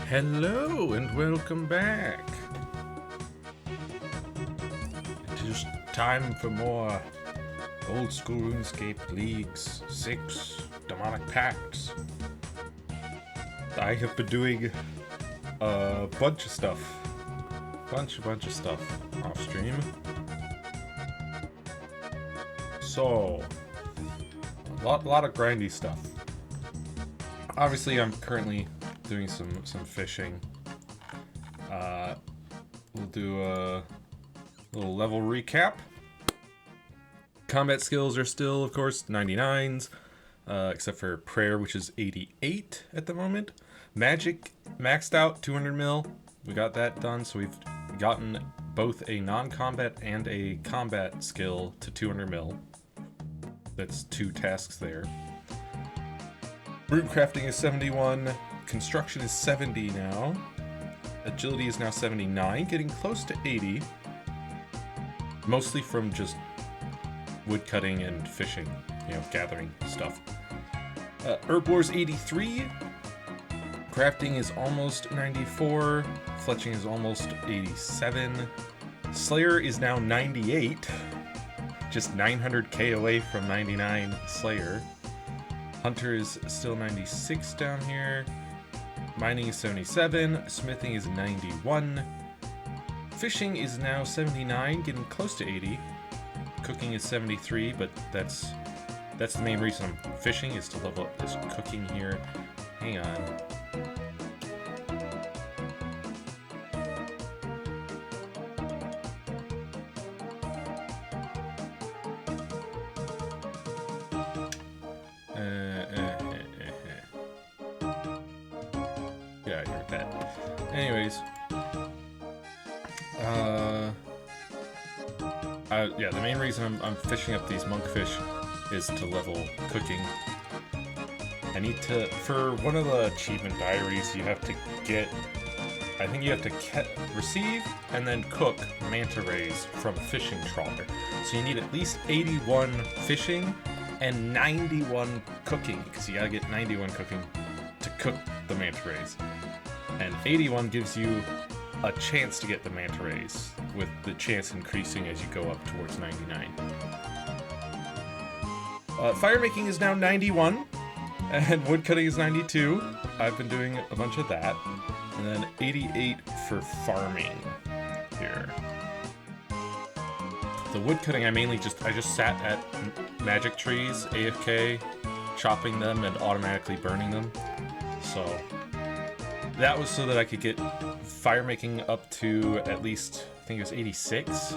Hello and welcome back. It is time for more old school RuneScape Leagues 6 Demonic Pacts. I have been doing a bunch of stuff. Bunch of stuff off stream. So, a lot of grindy stuff. Obviously, I'm currently doing some fishing. We'll do a little level recap. Combat skills are still, of course, 99s, except for prayer, which is 88 at the moment. Magic maxed out 200 mil. We got that done, so we've gotten both a non-combat and a combat skill to 200 mil. That's 2 tasks there. Rune crafting is 71. Construction is 70 now. Agility is now 79, getting close to 80. Mostly from just wood cutting and fishing, gathering stuff. Herblore 83. Crafting is almost 94. Fletching is almost 87. Slayer is now 98. Just 900k away from 99 Slayer. Hunter is still 96 down here. Mining is 77. Smithing is 91. Fishing is now 79, getting close to 80. Cooking is 73, but that's the main reason I'm fishing, is to level up this cooking here. Hang on. Yeah, I heard that. Anyways. Yeah, the main reason I'm fishing up these monkfish is to level cooking. I need to, for one of the achievement diaries, you have to get, I think you have to receive and then cook manta rays from a fishing trawler. So you need at least 81 fishing and 91 cooking, because you gotta get 91 cooking to cook the manta rays. And 81 gives you a chance to get the manta rays, with the chance increasing as you go up towards 99. Fire making is now 91, and wood cutting is 92. I've been doing a bunch of that. And then 88 for farming here. The wood cutting, I just sat at magic trees, AFK, chopping them and automatically burning them. So that was so that I could get fire making up to at least, I think it was 86,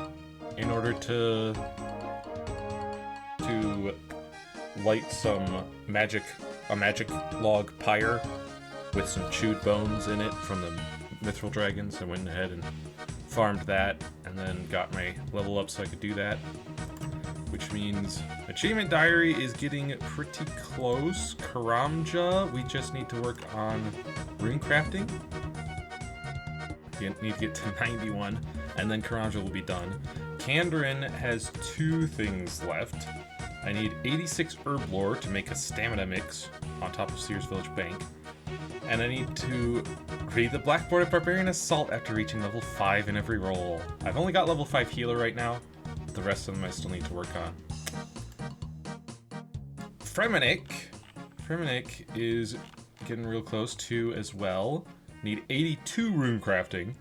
in order to light some magic log pyre with some chewed bones in it from the mithril dragons. I went ahead and farmed that and then got my level up so I could do that, which means achievement diary is getting pretty close. Karamja, we just need to work on rune crafting. You need to get to 91, and then Karamja will be done. Kandarin has 2 things left. I need 86 herblore to make a stamina mix on top of Sears Village Bank. And I need to create the Blackboarded Barbarian Assault after reaching level 5 in every roll. I've only got level 5 healer right now. The rest of them I still need to work on. Fremennik is getting real close too as well. Need 82 rune crafting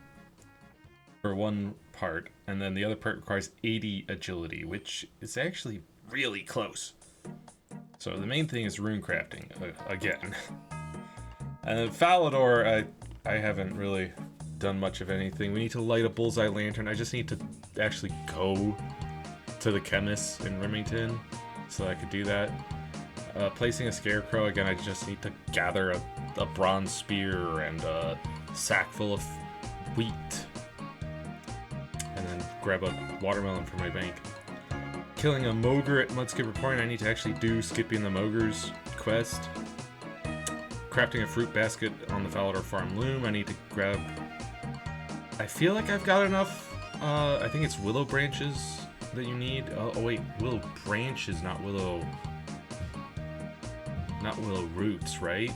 for one part, and then the other part requires 80 agility, which is actually really close. So the main thing is rune crafting, again. And then Falador, I haven't really done much of anything. We need to light a bullseye lantern. I just need to actually go to the chemist in Remington so I could do that. Placing a scarecrow, again, I just need to gather a bronze spear and a sack full of wheat, and then grab a watermelon for my bank. Killing a mogre at Mudskipper Point, I need to actually do Skipping the Mogres quest. Crafting a fruit basket on the Falador Farm loom, I need to grab, I feel like I've got enough, I think it's willow branches that you need. Oh wait, willow branches, not willow roots, right?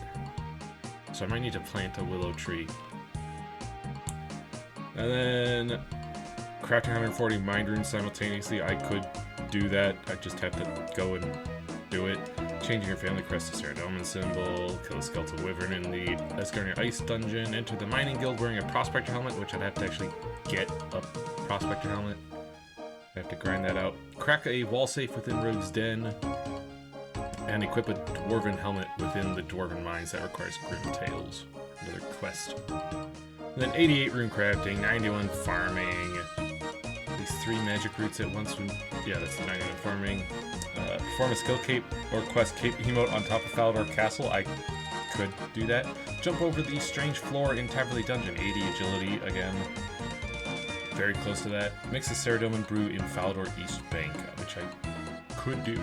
So I might need to plant a willow tree. And then crafting 140 mind runes simultaneously. I could do that. I just have to go and do it. Changing your family crest to Saradomin symbol. Kill a skeletal wyvern in the Asgardian Ice Dungeon. Enter the mining guild wearing a prospector helmet, which I'd have to actually get a prospector helmet. I have to grind that out. Crack a wall safe within Rogue's Den. And equip a dwarven helmet within the dwarven mines. That requires Grim Tales. Another quest. And then 88 rune crafting, 91 farming. These 3 magic roots at once. Yeah, that's 91 farming. Perform a skill cape or quest cape emote on top of Falador Castle. I could do that. Jump over the strange floor in Taverley Dungeon. 80 agility again. Very close to that. Mix the Saradomin brew in Falador East Bank, which I could do.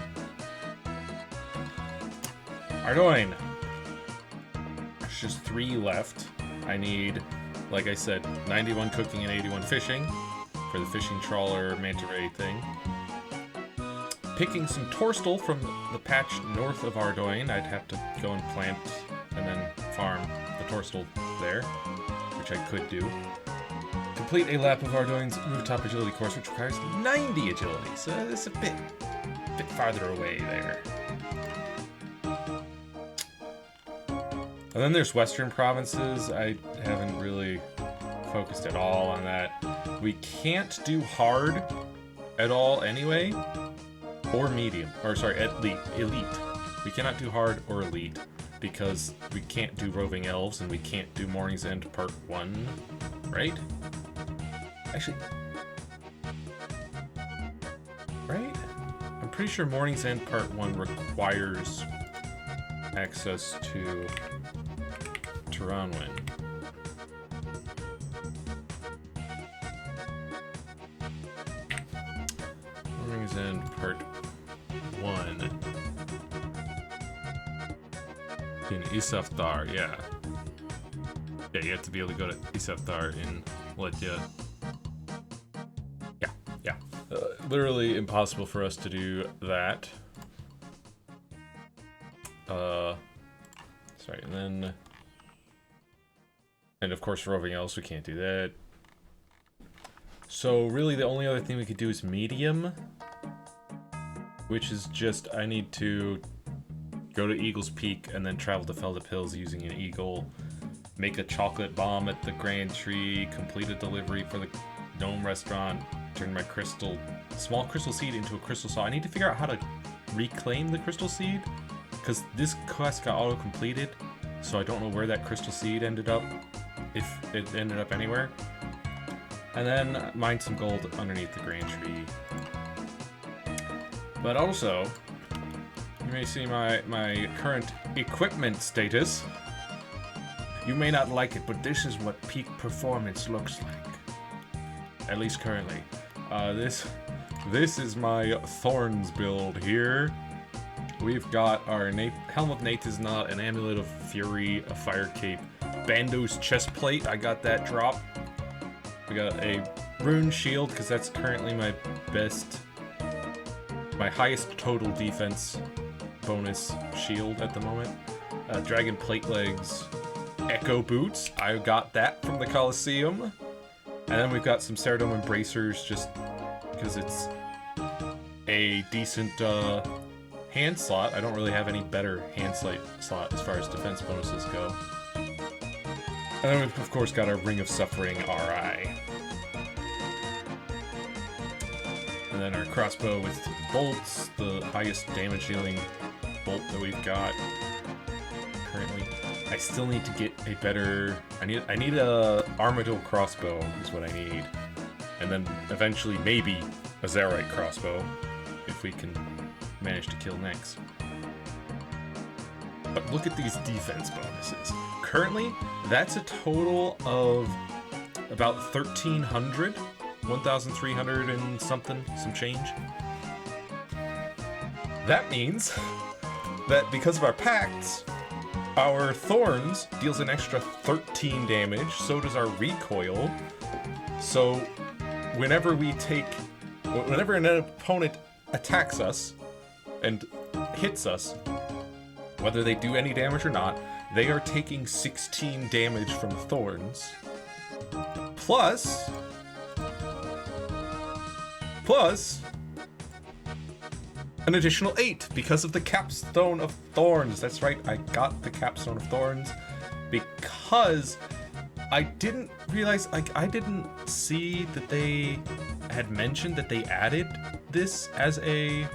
Ardoin. There's just 3 left. I need, like I said, 91 cooking and 81 fishing for the fishing trawler manta ray thing. Picking some Torstal from the patch north of Ardoin. I'd have to go and plant and then farm the Torstal there, which I could do. Complete a lap of Ardoin's rooftop agility course, which requires 90 agility, so it's a bit farther away there. And then there's Western provinces. I haven't really focused at all on that. We can't do hard at all anyway, or medium, or sorry, elite. We cannot do hard or elite because we can't do roving elves and we can't do Morning's End Part 1, right? Actually, right? I'm pretty sure Morning's End Part 1 requires access to Turanwin. Morning's End Part 1 in Isafdar, yeah. Yeah, you have to be able to go to Isafdar in Letya. Yeah. Literally impossible for us to do that. Sorry, and of course roving elves, we can't do that. So really the only other thing we could do is medium, which is just I need to go to Eagle's Peak and then travel to Feldip Hills using an eagle, make a chocolate bomb at the Grand Tree, complete a delivery for the Gnome Restaurant, turn my small crystal seed into a crystal saw. I need to figure out how to reclaim the crystal seed, because this quest got auto-completed, so I don't know where that crystal seed ended up, if it ended up anywhere. And then mine some gold underneath the Grand Tree. But also, you may see my current equipment status. You may not like it, but this is what peak performance looks like. At least currently. This is my Thorns build here. We've got our Helm of Nathizna, an Amulet of Fury, a Fire Cape, Bando's Chestplate, I got that drop. We got a Rune Shield, because that's currently my highest total defense bonus shield at the moment. Dragon Plate Legs, Echo Boots, I got that from the Colosseum. And then we've got some Saradomin Bracers, just because it's a decent hand slot. I don't really have any better hand slot as far as defense bonuses go. And then we've of course got our Ring of Suffering RI. And then our crossbow with bolts, the highest damage dealing bolt that we've got currently. I still need to get a better... I need a Armadillo crossbow is what I need. And then eventually maybe a Zarite crossbow if we can manage to kill Nyx. But look at these defense bonuses. Currently, that's a total of about 1,300, 1,300 and something, some change. That means that because of our pacts, our Thorns deals an extra 13 damage, so does our Recoil. So whenever an opponent attacks us and hits us, whether they do any damage or not, they are taking 16 damage from thorns. Plus an additional 8 because of the Capstone of Thorns. That's right, I got the Capstone of Thorns because I didn't realize, like, I didn't see that they had mentioned that they added this as a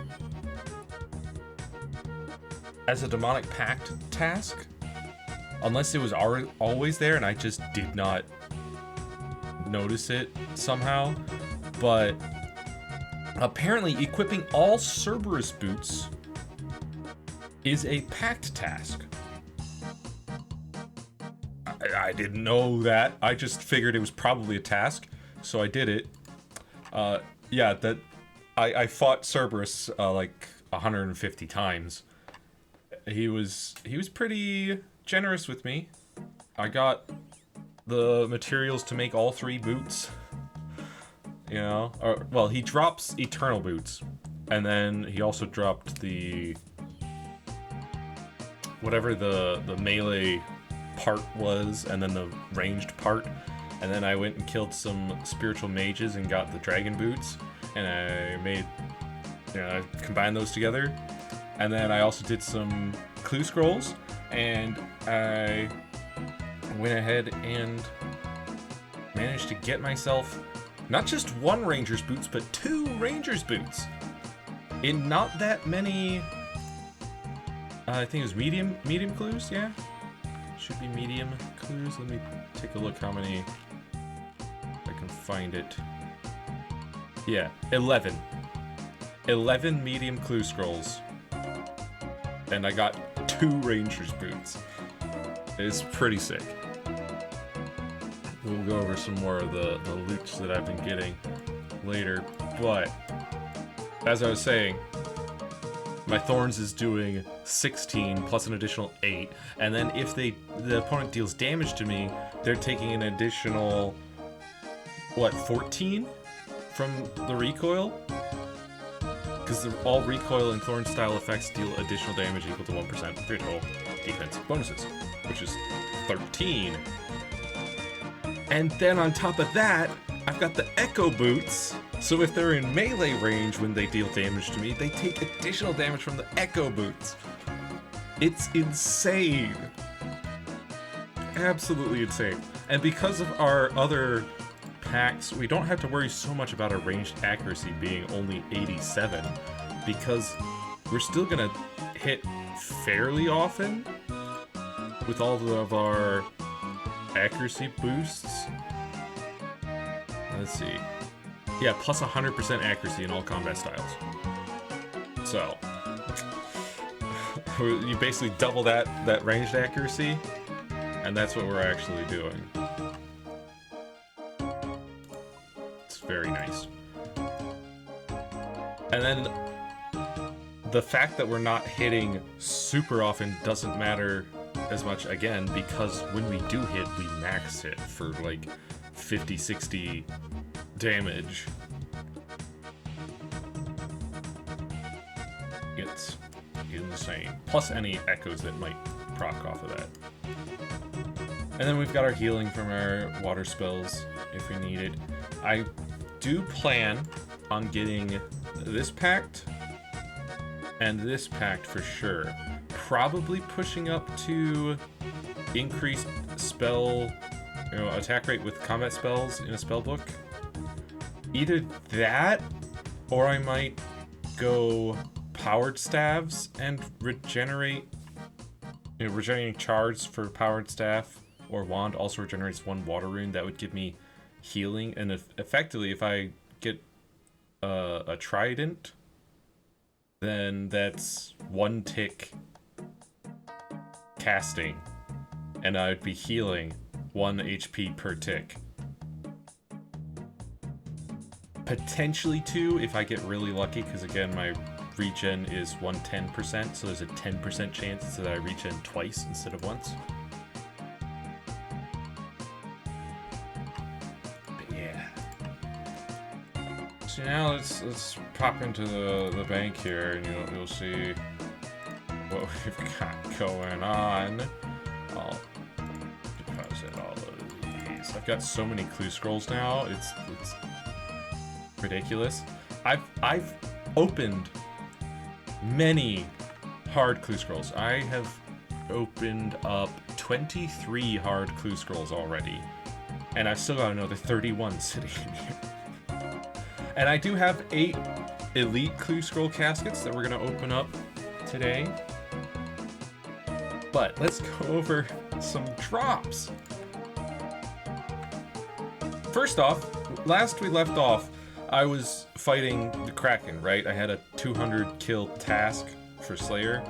Demonic Pact task, unless it was always there and I just did not notice it somehow. But apparently equipping all Cerberus boots is a pact task. I didn't know that. I just figured it was probably a task, so I did it. Yeah, that I fought Cerberus like 150 times. He was pretty generous with me. I got the materials to make all 3 boots. You know, well, he drops Eternal Boots, and then he also dropped the whatever the melee part was, and then the ranged part, and then I went and killed some spiritual mages and got the dragon boots, and I made, you know, I combined those together, and then I also did some clue scrolls, and I went ahead and managed to get myself not just 1 ranger's boots, but 2 ranger's boots in not that many. I think it was medium clues. Yeah, should be medium clues. Let me take a look how many I can find it. Yeah, 11 medium clue scrolls, and I got 2 ranger's boots. It's pretty sick. We'll go over some more of the loots that I've been getting later, but as I was saying, my Thorns is doing 16 plus an additional 8, and then if the opponent deals damage to me, they're taking an additional, 14 from the recoil? Because all recoil and Thorn style effects deal additional damage equal to 1% of your total defense bonuses, which is 13. And then on top of that, I've got the Echo Boots, so if they're in melee range when they deal damage to me, they take additional damage from the Echo Boots. It's insane. Absolutely insane. And because of our other packs, we don't have to worry so much about our ranged accuracy being only 87, because we're still gonna hit fairly often with all of our accuracy boosts. Let's see. Yeah, plus 100% accuracy in all combat styles. So you basically double that ranged accuracy, and that's what we're actually doing. It's very nice. And then the fact that we're not hitting super often doesn't matter as much, again, because when we do hit, we max hit for like 50, 60 damage. It's insane. Plus any echoes that might proc off of that. And then we've got our healing from our water spells if we need it. I do plan on getting this pact and this pact for sure. Probably pushing up to increased spell, attack rate with combat spells in a spell book. Either that, or I might go powered staves and regenerating charge for powered staff or wand also regenerates 1 water rune. That would give me healing, and effectively, if I get a trident, then that's 1 tick casting, and I would be healing 1 HP per tick. Potentially 2 if I get really lucky, because again, my regen is 110%, so there's a 10% chance that I regen twice instead of once. But yeah. So now let's pop into the bank here, and you'll see what we've got going on. I'll deposit all of these. I've got so many clue scrolls now. It's ridiculous. I've opened many hard clue scrolls. I have opened up 23 hard clue scrolls already, and I've still got another 31 sitting in here. And I do have 8 elite clue scroll caskets that we're gonna open up today. But let's go over some drops. First off, last we left off, I was fighting the Kraken, right? I had a 200 kill task for Slayer,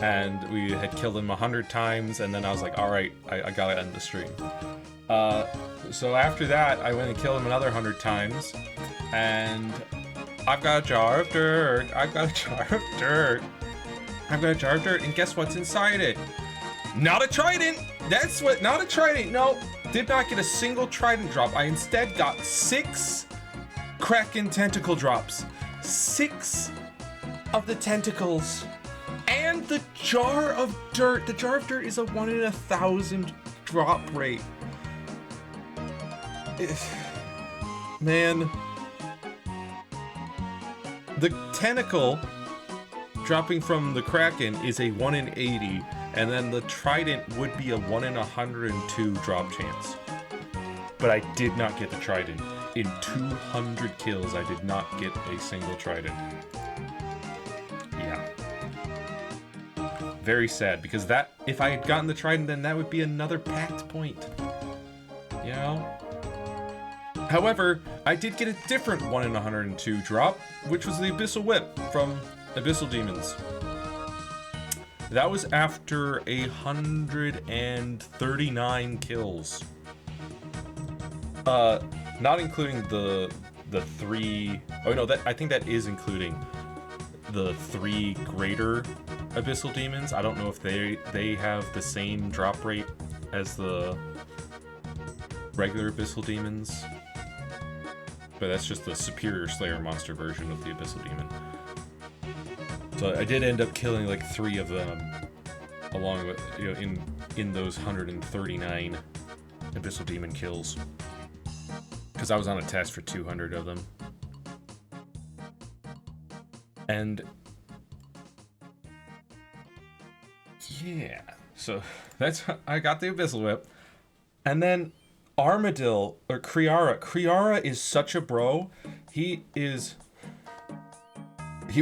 and we had killed him 100 times, and then I was like, alright, I gotta end the stream. So after that, I went and killed him another 100 times, and I've got a jar of dirt, I've got a jar of dirt, I've got a jar of dirt, and guess what's inside it? Not a trident! That's what, not a trident, no. Did not get a single trident drop. I instead got 6 Kraken tentacle drops. 6 of the tentacles. And the jar of dirt. The jar of dirt is a 1 in 1,000 drop rate. Man. The tentacle dropping from the Kraken is a 1 in 80. And then the trident would be a 1 in 102 drop chance. But I did not get the trident. In 200 kills, I did not get a single trident. Yeah. Very sad, because that, if I had gotten the trident, then that would be another packed point. You know? However, I did get a different 1 in 102 drop, which was the Abyssal Whip from Abyssal Demons. That was after 139 kills. Not including the 3... Oh no, I think that is including the 3 greater Abyssal Demons. I don't know if they have the same drop rate as the regular Abyssal Demons. But that's just the superior Slayer monster version of the Abyssal Demon. So I did end up killing like 3 of them, along with, you know, in those 139 Abyssal Demon kills, because I was on a test for 200 of them. And yeah, so that's, I got the Abyssal Whip, and then Armadil or Kriara. Kriara is such a bro. He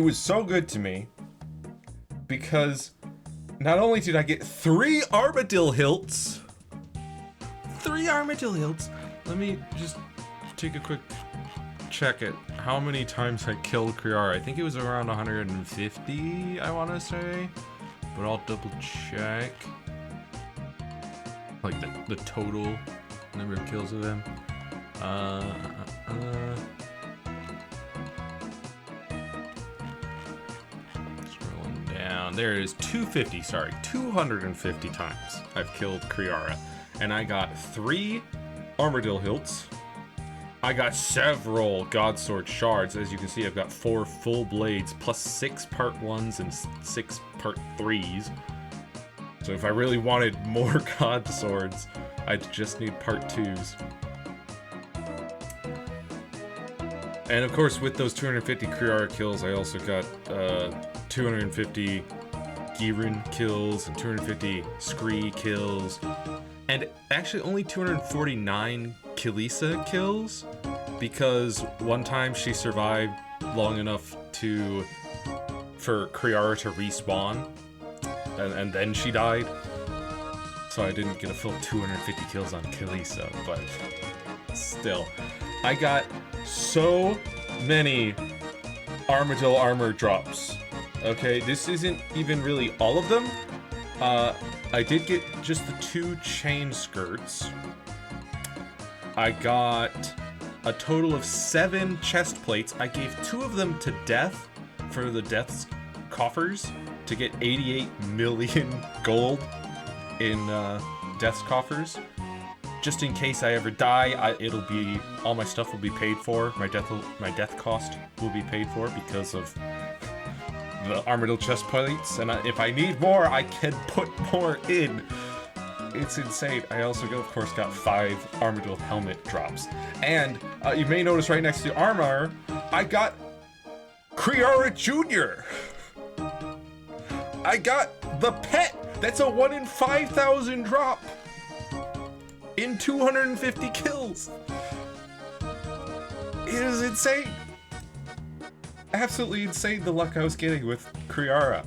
was so good to me, because not only did I get 3 Armadil hilts, 3 Armadil hilts. Let me just take a quick check at how many times I killed Kriara. I think it was around 150, I want to say, but I'll double check. Like the total number of kills of them. There it is, 250 times I've killed Kriara, and I got 3 Armadil hilts. I got several Godsword shards. As you can see, I've got 4 full blades plus 6 part 1s and 6 part 3s. So if I really wanted more Godswords, I'd just need part 2s. And of course, with those 250 Kriara kills, I also got 250 Girun kills and 250 Scree kills, and actually only 249 Kilisa kills, because one time she survived long enough for Kriara to respawn, and then she died, so I didn't get a full 250 kills on Kilisa, but still. I got so many Armadil armor drops. Okay, this isn't even really all of them. I did get just the 2 chain skirts. I got a total of 7 chest plates. I gave 2 of them to Death for the Death's coffers to get 88 million gold in Death's coffers. Just in case I ever die, all my stuff will be paid for. My death cost will be paid for because of the Armadil chest plates, and if I need more, I can put more in. it's insane. I also, of course, got 5 Armadillo helmet drops. And you may notice right next to armor, I got Kriara Jr. I got the pet. That's a 1 in 5,000 drop in 250 kills. It is insane. Absolutely insane the luck I was getting with Kriara.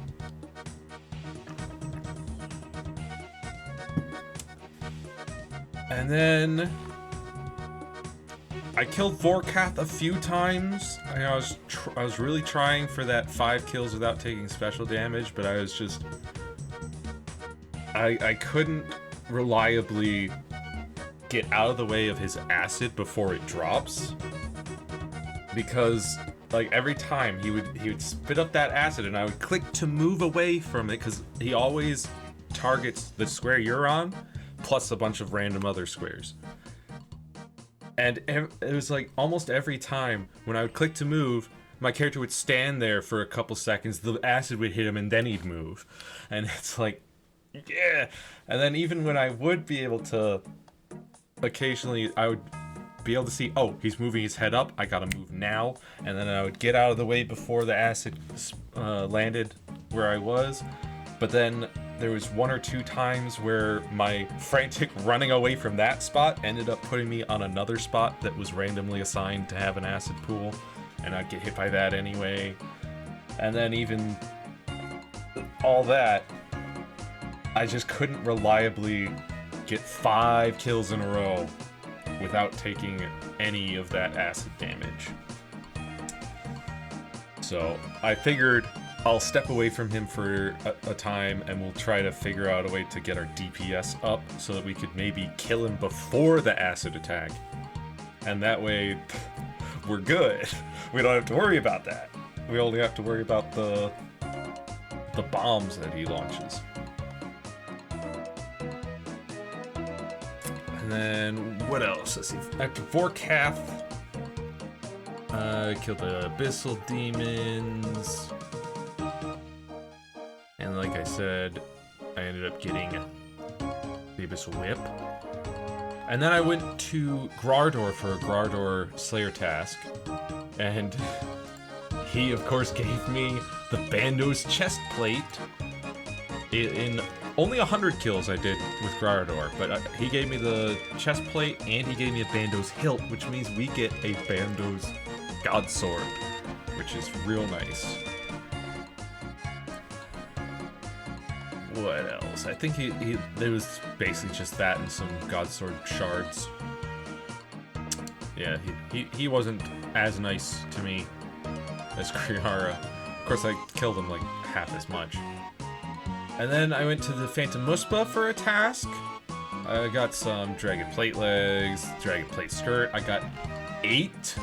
And then I killed Vorkath a few times. I was really trying for that 5 kills without taking special damage, but I was just I couldn't reliably get out of the way of his acid before it drops, because like every time he would spit up that acid and I would click to move away from it, because he always targets the square you're on plus a bunch of random other squares. And it was like almost every time when I would click to move, my character would stand there for a couple seconds, the acid would hit him, and then he'd move. And it's like, yeah. And then even when I would be able to, occasionally I would be able to see, oh, he's moving his head up, I gotta move now. And then I would get out of the way before the acid landed where I was. But then there was 1 or 2 times where my frantic running away from that spot ended up putting me on another spot that was randomly assigned to have an acid pool, and I'd get hit by that anyway. And then even all that, I just couldn't reliably get 5 kills in a row without taking any of that acid damage. So I figured I'll step away from him for a time, and we'll try to figure out a way to get our DPS up so that we could maybe kill him before the acid attack. And that way, we're good. We don't have to worry about that. We only have to worry about the bombs that he launches. And then, what else? Let's see. After Vorkath, killed the Abyssal Demons. And like I said, I ended up getting the Abyssal Whip. And then I went to Grardor for a Grardor Slayer task. And he, of course, gave me the Bando's chest plate. In only 100 kills I did with Grardor, but he gave me the chest plate and he gave me a Bando's hilt, which means we get a Bando's God Sword, which is real nice. What else? I think there was basically just that and some Godsword shards. Yeah, he wasn't as nice to me as Kriara. Of course, I killed him like half as much. And then I went to the Phantom Muspa for a task. I got some Dragon Plate Legs, Dragon Plate Skirt. I got 8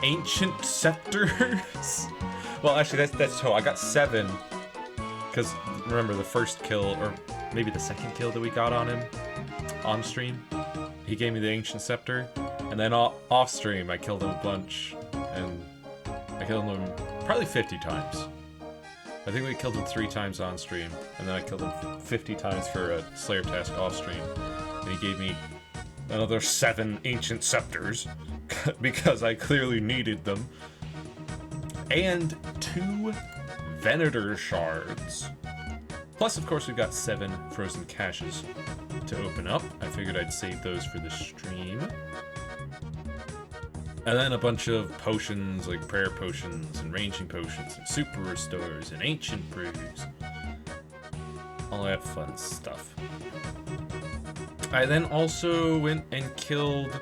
Ancient Scepters. Well, actually, that's total. I got 7. Because remember the first kill, or maybe the second kill that we got on him, on stream, he gave me the Ancient Scepter, and then off stream I killed him a bunch, and I killed him probably 50 times. I think we killed him 3 times on stream, and then I killed him 50 times for a Slayer task off stream, and he gave me another 7 Ancient Scepters, because I clearly needed them, and 2 Venator shards. Plus, of course, we've got 7 frozen caches to open up. I figured I'd save those for the stream. And then a bunch of potions, like prayer potions and ranging potions and super restores and ancient brews. All that fun stuff. I then also went and killed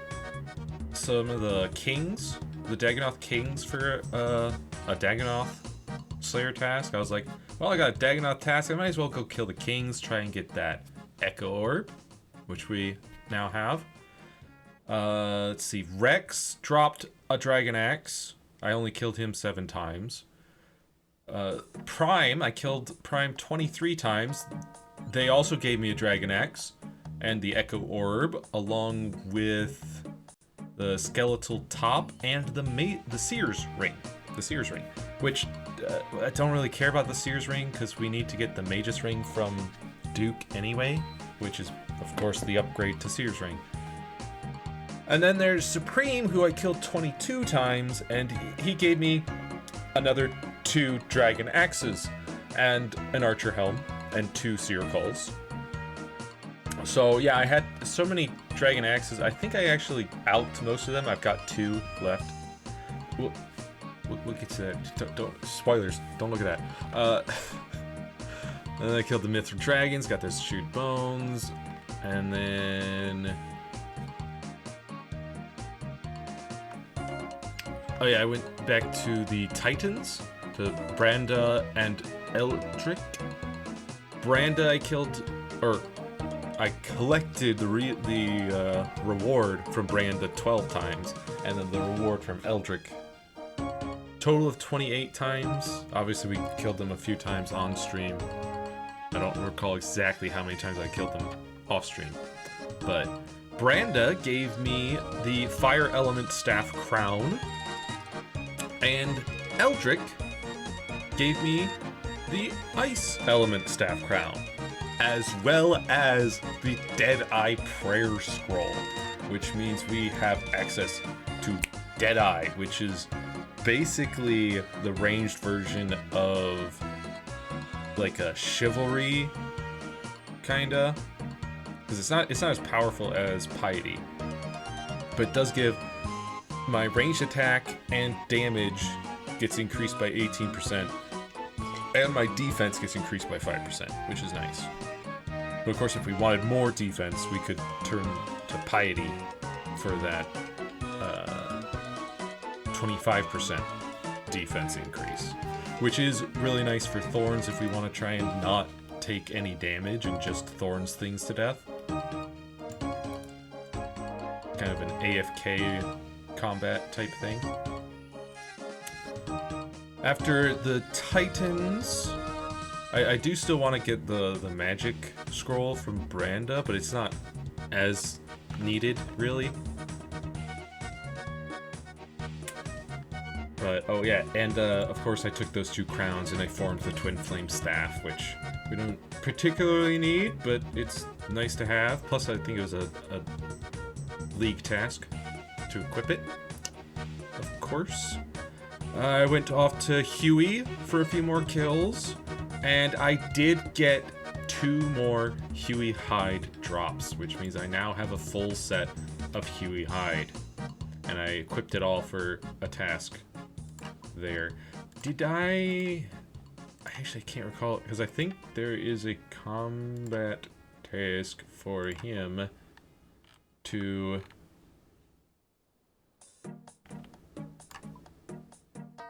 some of the kings, the Dagonoth kings, for a Dagonoth Slayer task. I was like, well, I got a Dagonoth task, I might as well go kill the kings, try and get that Echo Orb, which we now have. Let's see, Rex dropped a Dragon Axe. I only killed him 7 times. Prime, I killed Prime 23 times. They also gave me a Dragon Axe and the Echo Orb, along with the Skeletal Top and the Seer's Ring. The Seer's Ring, which I don't really care about the Seer's Ring because we need to get the Magus Ring from Duke anyway, which is of course, the upgrade to Seer's Ring. And then there's Supreme, who I killed 22 times, and he gave me another 2 Dragon Axes, and an Archer Helm, and 2 Seer Culls. So yeah, I had so many Dragon Axes. I think I actually out most of them. I've got 2 left. We'll get to that. Don't spoilers. Don't look at that. And then I killed the Mithril Dragons. Got those Chewed Bones, and then oh yeah, I went back to the Titans, to Branda and Eldrick. Branda I killed, or I collected the reward from Branda 12 times, and then the reward from Eldrick. Total of 28 times. Obviously we killed them a few times on stream. I don't recall exactly how many times I killed them off stream. But Branda gave me the Fire Element Staff Crown, and Eldrick gave me the Ice Element Staff Crown, as well as the Deadeye Prayer Scroll, which means we have access to Deadeye, which is basically the ranged version of like a Chivalry, kinda, because it's not as powerful as Piety, but it does give my ranged attack and damage gets increased by 18%, and my defense gets increased by 5%, which is nice. But of course, if we wanted more defense, we could turn to Piety for that 25% defense increase, which is really nice for Thorns if we want to try and not take any damage and just Thorns things to death. Kind of an AFK combat type thing. After the Titans, I do still want to get the magic scroll from Branda, but it's not as needed, really. But, oh yeah, and of course I took those 2 crowns and I formed the Twin Flame Staff, which we don't particularly need, but it's nice to have. Plus I think it was a league task to equip it, of course. I went off to Huey for a few more kills, and I did get 2 more Huey Hide drops, which means I now have a full set of Huey Hide, and I equipped it all for a task there. Did I actually can't recall it, because I think there is a combat task for him to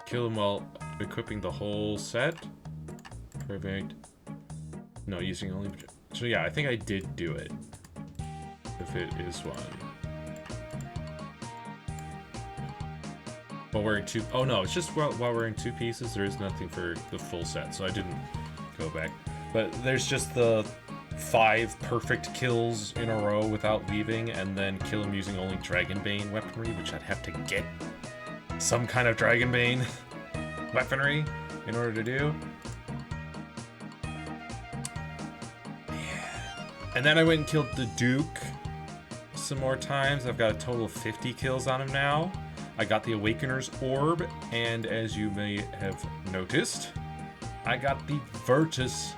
kill him while equipping the whole set. Perfect. No, using only... So yeah, I think I did do it. If it is one. While wearing 2... Oh no, it's just while wearing 2 pieces. There is nothing for the full set, so I didn't go back. But there's just the 5 perfect kills in a row without leaving, and then kill him using only Dragonbane weaponry, which I'd have to get some kind of Dragonbane weaponry in order to do. Yeah. And then I went and killed the Duke some more times. I've got a total of 50 kills on him now. I got the Awakener's Orb, and as you may have noticed, I got the Virtus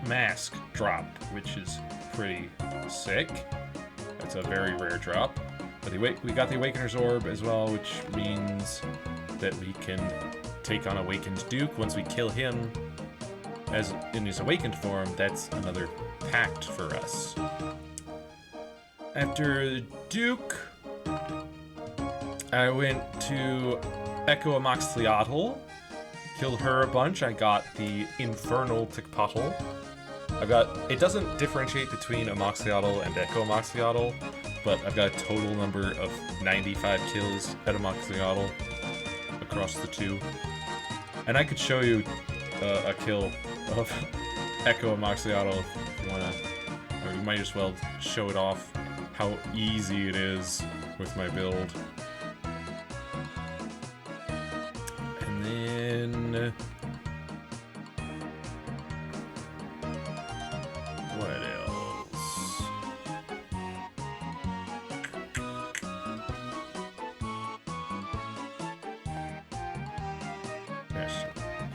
Mask drop, which is pretty sick. That's a very rare drop. But we got the Awakener's Orb as well, which means that we can take on Awakened Duke. Once we kill him as in his awakened form, that's another pact for us. After Duke, I went to Echo Amoxtliatl, killed her a bunch. I got the Infernal Tikpotl. It doesn't differentiate between Amoxtliatl and Echo Amoxtliatl, but I've got a total number of 95 kills at Amoxtliatl across the 2. And I could show you a kill of Echo Amoxtliatl if you wanna, or you might as well show it off how easy it is with my build. And then what else?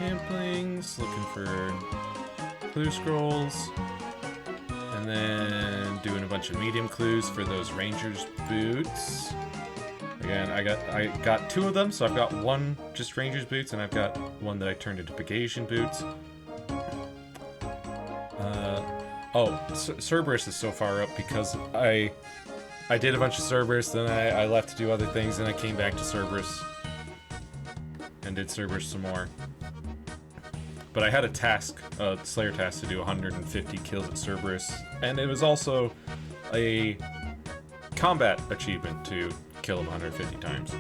Hamplings, looking for clue scrolls, and then doing a bunch of medium clues for those Ranger's boots. Again, I got 2 of them, so I've got 1 just Ranger's boots, and I've got 1 that I turned into Pegasian boots. Cerberus is so far up because I did a bunch of Cerberus, then I left to do other things, and I came back to Cerberus and did Cerberus some more. But I had a task, a Slayer task, to do 150 kills at Cerberus, and it was also a combat achievement to kill him 150 times.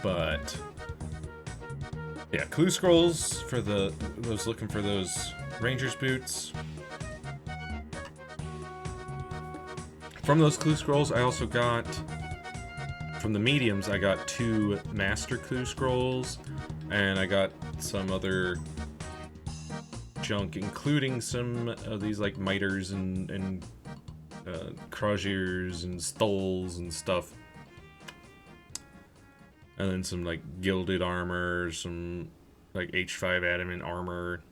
But yeah, clue scrolls for those looking for those Ranger's boots. From those clue scrolls, I also got, from the mediums, I got 2 master clue scrolls, and I got some other junk, including some of these like miters and croziers and skulls and stuff. And then some like gilded armor, some like H5 adamant armor,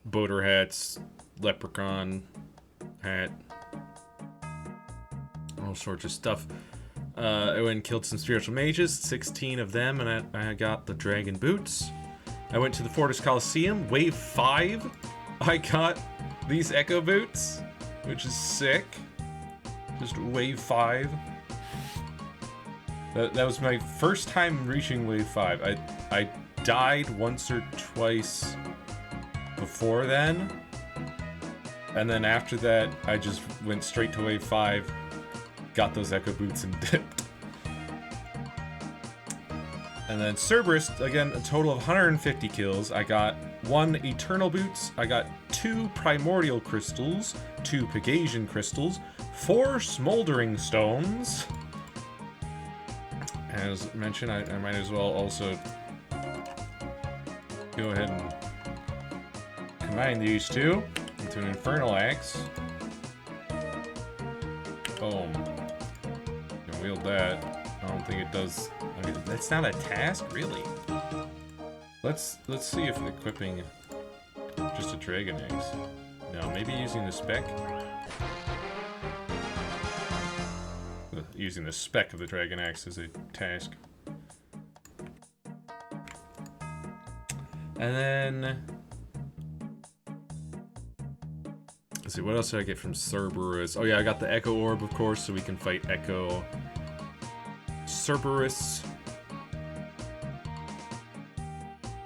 boater hats, leprechaun hat, all sorts of stuff. I went and killed some spiritual mages, 16 of them, and I got the dragon boots. I went to the Fortress Coliseum, wave 5. I got these echo boots, which is sick. Just wave 5. That was my first time reaching wave 5. I died once or twice before then, and then after that I just went straight to wave 5, got those echo boots and dipped. And then Cerberus, again, a total of 150 kills. I got 1 Eternal Boots, I got 2 Primordial Crystals, 2 Pegasian Crystals, 4 Smoldering Stones. As mentioned, I might as well also go ahead and combine these 2 into an Infernal Axe. Boom. And wield that. I don't think it does. I mean, that's not a task, really. Let's see if equipping just a Dragon Axe. No, maybe using the spec. Using the spec of the Dragon Axe as a task. And then let's see, what else did I get from Cerberus? Oh yeah, I got the Echo Orb, of course, so we can fight Echo. Cerberus.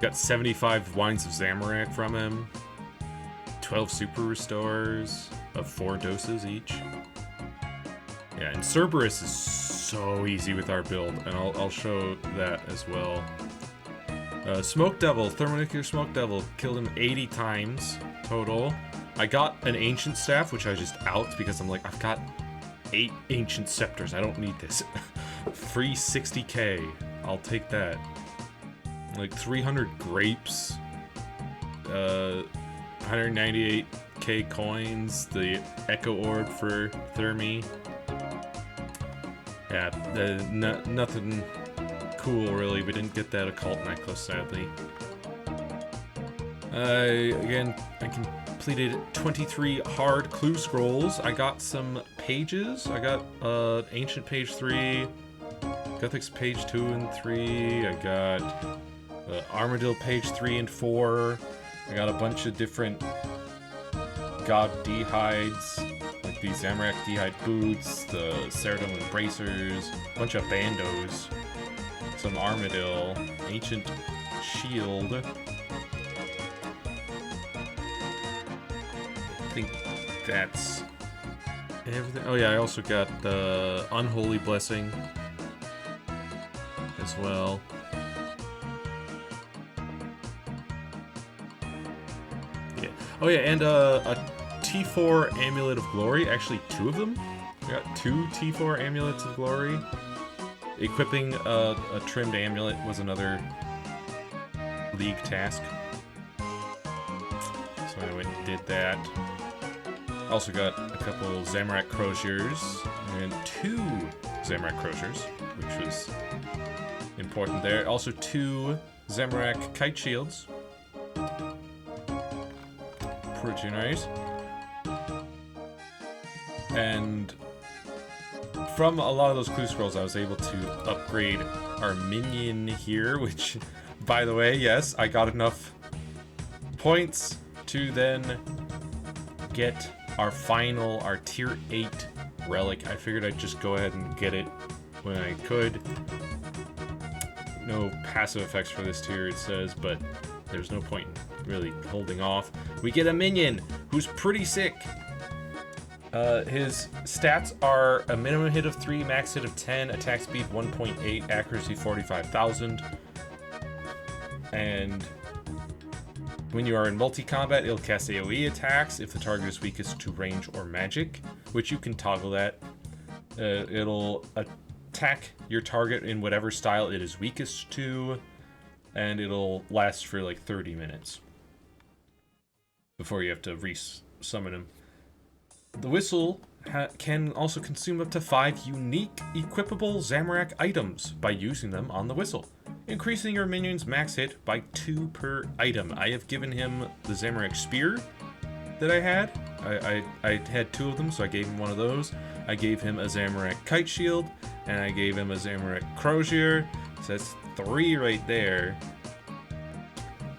Got 75 Wines of Zamorak from him. 12 Super Restores of 4 doses each. Yeah, and Cerberus is so easy with our build, and I'll show that as well. Smoke Devil, Thermonuclear Smoke Devil, killed him 80 times total. I got an Ancient Staff, which I just out because I'm like, I've got 8 Ancient Scepters, I don't need this. Free 60k, I'll take that. Like 300 grapes, 198k coins, the Echo Orb for Thermi. Yeah, nothing cool really. We didn't get that occult necklace, sadly. Again, I completed 23 hard clue scrolls. I got some pages. I got Ancient Page 3, Gothic's Page 2 and 3. I got Armadillo Page 3 and 4. I got a bunch of different God D-hides, like these Zamorak D-hide boots, the Ceratum Embracers, a bunch of bandos, some Armadillo, Ancient Shield. I think that's everything. Oh yeah, I also got the Unholy Blessing as well. Yeah. Oh yeah, and a T4 Amulet of Glory. Actually, 2 of them. I got 2 T4 Amulets of Glory. Equipping a trimmed amulet was another League task. So I went and did that. Also got a couple Zamorak Croziers and 2 Zamorak Croziers, which was important there. Also 2 Zamorak kite shields. Pretty nice. And from a lot of those clue scrolls, I was able to upgrade our minion here, which, by the way, yes, I got enough points to then get our tier 8 relic. I figured I'd just go ahead and get it when I could. No passive effects for this tier, it says, but there's no point in really holding off. We get a minion who's pretty sick. His stats are a minimum hit of 3, max hit of 10, attack speed 1.8, accuracy 45,000. And when you are in multi-combat, it'll cast AoE attacks if the target is weakest to range or magic, which you can toggle that. It'll attack your target in whatever style it is weakest to, and it'll last for like 30 minutes before you have to re-summon him. The whistle can also consume up to 5 unique equipable Zamorak items by using them on the whistle, increasing your minion's max hit by 2 per item. I have given him the Zamorak spear that I had. I had 2 of them, so I gave him one of those. I gave him a Zamorak kite shield, and I gave him a Zamorak crosier. So that's 3 right there.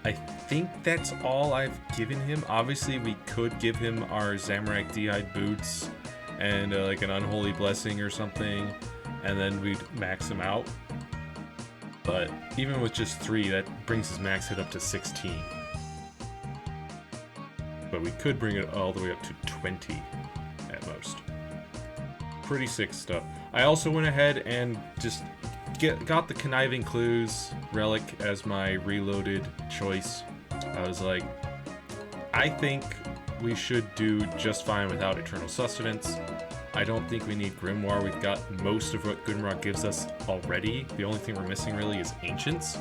I think that's all I've given him. Obviously, we could give him our Zamorak D-hide boots and like an unholy blessing or something, and then we'd max him out. But even with just 3, that brings his max hit up to 16. But we could bring it all the way up to 20 at most. Pretty sick stuff. I also went ahead and just got the Conniving Clues relic as my reloaded choice. I was like, I think we should do just fine without Eternal Sustenance. I don't think we need Grimoire. We've got most of what Grimoire gives us already. The only thing we're missing really is Ancients.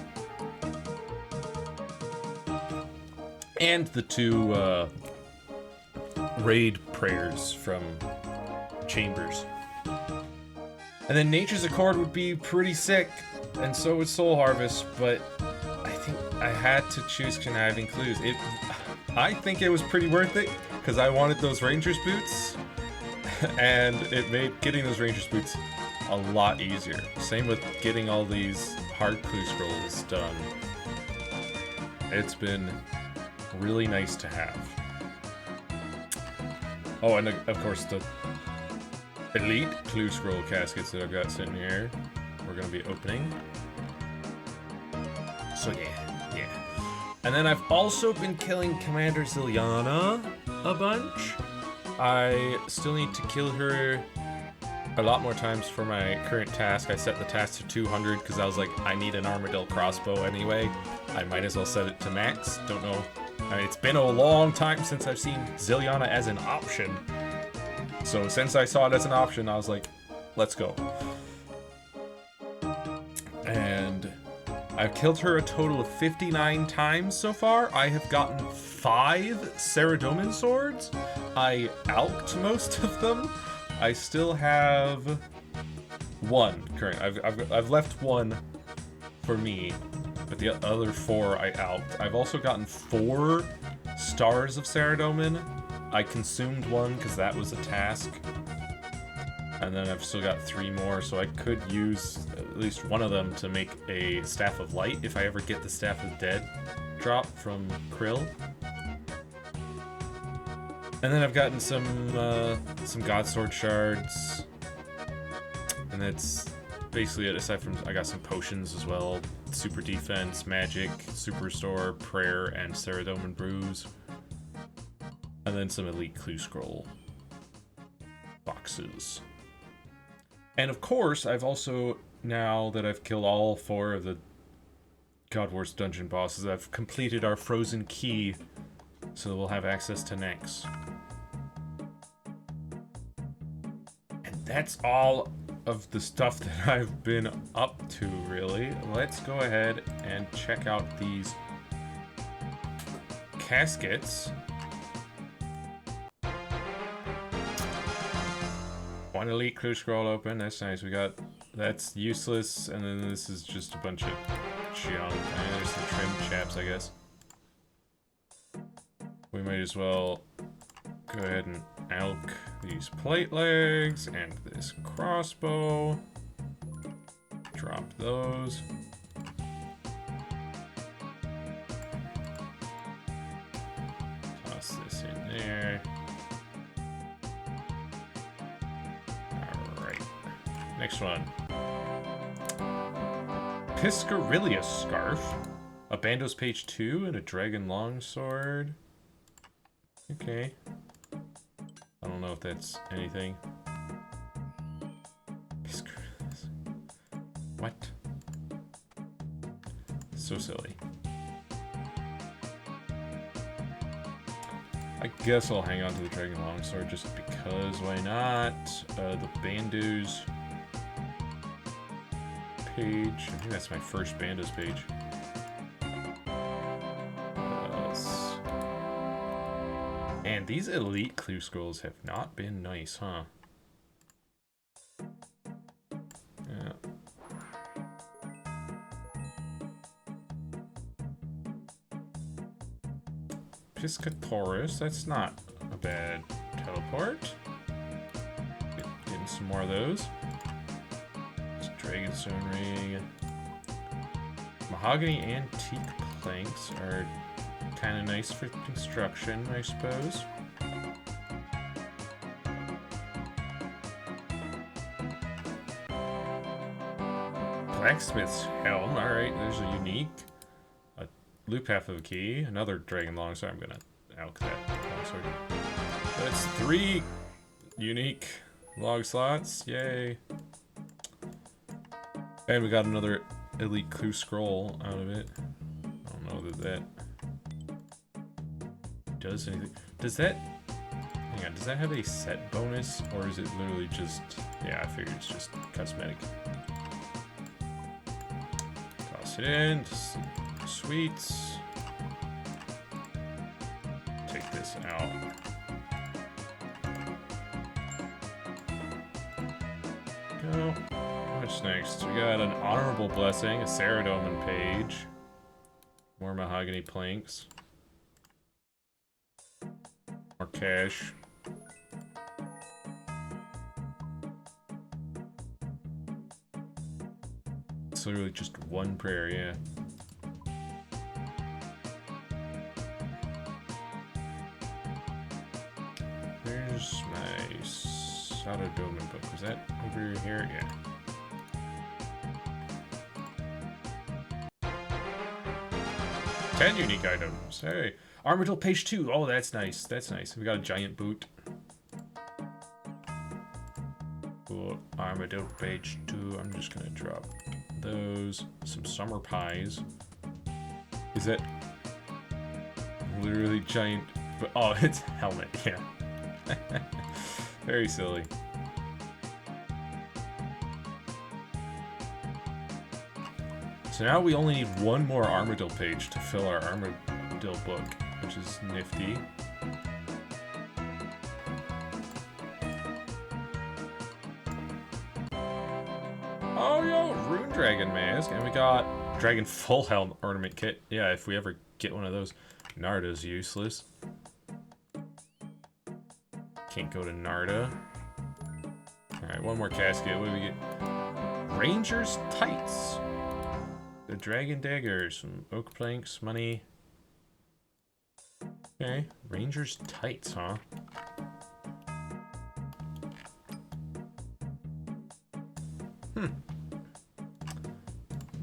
And the 2 raid prayers from Chambers. And then Nature's Accord would be pretty sick, and so would Soul Harvest, but I think I had to choose Conniving Clues. I think it was pretty worth it, because I wanted those Ranger's boots, and it made getting those Ranger's boots a lot easier. Same with getting all these hard clue scrolls done. It's been really nice to have. Oh, and of course the Elite Clue Scroll caskets that I've got sitting here, we're going to be opening. So yeah. And then I've also been killing Commander Zilyana a bunch. I still need to kill her a lot more times for my current task. I set the task to 200 because I was like, I need an Armadillo crossbow anyway. I might as well set it to max. Don't know. I mean, it's been a long time since I've seen Zilyana as an option. So since I saw it as an option, I was like, let's go. And I've killed her a total of 59 times so far. I have gotten 5 Saradomin swords. I alked most of them. I still have 1 current. I've left 1 for me, but the other 4 I alked. I've also gotten 4 stars of Saradomin. I consumed 1 because that was a task. And then I've still got 3 more, so I could use at least one of them to make a Staff of Light if I ever get the Staff of Dead drop from Krill. And then I've gotten some God Sword shards. And that's basically it, aside from I got some potions as well. Super Defense, Magic, Super Restore, Prayer, and Saradomin Brews. And then some Elite Clue Scroll boxes. And of course, I've also, now that I've killed all 4 of the God Wars dungeon bosses, I've completed our Frozen Key, so we'll have access to Nex. And that's all of the stuff that I've been up to, really. Let's go ahead and check out these caskets. one elite clue scroll open. That's nice. We got... That's useless, and then this is just a bunch of junk. There's some trim chaps, I guess. We might as well go ahead and elk these plate legs and this crossbow. Drop those. Toss this in there. Alright. Next one. Piscarillius Scarf. A Bandos page 2 and a Dragon Longsword. Okay. I don't know if that's anything. Piscarillius. What? So silly. I guess I'll hang on to the Dragon Longsword just because, why not? The Bandos page. I think that's my first Bandos page. And these elite clue scrolls have not been nice, huh? Yeah. Piscatorus, that's not a bad teleport. Getting some more of those. Dragonstone ring. Mahogany antique planks are kind of nice for construction, I suppose. Blacksmith's helm. Alright, there's a unique. A loop half of a key. Another dragon longsword. I'm gonna elk that longsword. That's 3 unique log slots. Yay. And we got another elite clue scroll out of it. I don't know that that does anything. Does that... Hang on, does that have a set bonus? Or is it literally just... Yeah, I figured it's just cosmetic. Toss it in. Sweets. Take this out. Go. What's next? We got an honorable blessing, a Saradomin page. More mahogany planks. More cash. It's literally just one prayer, yeah. There's my Saradomin book. Was that over here? Yeah. 10 unique items. Hey. Armadillo page 2. Oh, that's nice. That's nice. We got a giant boot. Cool. Armadillo page 2. I'm just gonna drop those. Some summer pies. Is that literally giant? But oh, it's helmet. Yeah. Very silly. So now we only need one more Armadillo page to fill our Armadillo book, which is nifty. Oh, yo, Rune Dragon Mask, and we got Dragon Full Helm Ornament Kit. Yeah, if we ever get one of those. Narda's useless. Can't go to Narda. Alright, one more casket. What do we get? Ranger's Tights. The Dragon Daggers, some oak planks, money. Okay, Ranger's Tights, huh?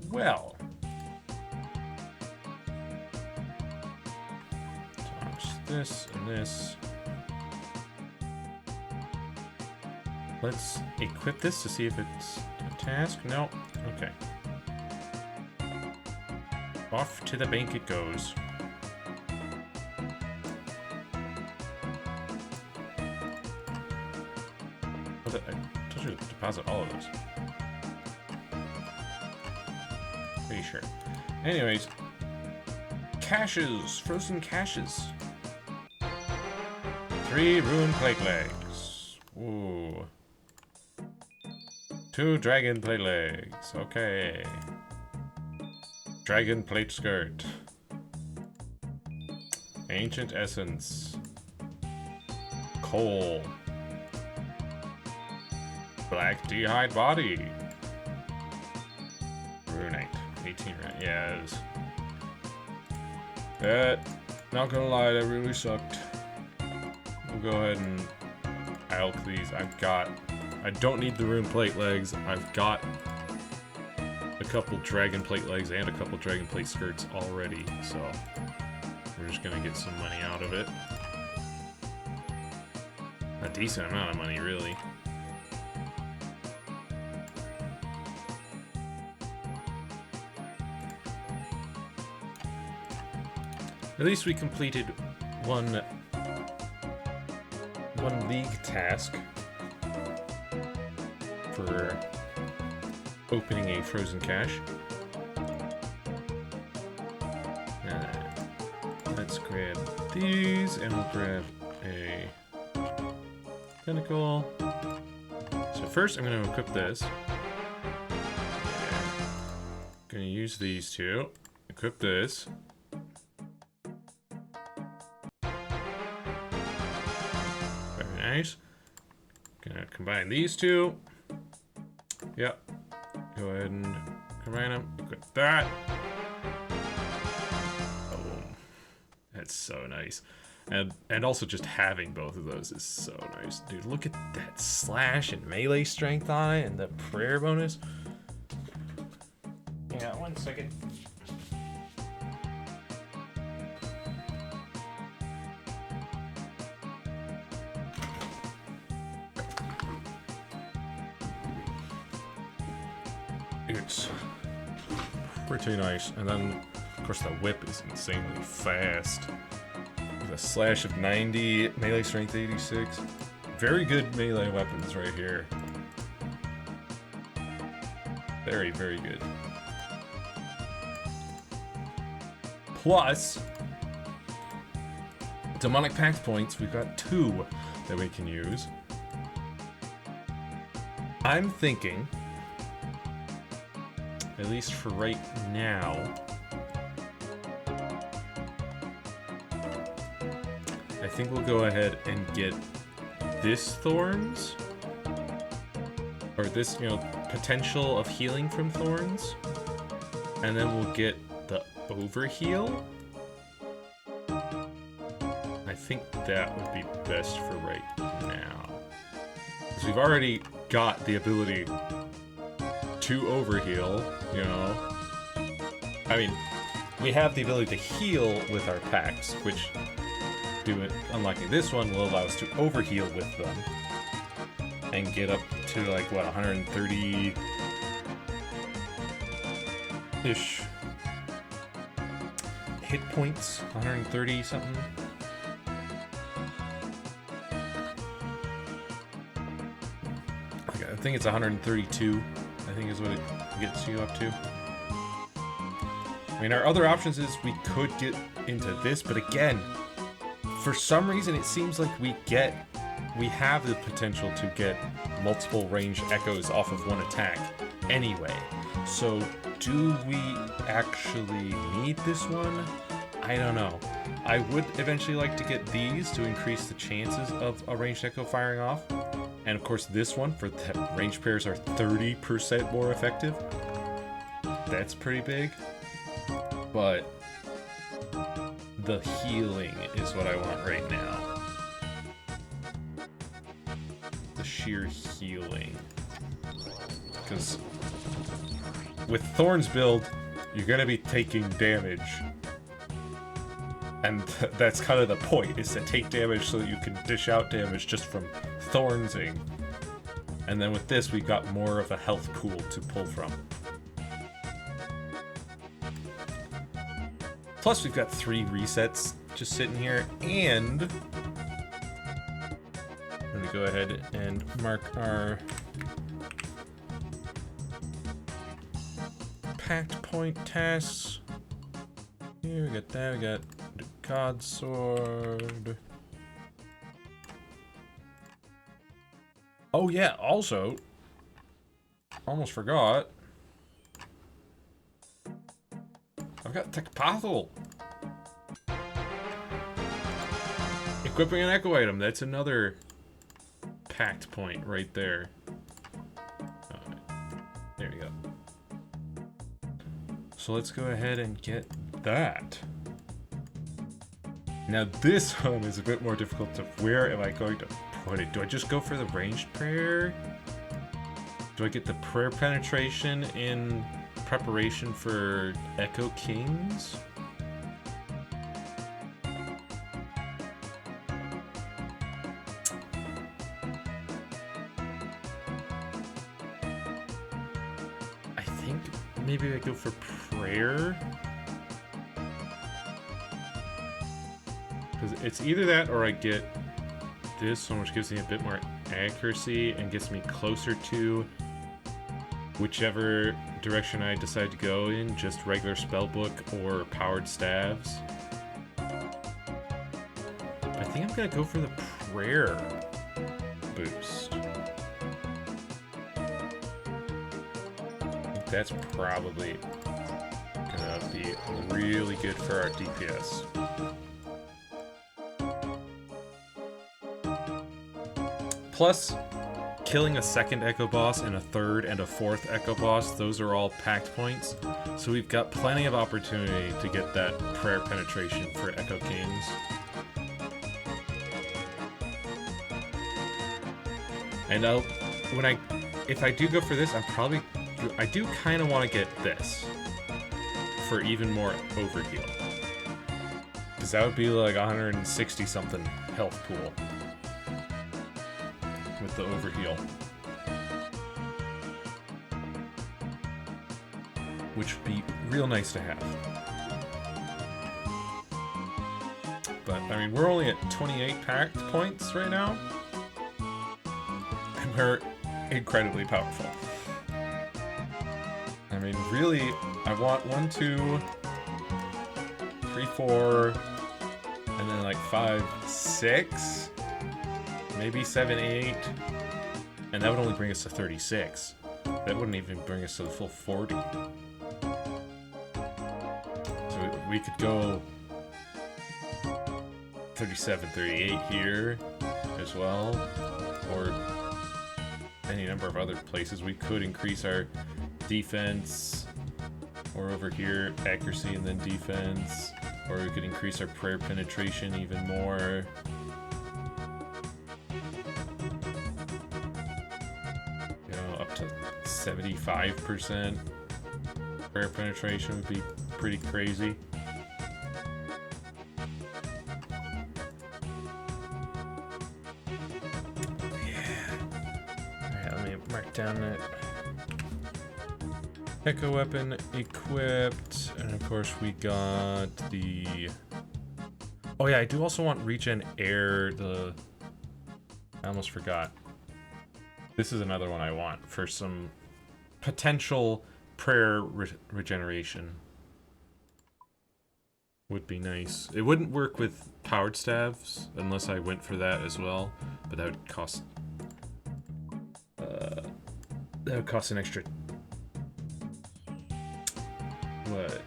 Well. Toss this and this. Let's equip this to see if it's a task. No. Okay. Off to the bank it goes. I told you to deposit all of those. Pretty sure. Anyways. Caches! Frozen caches. 3 rune plague legs. Ooh. 2 dragon plate legs. Okay. Dragon plate skirt. Ancient essence. Coal. Black d'hide body. Runite. 18 right. Yeah, it is. Not gonna lie, that really sucked. We'll go ahead and alch these. I don't need the rune plate legs. I've got a couple dragon plate legs and a couple dragon plate skirts already, so we're just gonna get some money out of it. A decent amount of money, really. At least we completed one league task for opening a frozen cache. Let's grab these, and we'll grab a tentacle. So first I'm going to equip this. Going to use these two. Equip this. Nice. Gonna combine these two. Yep. Go ahead and combine them. Equip that. Boom. That's so nice. And also just having both of those is so nice. Dude, look at that slash and melee strength on it and the prayer bonus. Yeah, 1 second. It's pretty nice. And then, of course, the whip is insanely fast. With a slash of 90, melee strength 86. Very good melee weapons right here. Very, very good. Plus, demonic pact points, we've got 2 that we can use. I'm thinking, at least for right now, I think we'll go ahead and get this thorns, or this, potential of healing from thorns, and then we'll get the overheal. I think that would be best for right now, because we've already got the ability to overheal, I mean, we have the ability to heal with our packs, which unlocking this one will allow us to overheal with them and get up to 130-ish hit points, 130 something. Okay, I think it's 132. I think is what it gets you up to. I mean, our other options is we could get into this, but again, for some reason it seems like we have the potential to get multiple ranged echoes off of one attack anyway. So do we actually need this one? I don't know. I would eventually like to get these to increase the chances of a ranged echo firing off. And of course this one, for the ranged pairs are 30% more effective. That's pretty big. But the healing is what I want right now. The sheer healing. Because with Thorn's build, you're going to be taking damage. And that's kind of the point, is to take damage so that you can dish out damage just from Thornsing. And then with this, we've got more of a health pool to pull from. Plus, we've got 3 resets just sitting here, and I'm going to go ahead and mark our pact point tasks. Here, we got that, we got the God Sword. Oh yeah, also, almost forgot. I've got Tekpathel. Equipping an echo item. That's another packed point right there. There we go. So let's go ahead and get that. Now this one is a bit more difficult to... Where am I going to put it? Do I just go for the ranged prayer? Do I get the prayer penetration in preparation for Echo Kings? I think maybe I go for prayer. Because it's either that or I get this one, which gives me a bit more accuracy and gets me closer to whichever direction I decide to go in, just regular spellbook or powered staves. I think I'm gonna go for the prayer boost. I think that's probably gonna be really good for our DPS. Plus, killing a second Echo Boss and a third and a fourth Echo Boss, those are all packed points. So we've got plenty of opportunity to get that prayer penetration for Echo Kings. And if I do go for this, I do kind of want to get this for even more overheal. Because that would be like 160 something health pool with the overheal. Which would be real nice to have. But, I mean, we're only at 28 packed points right now. And we're incredibly powerful. I mean, really, I want 1, 2, 3, 4, and then like 5, 6, maybe 7, 8, and that would only bring us to 36. That wouldn't even bring us to the full 40. So we could go 37, 38 here as well, or any number of other places. We could increase our defense, or over here, accuracy and then defense, or we could increase our prayer penetration even more. You know, up to 75% prayer penetration would be pretty crazy. Down that Echo Weapon equipped, and of course we got the... Oh yeah, I do also want Regen Air, I almost forgot. This is another one I want for some potential prayer regeneration. Would be nice. It wouldn't work with powered staves unless I went for that as well, but that would cost... that would cost an extra... What?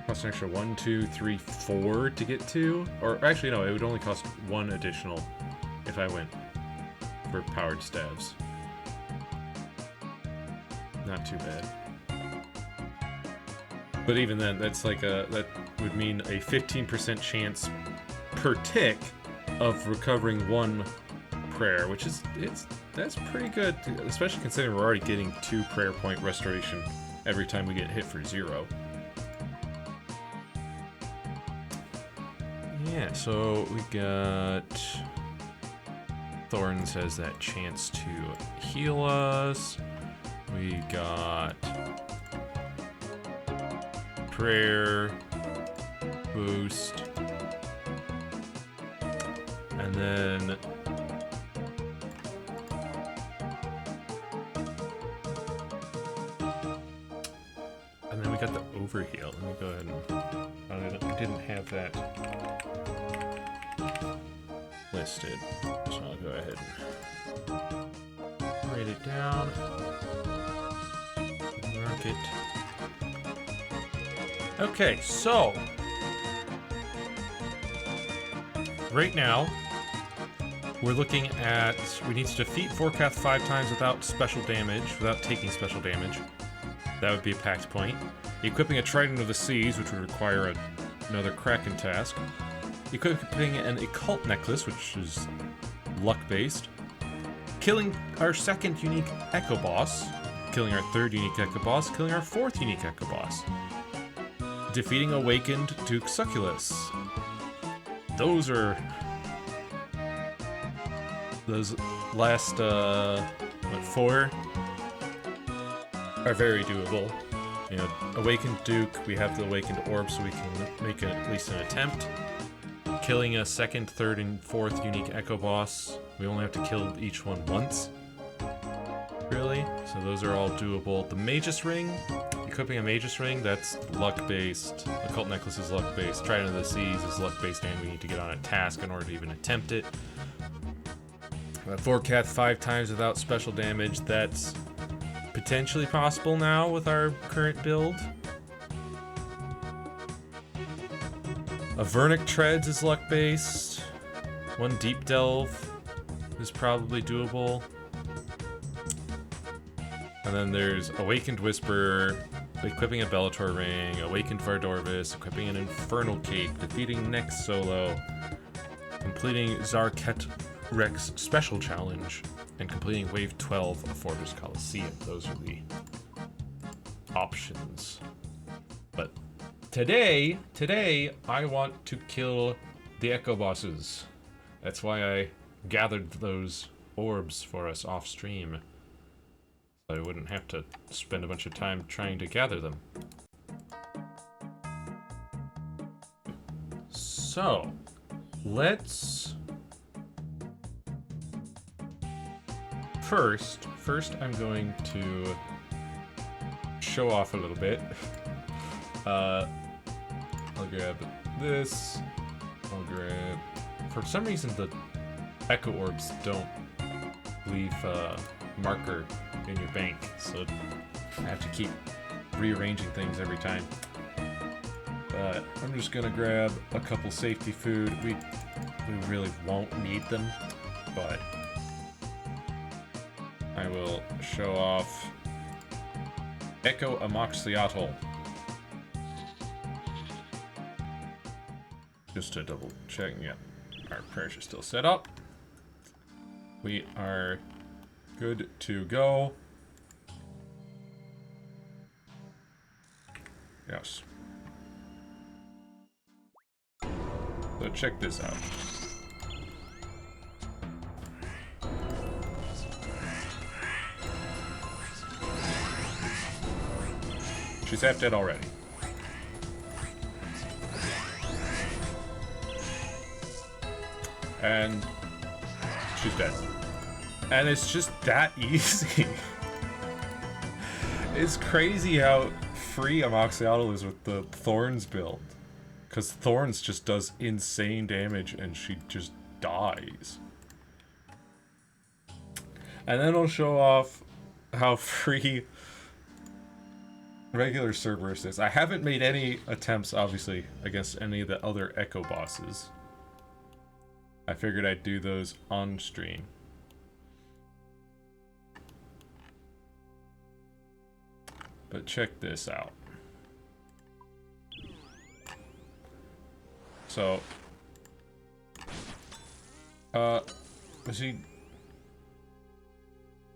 Cost an extra 1, 2, 3, 4 to get to? Or actually, no, it would only cost 1 additional if I went for powered staves. Not too bad. But even then, that's like that would mean a 15% chance per tick of recovering 1 prayer, which is, that's pretty good, especially considering we're already getting 2 prayer point restoration every time we get hit for 0. Yeah, so we got... Thorns has that chance to heal us. We got... Prayer boost. And then... we got the overheal. Let me go ahead and... I didn't have that listed, so I'll go ahead and write it down. it. Okay, so right now we're looking at, we need to defeat Forecath 5 times without special damage, without taking special damage. That would be a pact point. Equipping a Trident of the Seas, which would require another Kraken task. Equipping an Occult Necklace, which is luck-based. Killing our second unique Echo Boss. Killing our third unique Echo Boss. Killing our fourth unique Echo Boss. Defeating Awakened Duke Succulus. Those last, 4 are very doable. You know, Awakened Duke, we have the Awakened Orb, so we can make at least an attempt. Killing a second, third, and fourth unique Echo Boss, we only have to kill each one once. Really? So those are all doable. The Magus Ring, equipping a Magus Ring, that's luck-based. Occult Necklace is luck-based. Trident of the Seas is luck-based, and we need to get on a task in order to even attempt it. Forecath 5 times without special damage, that's potentially possible now with our current build. A Vernic Treads is luck-based. One Deep Delve is probably doable. And then there's Awakened Whisperer, equipping a Bellator Ring, Awakened Vardorvis, equipping an Infernal Cape, defeating Nex Solo, completing Zarket Rex Special Challenge, and completing Wave 12 of Fortress Coliseum. Those are the options. But today, I want to kill the Echo Bosses. That's why I gathered those orbs for us off stream. So I wouldn't have to spend a bunch of time trying to gather them. So, let's... First I'm going to show off a little bit. I'll grab this. I'll grab... For some reason, the Echo Orbs don't leave a marker in your bank, so I have to keep rearranging things every time. But I'm just gonna grab a couple safety food. We really won't need them, but I will show off Echo Amoxicillin. Just to double check, yeah, our prayers are still set up. We are good to go. Yes. So check this out. She's half dead already. And she's dead. And it's just that easy. It's crazy how free Amoxicillin is with the Thorns build. Because Thorns just does insane damage and she just dies. And then I'll show off how free regular Cerberus is. I haven't made any attempts, obviously, against any of the other Echo bosses. I figured I'd do those on stream. But check this out. So, is he...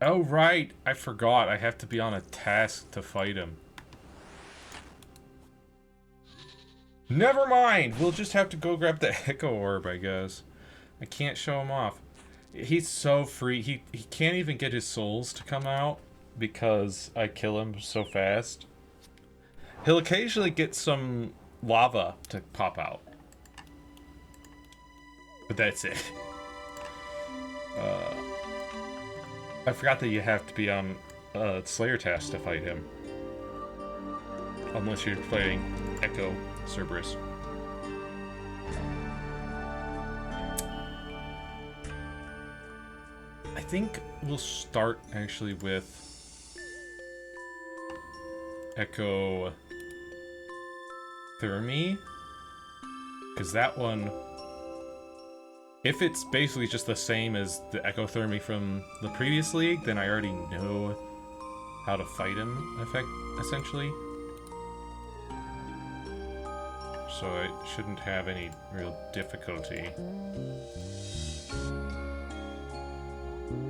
Oh, right, I forgot. I have to be on a task to fight him. Never mind! We'll just have to go grab the Echo Orb, I guess. I can't show him off. He's so free. He can't even get his souls to come out because I kill him so fast. He'll occasionally get some lava to pop out. But that's it. I forgot that you have to be on Slayer task to fight him. Unless you're playing Echo Cerberus. I think we'll start actually with Echo Thermi, because that one, if it's basically just the same as the Ecothermy from the previous league, then I already know how to fight him, essentially. So I shouldn't have any real difficulty.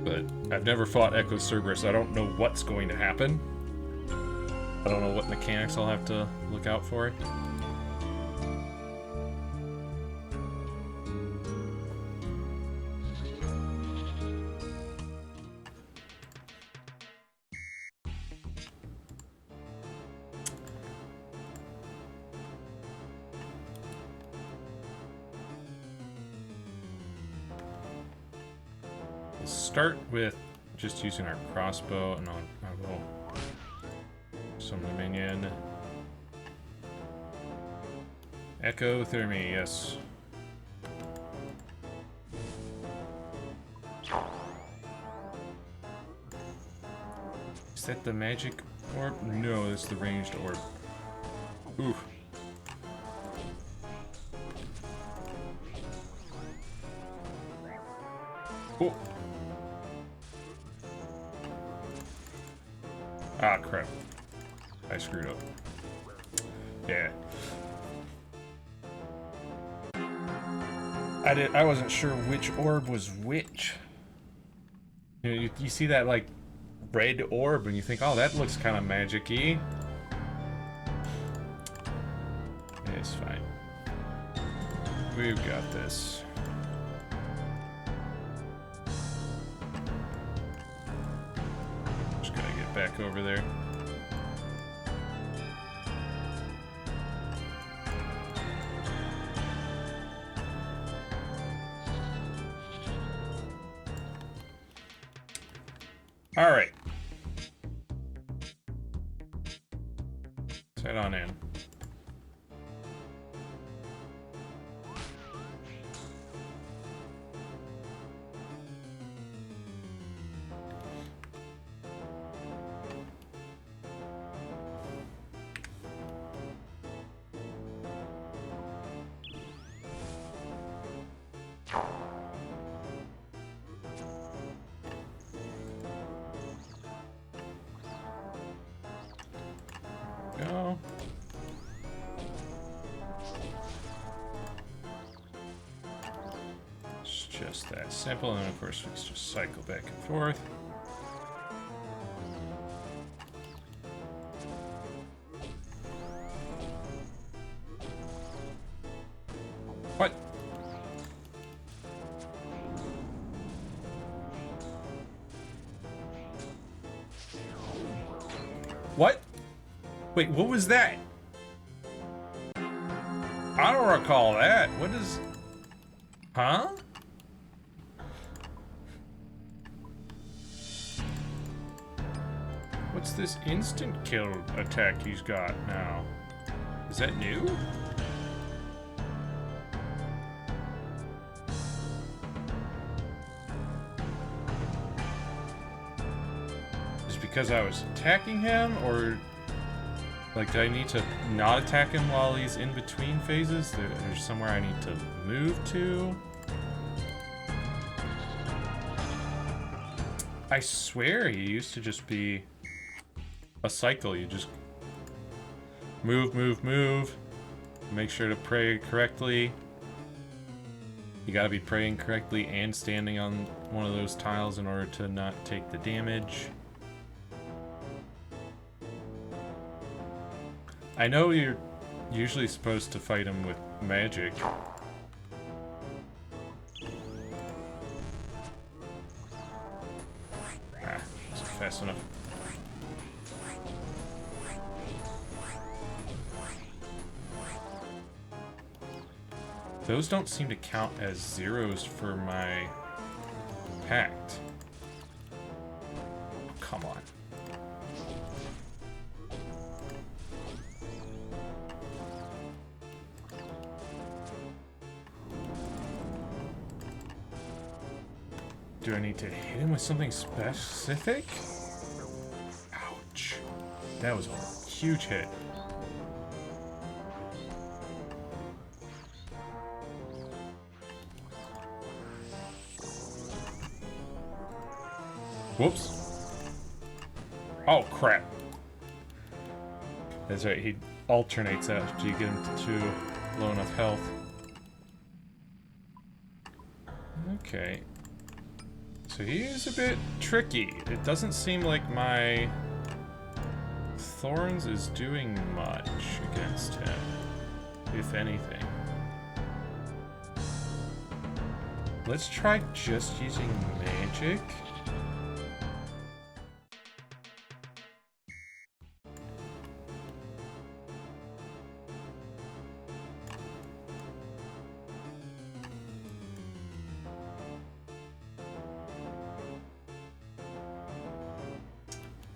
But I've never fought Echo Cerberus, so I don't know what's going to happen. I don't know what mechanics I'll have to look out for. Start with just using our crossbow, and I'll go summon a minion. Ecothermy, yes. Is that the magic orb? No, that's the ranged orb. Ooh. Oh. Ah, crap. I screwed up. Yeah. I wasn't sure which orb was which. You know, you see that, like, red orb and you think, oh, that looks kind of magic-y. It's fine. We've got this. Just gotta get back over there. All right. Let's head on in. Go. It's just that simple, and of course we just cycle back and forth. What? What? Wait, what was that? I don't recall that. What is... Huh? What's this instant kill attack he's got now? Is that new? Is it because I was attacking him, or... Like, do I need to not attack him while he's in between phases? There's somewhere I need to move to? I swear he used to just be a cycle. You just move, move, move. Make sure to pray correctly. You gotta be praying correctly and standing on one of those tiles in order to not take the damage. I know you're usually supposed to fight him with magic. Ah, wasn't fast enough. Those don't seem to count as zeros for my pact. Oh, come on. Do I need to hit him with something specific? Ouch. That was a huge hit. Whoops. Oh, crap. That's right, he alternates after you get him to low enough health. Okay. So he is a bit tricky. It doesn't seem like my Thorns is doing much against him, if anything. Let's try just using magic.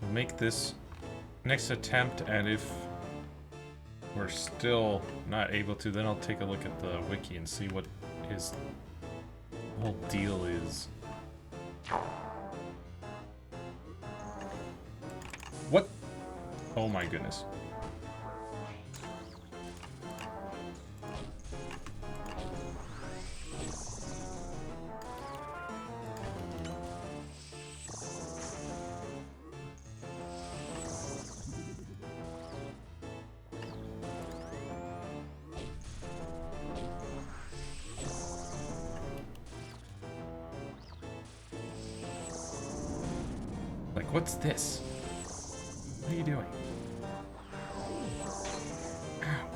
We'll make this next attempt, and if we're still not able to, then I'll take a look at the wiki and see what his whole deal is. What? Oh my goodness. Like, what's this? What are you doing? Ow.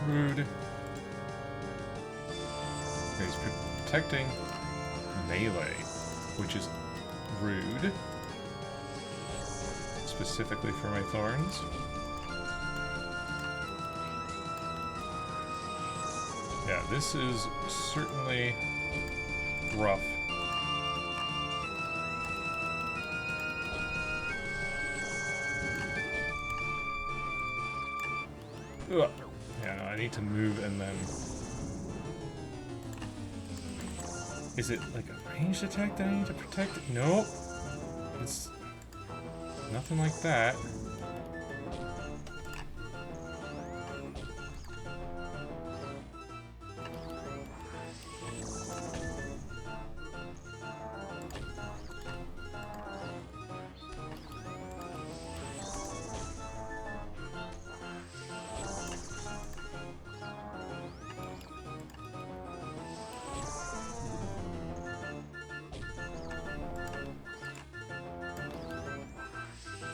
Rude. He's protecting melee, which is rude. Specifically for my Thorns. Yeah, this is certainly rough. Ugh. Yeah, no, I need to move and then... Is it like a ranged attack that I need to protect? Nope. It's nothing like that.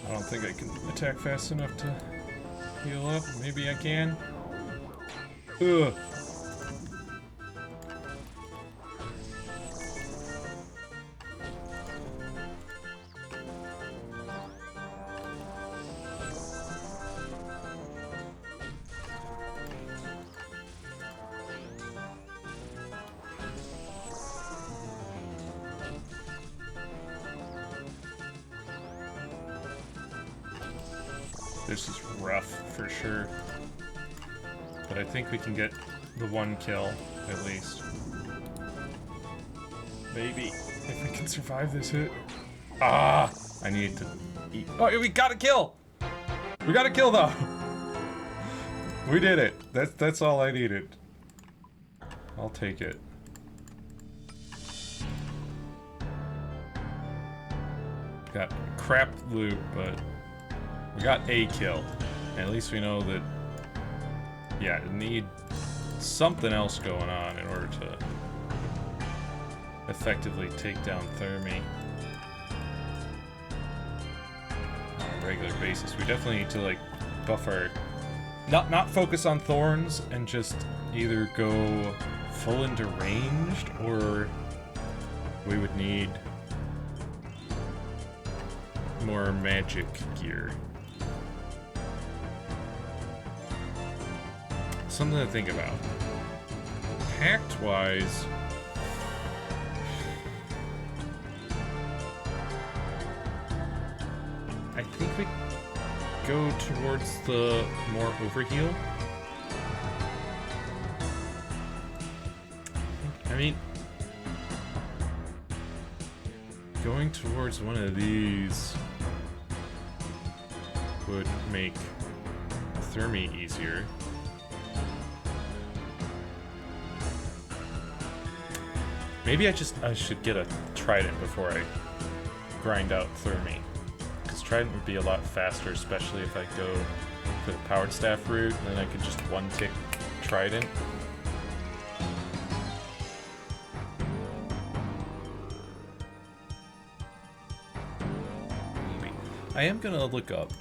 I don't think I can attack fast enough to heal up. Maybe I can. Ugh. This is rough for sure, but I think we can get the one kill at least. Maybe if we can survive this hit. Ah, I need to eat. Oh, we got a kill. We got a kill though. We did it. That's all I needed. I'll take it. Got crap loot, but we got a kill. And at least we know that, yeah, need something else going on in order to effectively take down Thermi on a regular basis. We definitely need to, like, buff our not focus on thorns and just either go full into ranged, or we would need more magic gear. Something to think about. Pact-wise, I think we go towards the more overheal. I mean, going towards one of these would make Thermi easier. Maybe I should get a Trident before I grind out Thermi. Because Trident would be a lot faster, especially if I go for the Powered Staff route, and then I could just one-tick Trident. Maybe. I am gonna look up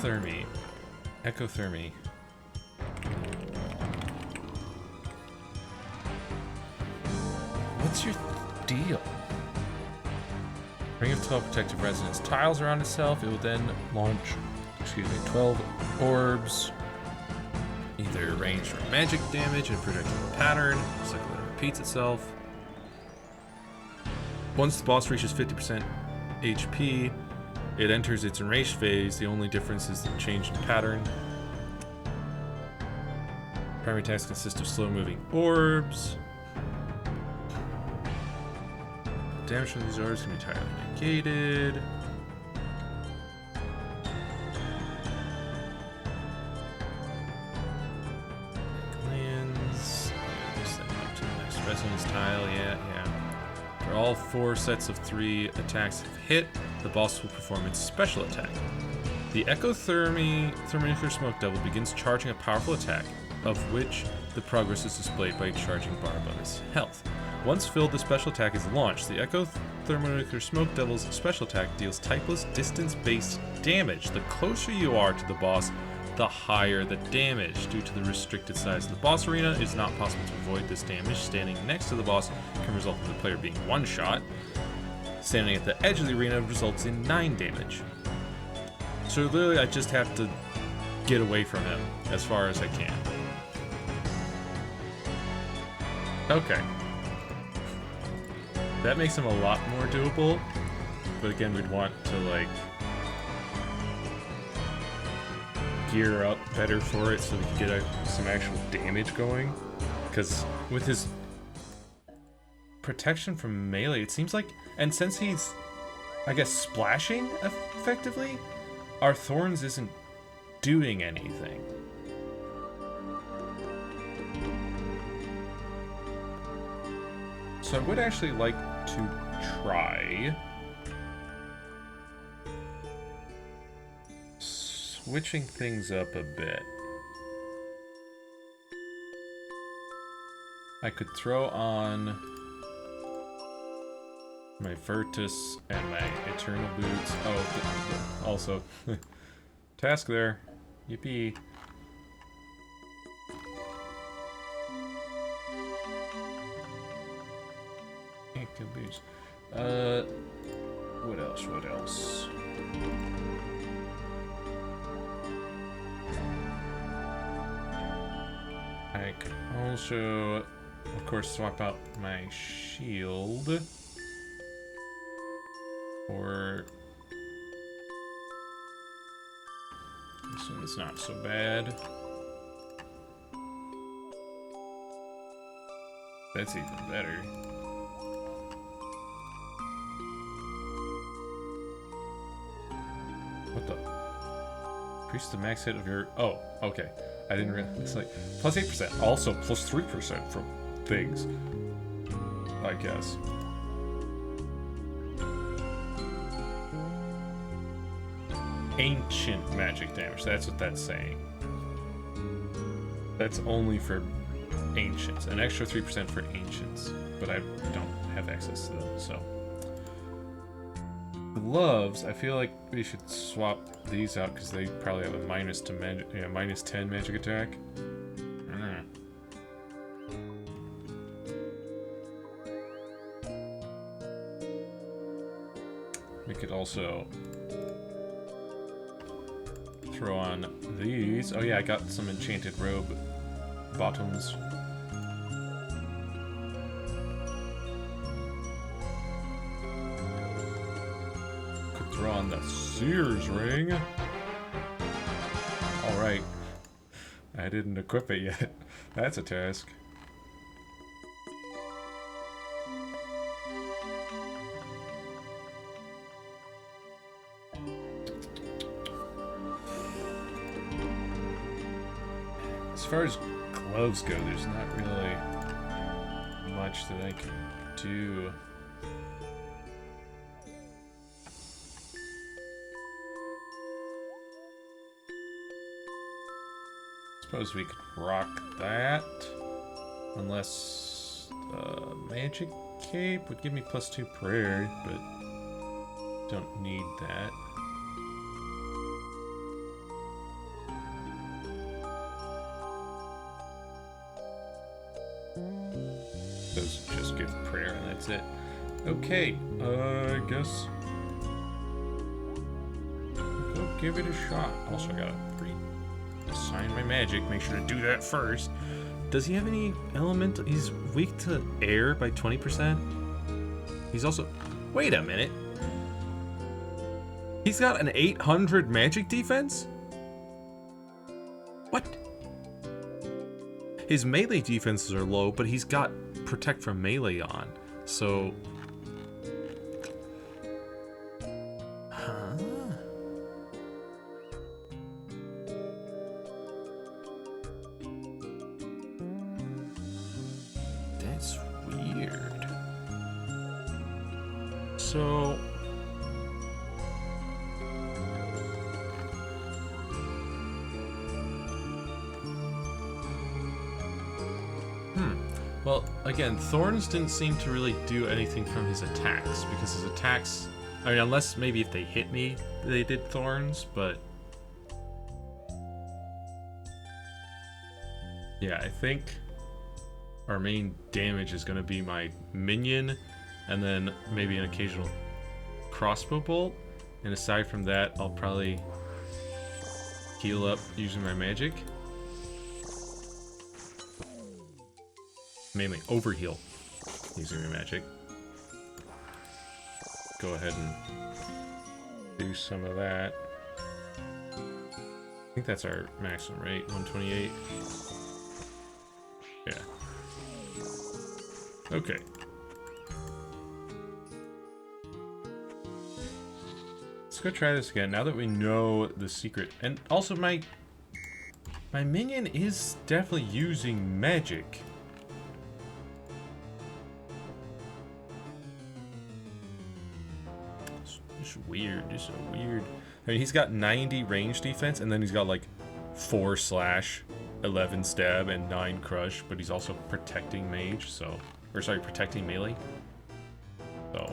Thermi. Echo Thermi. What's your deal? Ring of 12 protective resonance tiles around itself. It will then launch, 12 orbs. Either ranged or magic damage in a predictable pattern. Cycle that repeats itself. Once the boss reaches 50% HP, it enters its enraged phase. The only difference is the change in pattern. Primary attacks consist of slow-moving orbs. Damage from these orbs can be entirely negated. Lands. Send them up to the next resonance tile. Yeah. For all 4 sets of 3 attacks have hit, the boss will perform its special attack. The Echo Thermonuclear Smoke Devil begins charging a powerful attack, of which the progress is displayed by a charging bar above its health. Once filled, the special attack is launched. The Echo Thermonuclear Smoke Devil's special attack deals typeless, distance-based damage. The closer you are to the boss, the higher the damage. Due to the restricted size of the boss arena, it is not possible to avoid this damage. Standing next to the boss can result in the player being one-shot. Standing at the edge of the arena results in 9 damage. So literally, I just have to get away from him as far as I can. Okay. That makes him a lot more doable, but again, we'd want to, like, gear up better for it so we can get some actual damage going. Because with his protection from melee, it seems like, and since he's, I guess, splashing effectively, our Thorns isn't doing anything. So I would actually like to try switching things up a bit. I could throw on my Virtus and my Eternal Boots. Oh, also, task there. Yippee. Boots. What else? I could also, of course, swap out my shield. Or this one's not so bad. That's even better. What the? Increase the max hit of your... Oh, okay. I didn't realize. It's like plus 8%. Also plus 3% from things. I guess. Ancient magic damage. That's what that's saying. That's only for ancients. An extra 3% for ancients. But I don't have access to them, so... gloves, I feel like we should swap these out because they probably have a minus 10 magic attack. We could also throw on these. Oh yeah, I got some enchanted robe bottoms. Could throw on the Sears ring. Alright. I didn't equip it yet. That's a task. As far as gloves go, there's not really much that I can do. Suppose we could rock that. Unless magic cape would give me +2 prayer, but don't need that. Those just give prayer and that's it. Okay, I guess we'll give it a shot. Also gotta assign my magic, make sure to do that first. Does he have any elemental? He's weak to air by 20%. He's also, wait a minute. He's got an 800 magic defense? What? His melee defenses are low, but he's got protect from melee on. So that's weird. So well, again, Thorns didn't seem to really do anything from his attacks, because his attacks, I mean, unless maybe if they hit me, they did Thorns, but yeah, I think our main damage is going to be my minion, and then maybe an occasional crossbow bolt, and aside from that, I'll probably heal up using my magic. Mainly overheal using my magic. Go ahead and do some of that. I think that's our maximum, right? 128. Yeah. Okay. Let's go try this again now that we know the secret. And also my minion is definitely using magic. Just so weird. I mean, he's got 90 range defense, and then he's got like 4 slash, 11 stab, and 9 crush, but he's also protecting mage, so, or sorry, protecting melee. So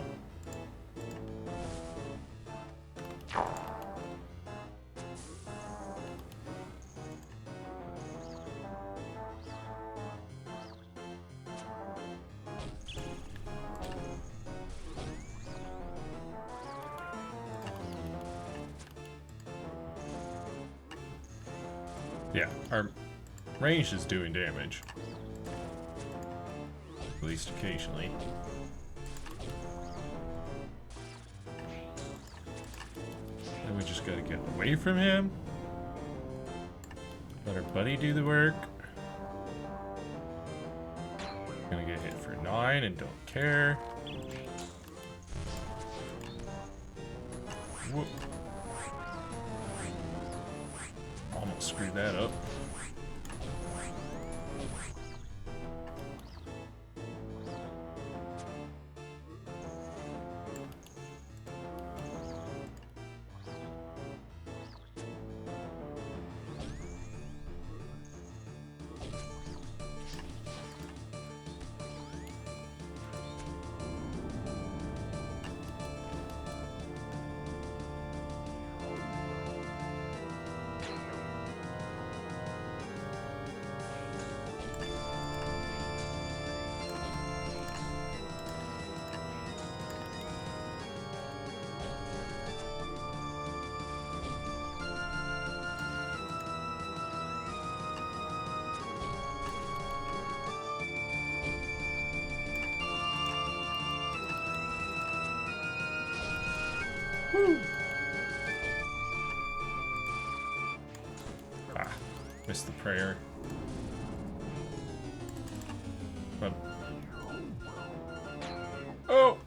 yeah, our range is doing damage. At least occasionally. And we just gotta get away from him. Let our buddy do the work. Gonna get hit for 9 and don't care. Whoop. Almost screwed that up. Missed the prayer. But... Oh!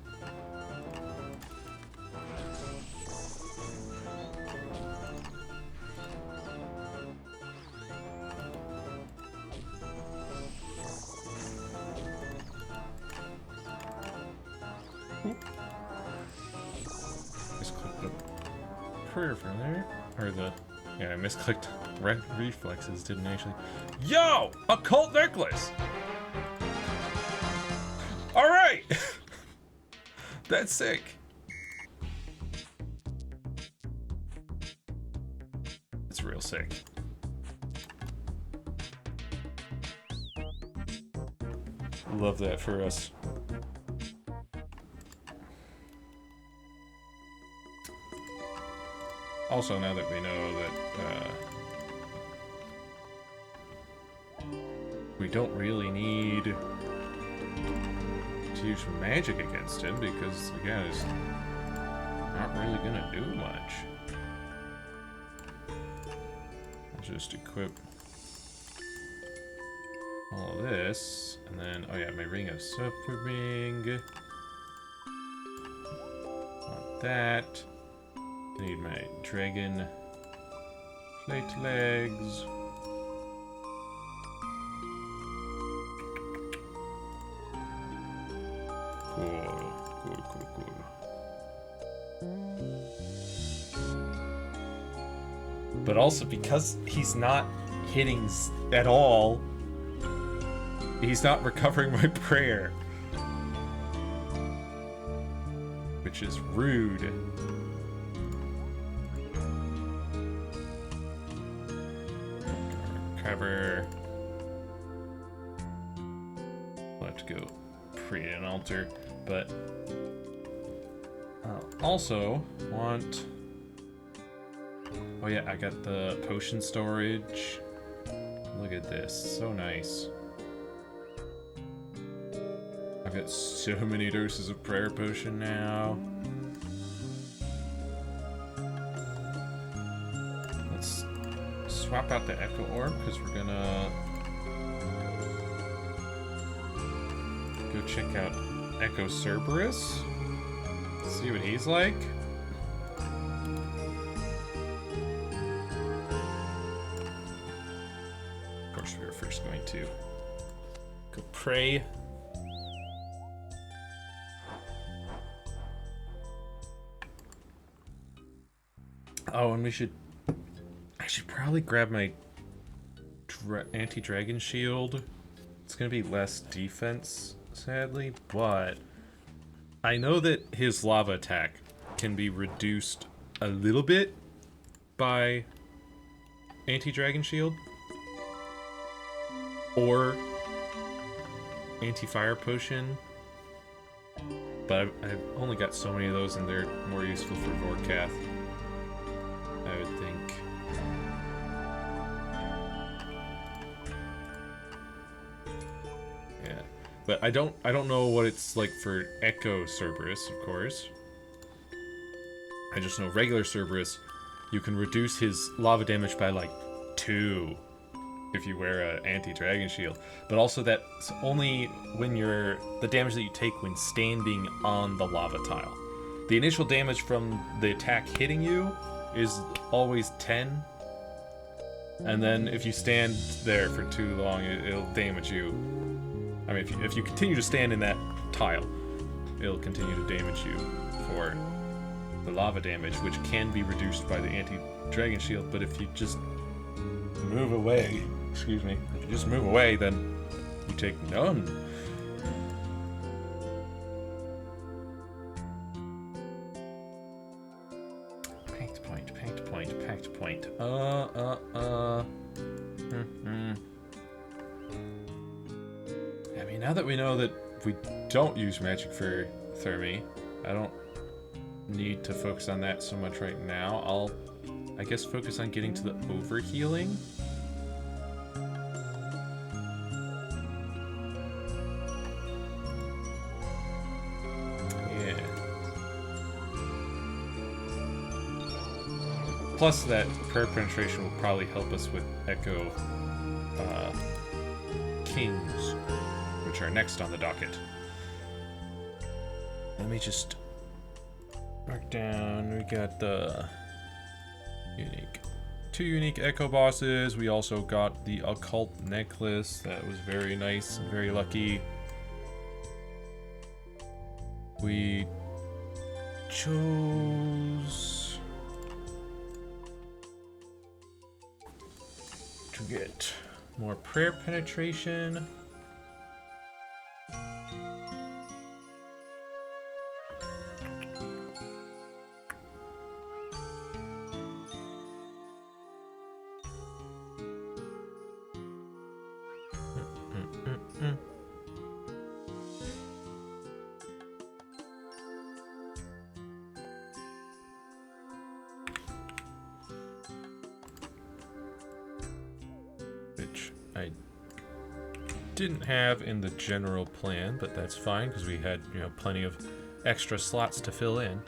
Misclicked the prayer from there. Or the... Yeah, I misclicked reflexes, didn't actually... Yo! Occult necklace! Alright! That's sick. That's real sick. Love that for us. Also, now that we know that we don't really need to use magic against him, because again, it's not really gonna do much. I'll just equip all of this, and then, oh yeah, my ring of suffering. Want that. Need my dragon plate legs. Cool. But also, because he's not hitting at all, he's not recovering my prayer. Which is rude. Recover. We'll have to go create an altar, but also want... Oh yeah, I got the potion storage. Look at this, so nice. I've got so many doses of prayer potion now. Let's swap out the Echo Orb, because we're gonna go check out Echo Cerberus. See what he's like. Of course, we were first going to go pray. Oh, and I should probably grab my anti-dragon shield. It's gonna be less defense, sadly, but I know that his lava attack can be reduced a little bit by anti-dragon shield or anti-fire potion, but I've only got so many of those, and they're more useful for Vorkath, I would think. Yeah, but I don't know what it's like for Echo Cerberus, of course. I just know regular Cerberus, you can reduce his lava damage by like 2 if you wear an anti-dragon shield. But also that's only when the damage that you take when standing on the lava tile. The initial damage from the attack hitting you is always 10. And then if you stand there for too long, it'll damage you. I mean, if you continue to stand in that tile, it'll continue to damage you for the lava damage, which can be reduced by the anti-dragon shield. But if you just move away, if you just move away, then you take none. Pact point. I mean, now that we know that we don't use magic for Thermi, I don't need to focus on that so much right now. I'll, I guess, focus on getting to the overhealing. Plus that prayer penetration will probably help us with Echo Kings, which are next on the docket. Let me just mark down. We got the two unique Echo bosses. We also got the occult necklace. That was very nice and very lucky. We chose to get more prayer penetration. Which I didn't have in the general plan, but that's fine because we had, you know, plenty of extra slots to fill in.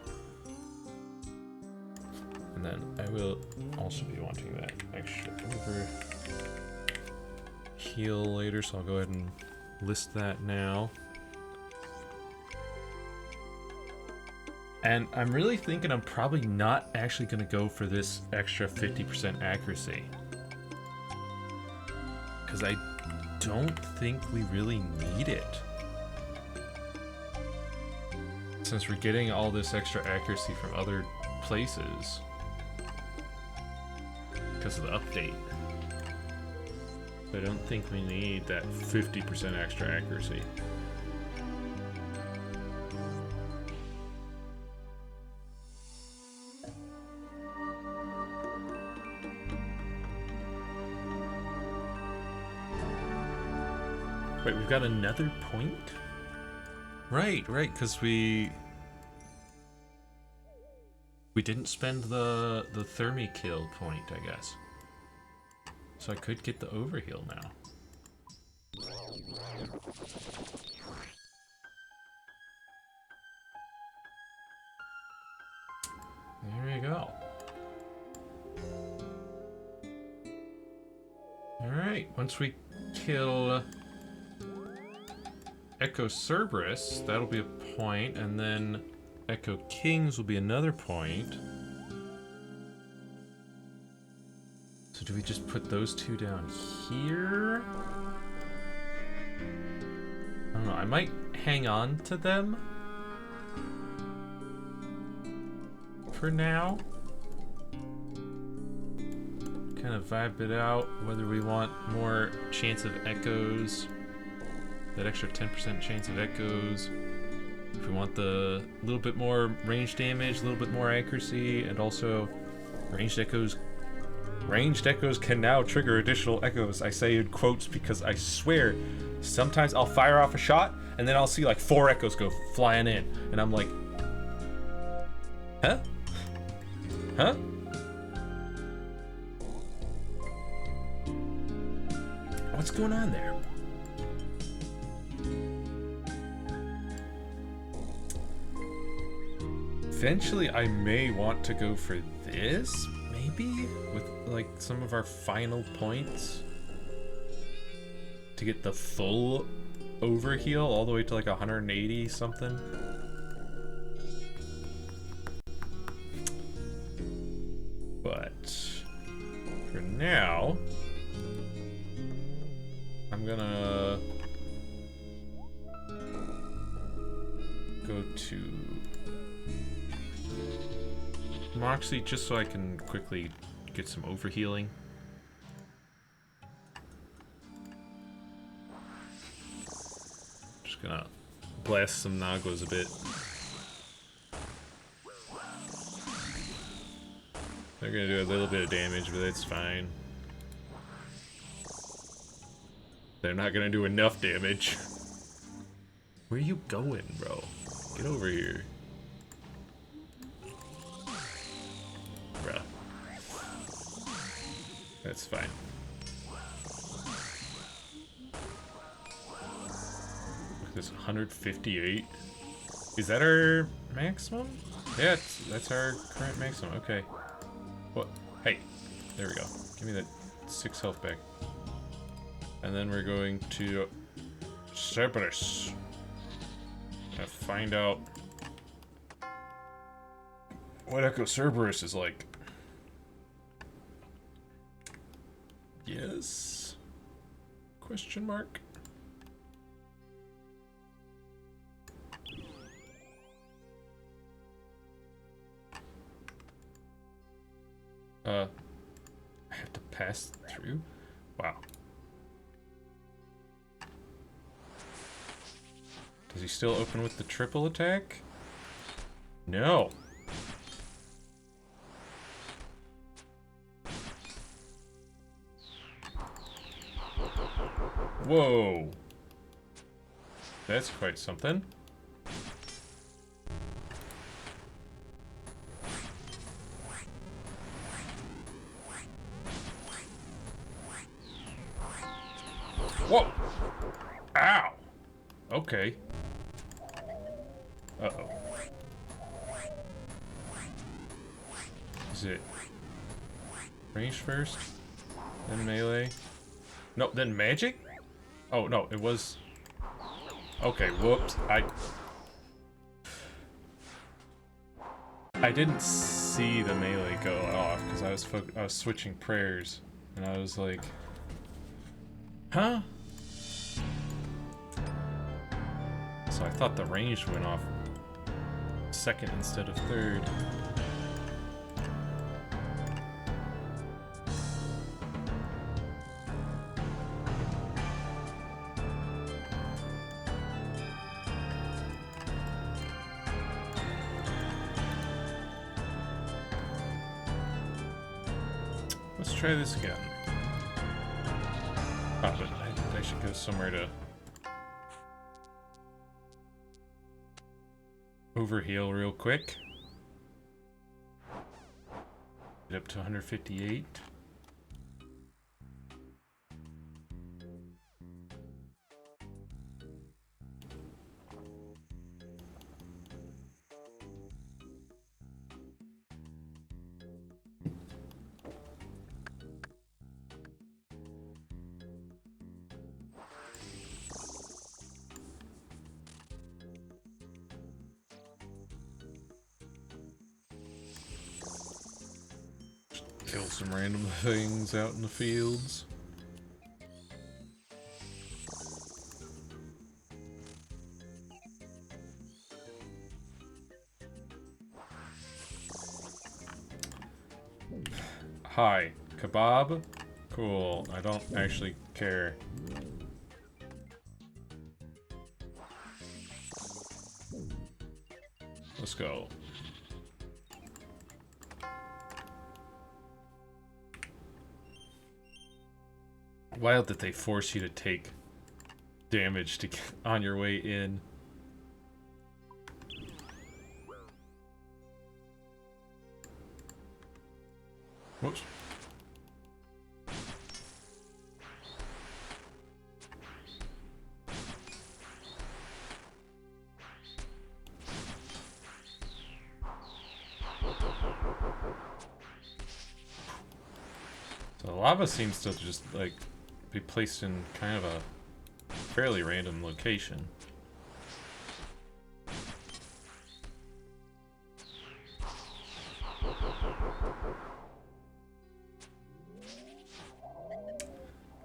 And then I will also be wanting that extra over heal later, so I'll go ahead and list that now. And I'm really thinking I'm probably not actually going to go for this extra 50% accuracy, because I don't think we really need it. Since we're getting all this extra accuracy from other places because of the update. I don't think we need that 50% extra accuracy. Wait, we've got another point? Right, because we didn't spend the Thermi kill point, I guess. So I could get the overheal now. There we go. Alright, once we kill Echo Cerberus, that'll be a point, and then Echo Kings will be another point. So do we just put those two down here? I don't know, I might hang on to them for now. Kind of vibe it out, whether we want more chance of echoes, that extra 10% chance of echoes. If we want the little bit more range damage, a little bit more accuracy, and also ranged echoes. Ranged echoes can now trigger additional echoes. I say in quotes because I swear, sometimes I'll fire off a shot and then I'll see like 4 echoes go flying in, and I'm like, huh? Huh? What's going on there? Eventually, I may want to go for this, maybe, with like some of our final points to get the full overheal all the way to like 180 something. But for now, I'm gonna go to Moxie just so I can quickly get some overhealing. Just gonna blast some Nagos a bit. They're gonna do a little bit of damage, but that's fine. They're not gonna do enough damage. Where are you going, bro? Get over here. Bruh. That's fine. Look at this, 158. Is that our maximum? Yeah, that's our current maximum. Okay. What? Hey, there we go. Give me that 6 health back. And then we're going to Cerberus. Gonna find out what Echo Cerberus is like. Yes? Question mark? I have to pass through? Wow. Does he still open with the triple attack? No. Whoa. That's quite something. Whoa! Ow! Okay. Uh-oh. Is it range first? Then melee? No, then magic? Oh, no, it was... Okay, whoops. I didn't see the melee go off because I was switching prayers, and I was like, huh? So I thought the range went off second instead of third. Let's try this again. Oh, but I should go somewhere to overheal real quick. Get up to 158. Kill some random things out in the fields. Hi, kebab? Cool, I don't actually care. Let's go. Wild that they force you to take damage to get on your way in. Whoops. So the lava seems to just like be placed in kind of a fairly random location.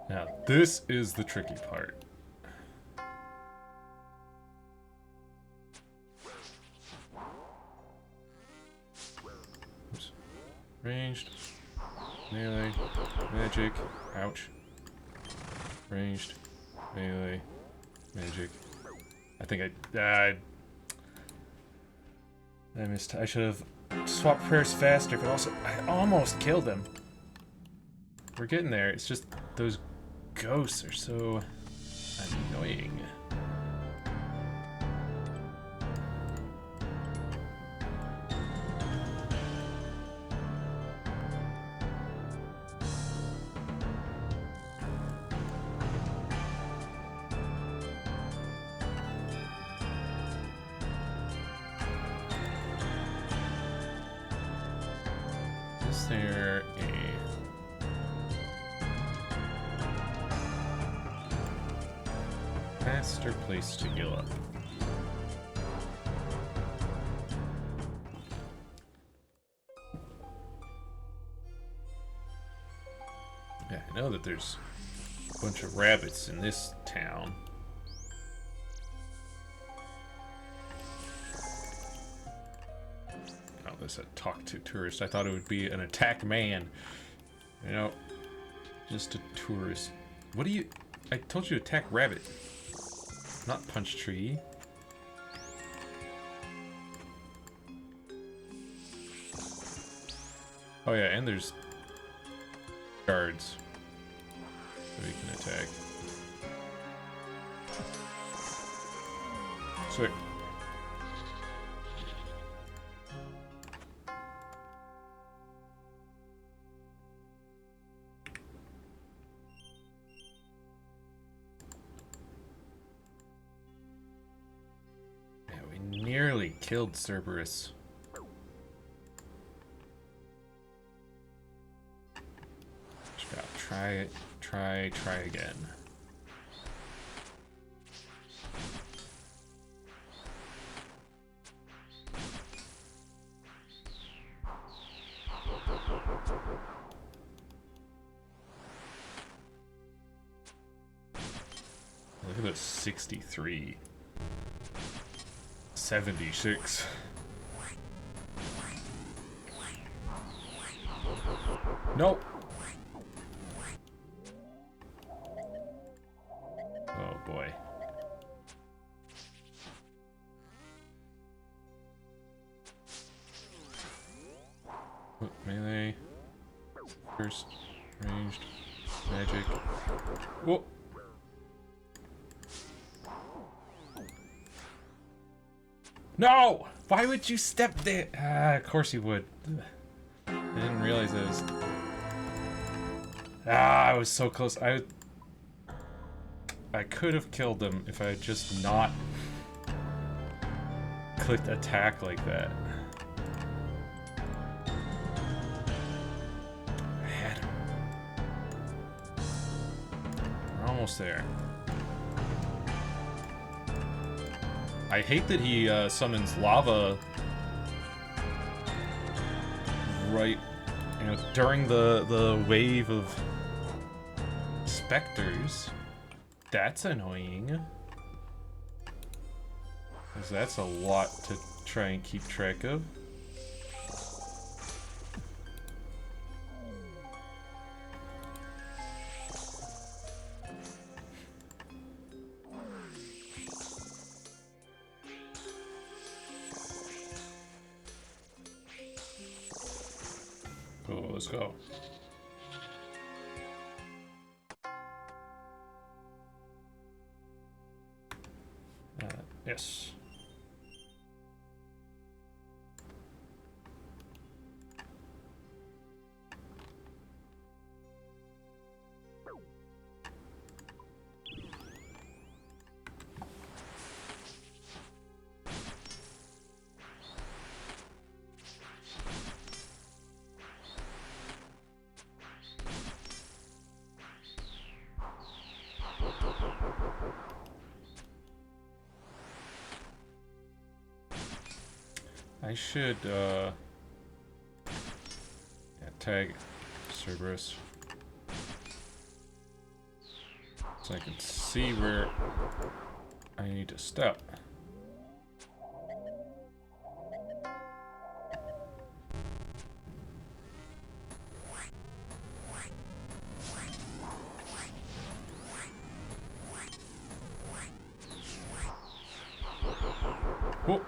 Now, this is the tricky part. Oops. Ranged. Melee. Magic. Ouch. Ranged. Melee. Magic. I think I missed. I should have swapped prayers faster, but also I almost killed him. We're getting there. It's just those ghosts are so annoying. Is there a Faster place to heal up. Yeah, I know that there's a bunch of rabbits in this town. Oh, there's a talk to tourist. I thought it would be an attack man. You know, just a tourist. What do you... I told you to attack rabbit. Not punch tree. Oh yeah, and there's guards that we can attack. Sweet. Yeah, we nearly killed Cerberus. Try it. Try again. Look at this, 63. 76. Nope. Oh boy. Melee. First. Ranged. Magic. Whoa. No! Why would you step there? Ah, of course you would. I didn't realize it was... Ah, I was so close. I could have killed him if I had just not clicked attack like that. I had him. We're almost there. I hate that he summons lava right, you know, during the wave of specters. That's annoying. Because that's a lot to try and keep track of. Cool, let's go. Yes. I should, tag Cerberus so I can see where I need to step. Whoa.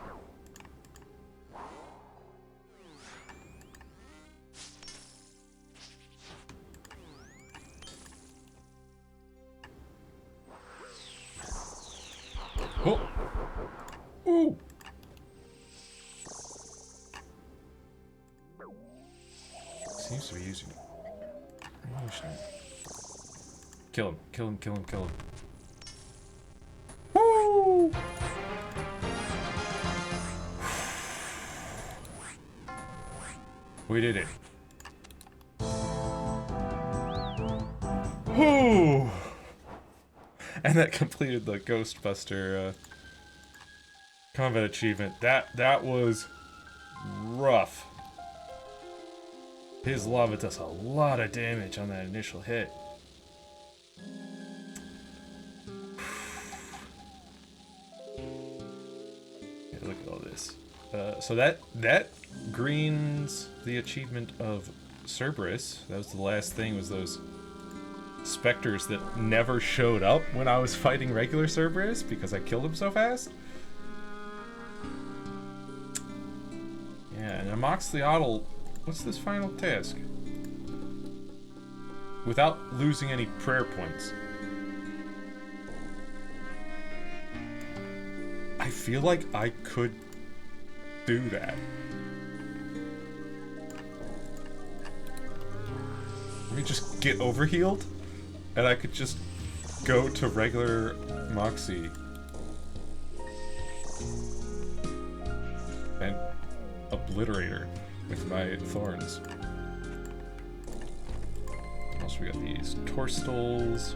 Oh! Ooh! Seems to be using it. Kill him, kill him, kill him, kill him. Woo! We did it. Whew! And that completed the Ghostbuster combat achievement. That was rough. His lava does a lot of damage on that initial hit. Yeah, look at all this. So that greens the achievement of Cerberus. That was the last thing, was those specters that never showed up when I was fighting regular Cerberus because I killed him so fast. Yeah, and Amoxhliotl, what's this final task? Without losing any prayer points. I feel like I could do that. Let me just get overhealed, and I could just go to regular Moxie. And obliterate her with my thorns. Also, we got these Torstals.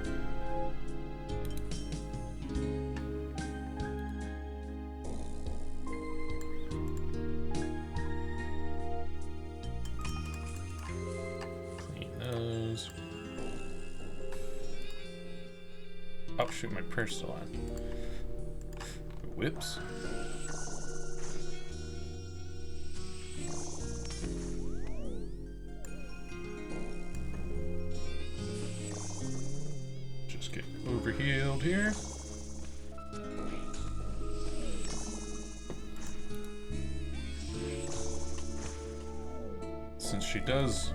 Clean those. Oh shoot, my prayer's still on. Whips. Just get overhealed here. Since she does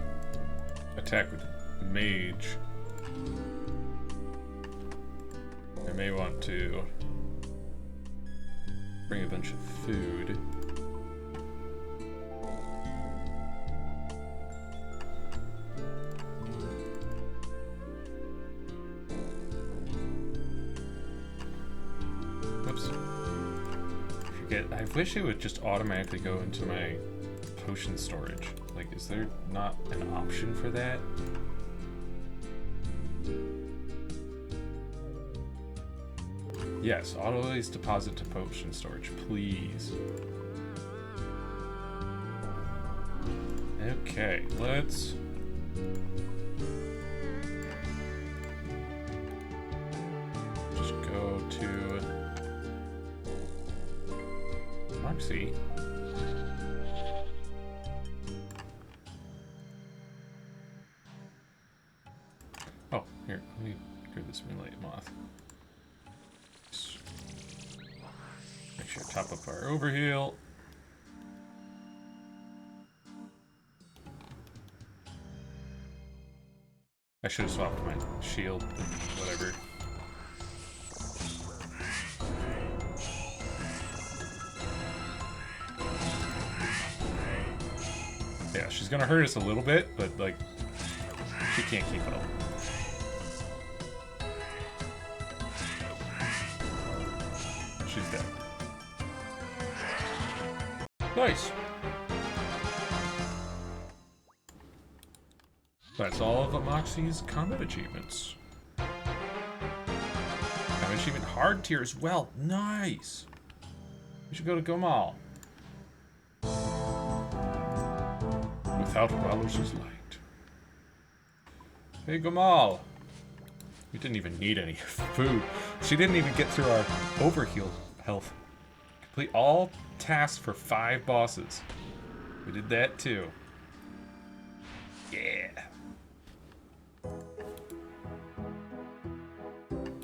attack with mage, I may want to bring a bunch of food. Oops. Forget. I wish it would just automatically go into my potion storage. Like, is there not an option for that? Yes, always deposit to potion storage, please. Okay, let's... just go to... Moxie. Oh, here, let me grab this Moonlight Moth. Make sure to top up our overheal. I should have swapped my shield and whatever. Yeah, she's gonna hurt us a little bit, but like, she can't keep it all. She's dead. Nice. That's all of Moxie's combat achievements. Combat achievement hard tier as well. Nice. We should go to Gomal. Without Rallos' light. Hey Gomal. We didn't even need any food. She didn't even get through our overheal health. Complete all tasks for 5 bosses. We did that too. Yeah.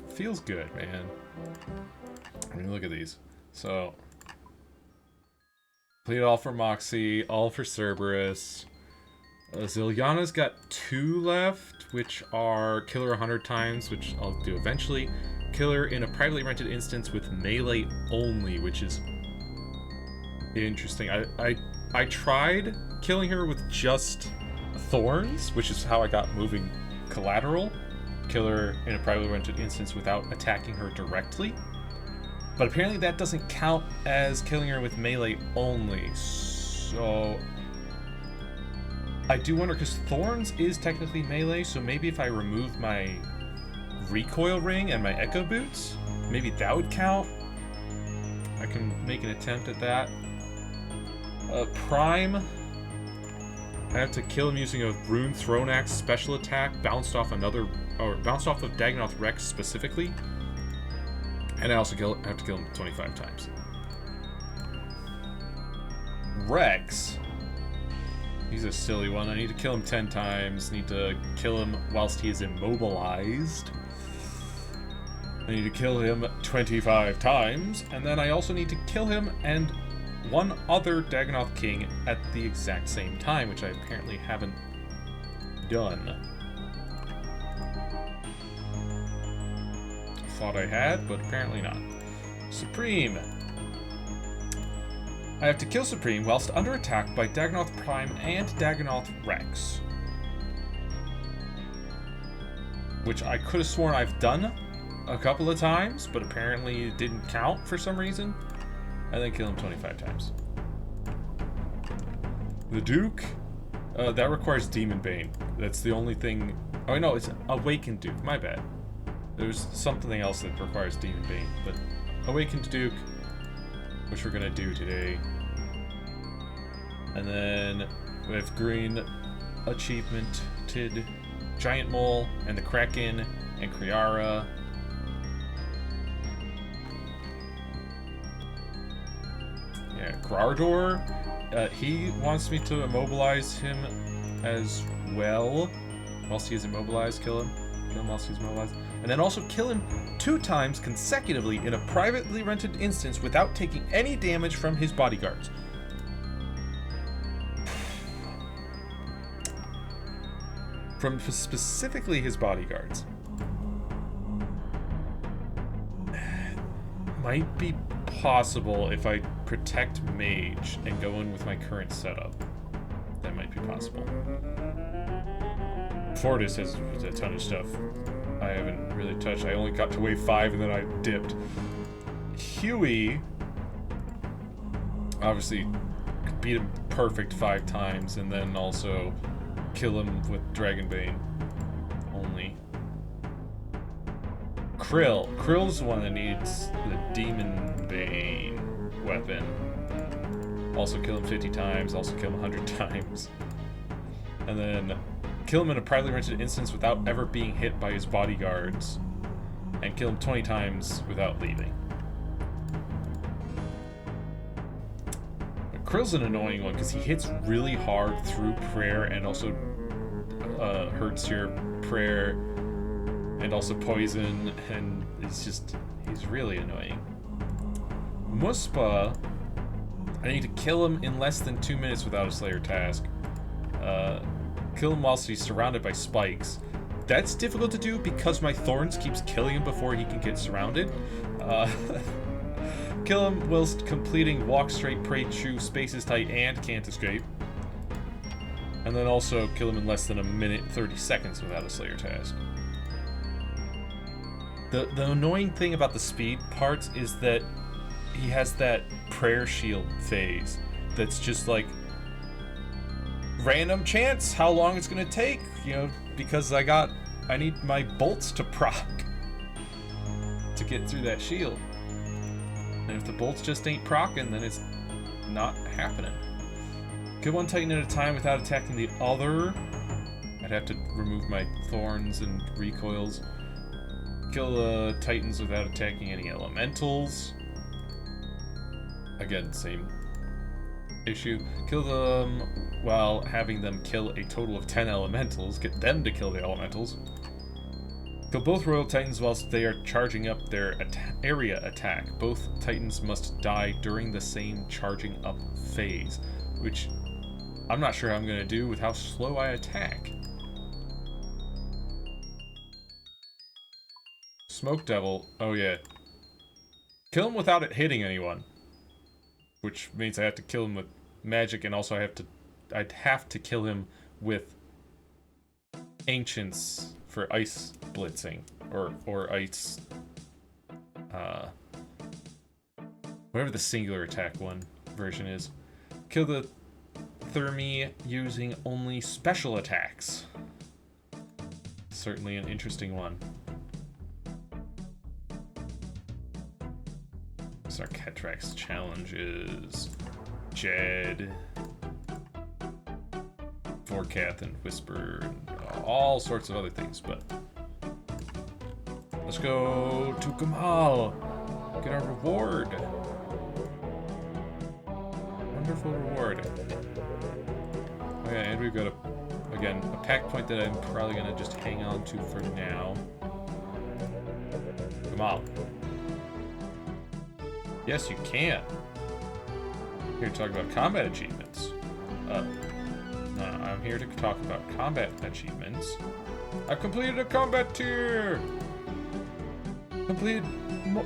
Feels good, man. I mean, look at these. So, complete all for Moxie, all for Cerberus. Zilyana's got 2 left, which are kill her 100 times, which I'll do eventually. Kill her in a privately rented instance with melee only, which is interesting. I tried killing her with just thorns, which is how I got moving collateral. Kill her in a privately rented instance without attacking her directly. But apparently that doesn't count as killing her with melee only. So I do wonder, because thorns is technically melee, so maybe if I remove my recoil ring and my echo boots. Maybe that would count. I can make an attempt at that. Prime. I have to kill him using a Rune Throne Axe special attack, bounced off of Dagonoth Rex specifically. And I also have to kill him 25 times. Rex. He's a silly one. I need to kill him 10 times. Need to kill him whilst he is immobilized. I need to kill him 25 times. And then I also need to kill him and one other Dagonoth King at the exact same time, which I apparently haven't done. Thought I had, but apparently not. Supreme. I have to kill Supreme whilst under attack by Dagonoth Prime and Dagonoth Rex. Which I could have sworn I've done a couple of times, but apparently it didn't count for some reason. And then kill him 25 times. The Duke, that requires Demon Bane. That's the only thing. Oh no, it's Awakened Duke. My bad. There's something else that requires Demon Bane, but Awakened Duke, which we're gonna do today. And then we have green achievemented Giant Mole and the Kraken and Kriara. Yeah, Grardor, he wants me to immobilize him as well. Whilst he is immobilized, kill him. Kill him whilst he's immobilized. And then also kill him 2 times consecutively in a privately rented instance without taking any damage from his bodyguards. From specifically his bodyguards. Might be possible if I protect Mage and go in with my current setup. That might be possible. Fortis has a ton of stuff I haven't really touched. I only got to wave 5 and then I dipped. Huey, obviously, beat him perfect 5 times and then also kill him with Dragonbane only. Krill's the one that needs the Demon Bane weapon. Also kill him 50 times, also kill him 100 times. And then kill him in a privately rented instance without ever being hit by his bodyguards. And kill him 20 times without leaving. But Krill's an annoying one because he hits really hard through prayer and also hurts your prayer and also poison, and he's really annoying. Muspa, I need to kill him in less than 2 minutes without a Slayer task. Kill him whilst he's surrounded by spikes. That's difficult to do because my Thorns keeps killing him before he can get surrounded. Kill him whilst completing Walk Straight, Pray True, Space is Tight, and Can't Escape. And then also kill him in less than 1 minute 30 seconds without a Slayer task. The annoying thing about the speed parts is that he has that prayer shield phase that's just like random chance how long it's gonna take, you know, because I need my bolts to proc to get through that shield. And if the bolts just ain't procking, then it's not happening. Kill one Titan at a time without attacking the other. I'd have to remove my Thorns and recoils. Kill the Titans without attacking any elementals. Again, same issue. Kill them while having them kill a total of 10 elementals. Get them to kill the elementals. Kill both Royal Titans whilst they are charging up their area attack. Both Titans must die during the same charging up phase, which I'm not sure how I'm going to do with how slow I attack. Smoke Devil, oh yeah. Kill him without it hitting anyone. Which means I have to kill him with magic, and also I'd have to kill him with Ancients for ice blitzing. Or ice... whatever the singular attack one version is. Kill the Thermi using only special attacks. Certainly an interesting one. Our Ketrax challenges. Jed. Vorkath and Whisper and all sorts of other things, but let's go to Gamal. Get our reward. Wonderful reward. Oh yeah, and we've got again a pack point that I'm probably gonna just hang on to for now. Gamal. Yes, you can. Here to talk about combat achievements. I'm here to talk about combat achievements. I've completed a combat tier! Completed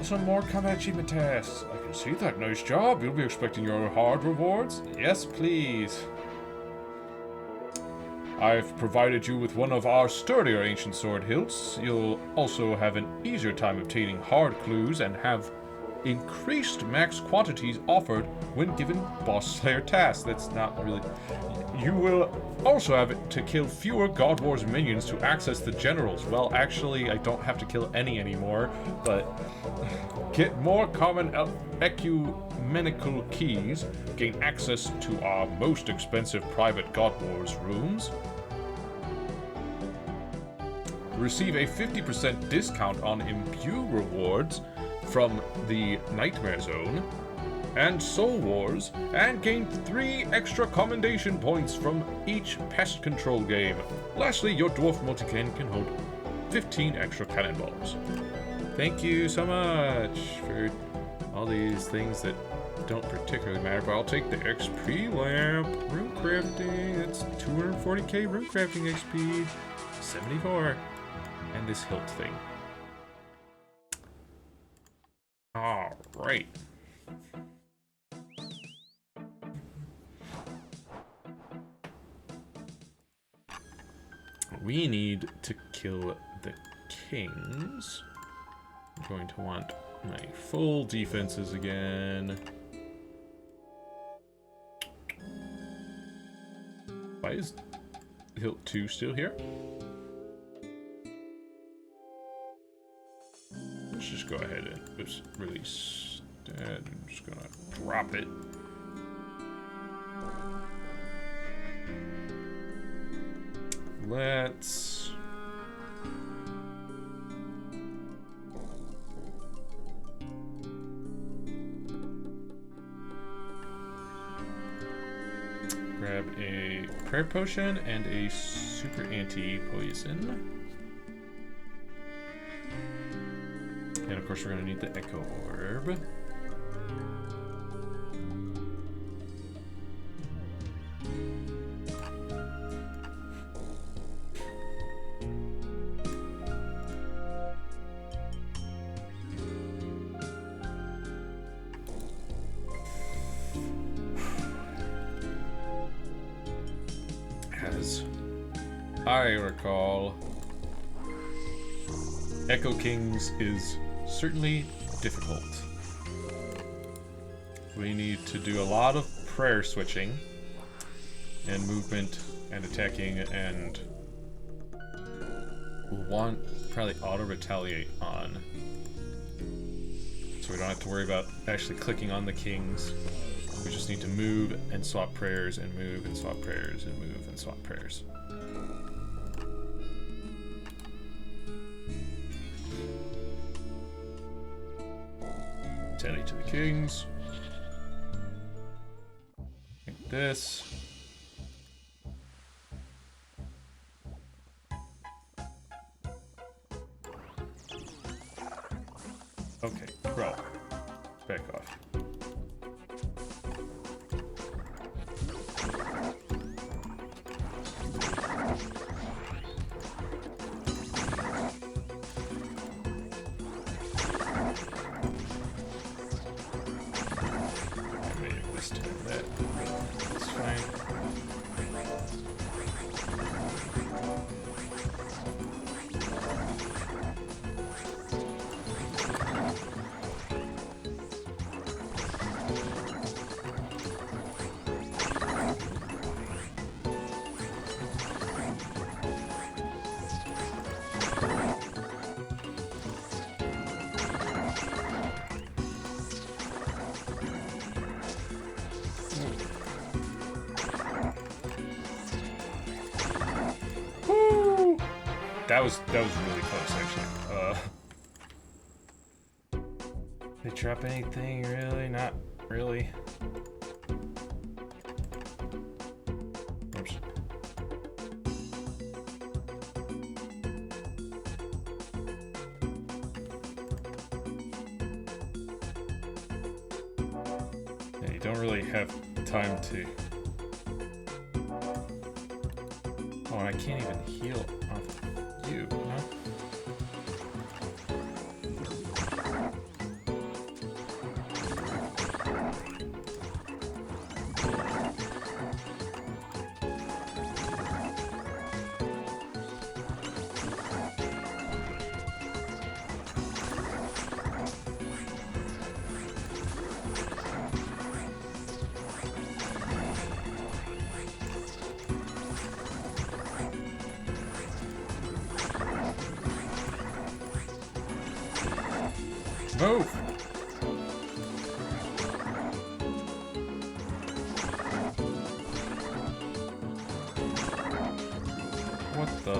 some more combat achievement tasks. I can see that. Nice job. You'll be expecting your hard rewards? Yes, please. I've provided you with one of our sturdier ancient sword hilts. You'll also have an easier time obtaining hard clues and have increased max quantities offered when given boss slayer tasks. That's not really... You will also have to kill fewer God Wars minions to access the generals. Well, actually, I don't have to kill any anymore, but... Get more common ecumenical keys, gain access to our most expensive private God Wars rooms, receive a 50% discount on Imbue rewards from the Nightmare Zone, and Soul Wars, and gain 3 extra commendation points from each pest control game. Lastly, your dwarf multican can hold 15 extra cannonballs. Thank you so much for all these things that don't particularly matter, but I'll take the XP lamp. Rune crafting, that's 240k rune crafting XP. 74. And this hilt thing. Alright. We need to kill the kings. I'm going to want my full defenses again. Why is hilt 2 still here? Let's just go ahead and just release that. I'm just gonna drop it. Let's grab a prayer potion and a super anti-poison. And of course we're gonna need the Echo Orb. As I recall, Echo Kings is certainly difficult. We need to do a lot of prayer switching and movement and attacking, and we'll want probably auto retaliate on, so we don't have to worry about actually clicking on the kings. We just need to move and swap prayers and move and swap prayers and move and swap prayers. Tally to the kings. Like this. Okay, bro. Back off. That was really close, actually. They drop anything, really? Not really. Oops. Yeah, you don't really have time to... Oh, and I can't even heal off you, huh? Move! What the?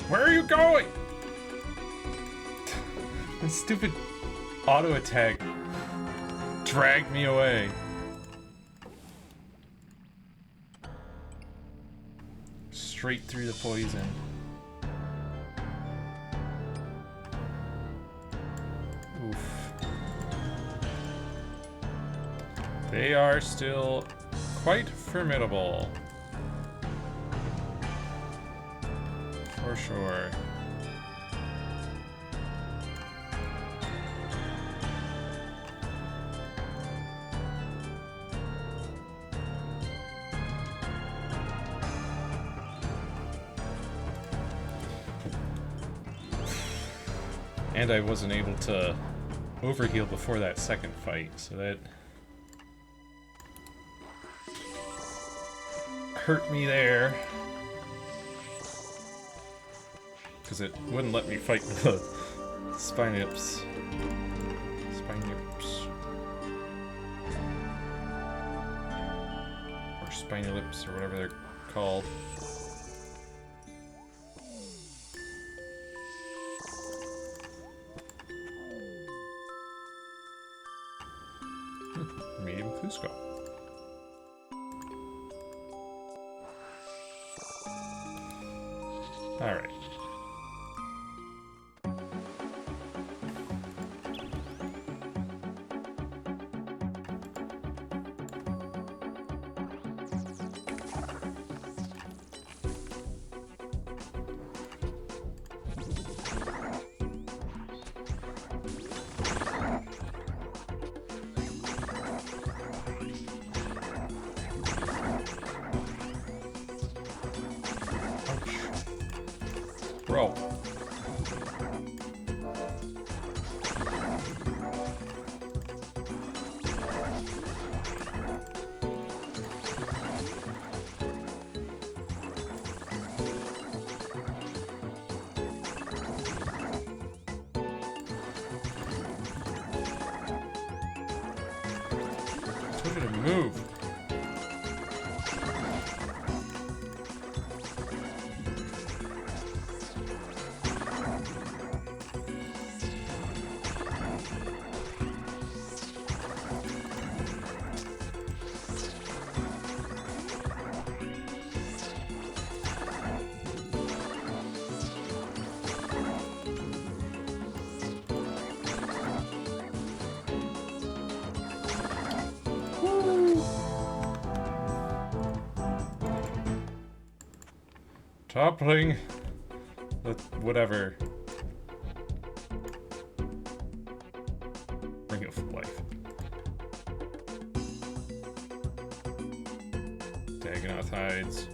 Where are you going? That stupid auto attack dragged me away. Straight through the poison. Oof. They are still quite formidable. For sure. And I wasn't able to overheal before that second fight, so that hurt me there. Because it wouldn't let me fight the Spinips. Or Spinalips, or whatever they're called. Medium Cusco. Alright. Bro. I told you to move. Toppling the whatever. Ring of life. Dagonoth hides.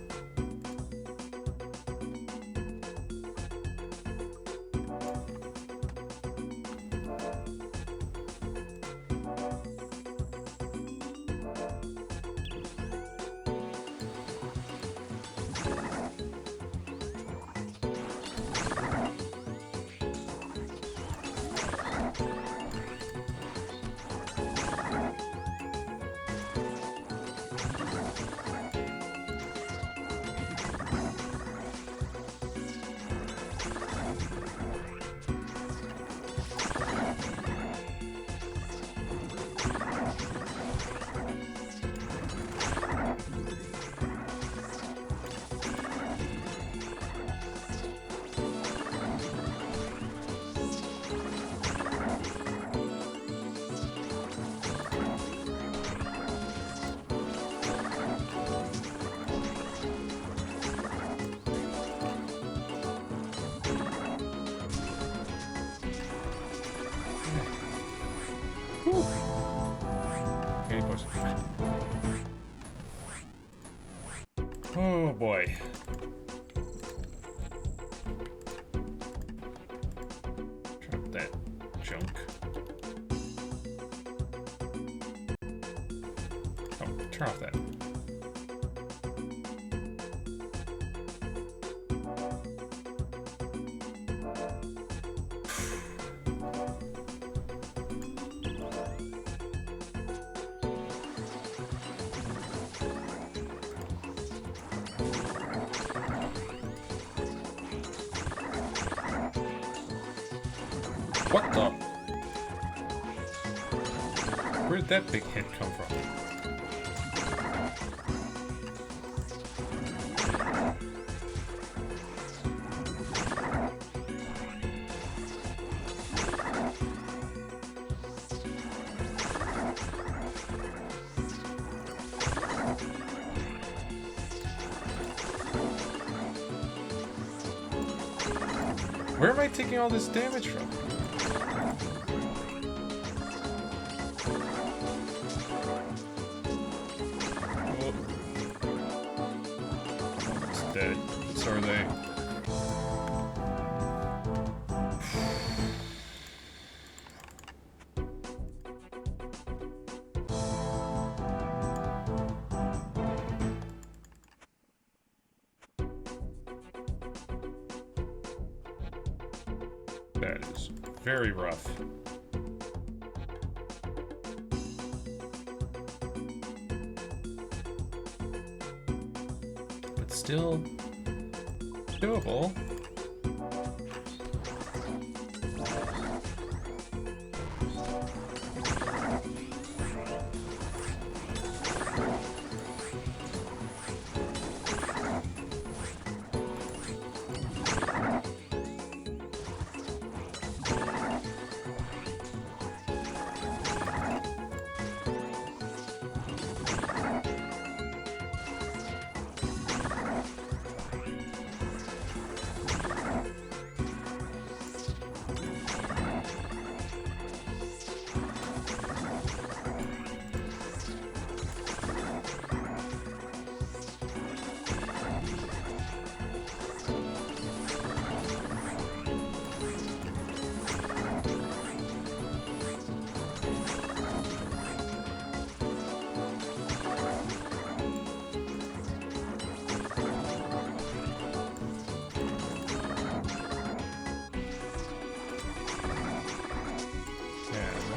Oh boy. Drop that junk. Oh, turn off that. What the? Where did that big hit come from? Where am I taking all this damage from? Dead. So are they. That is very rough. But still doable.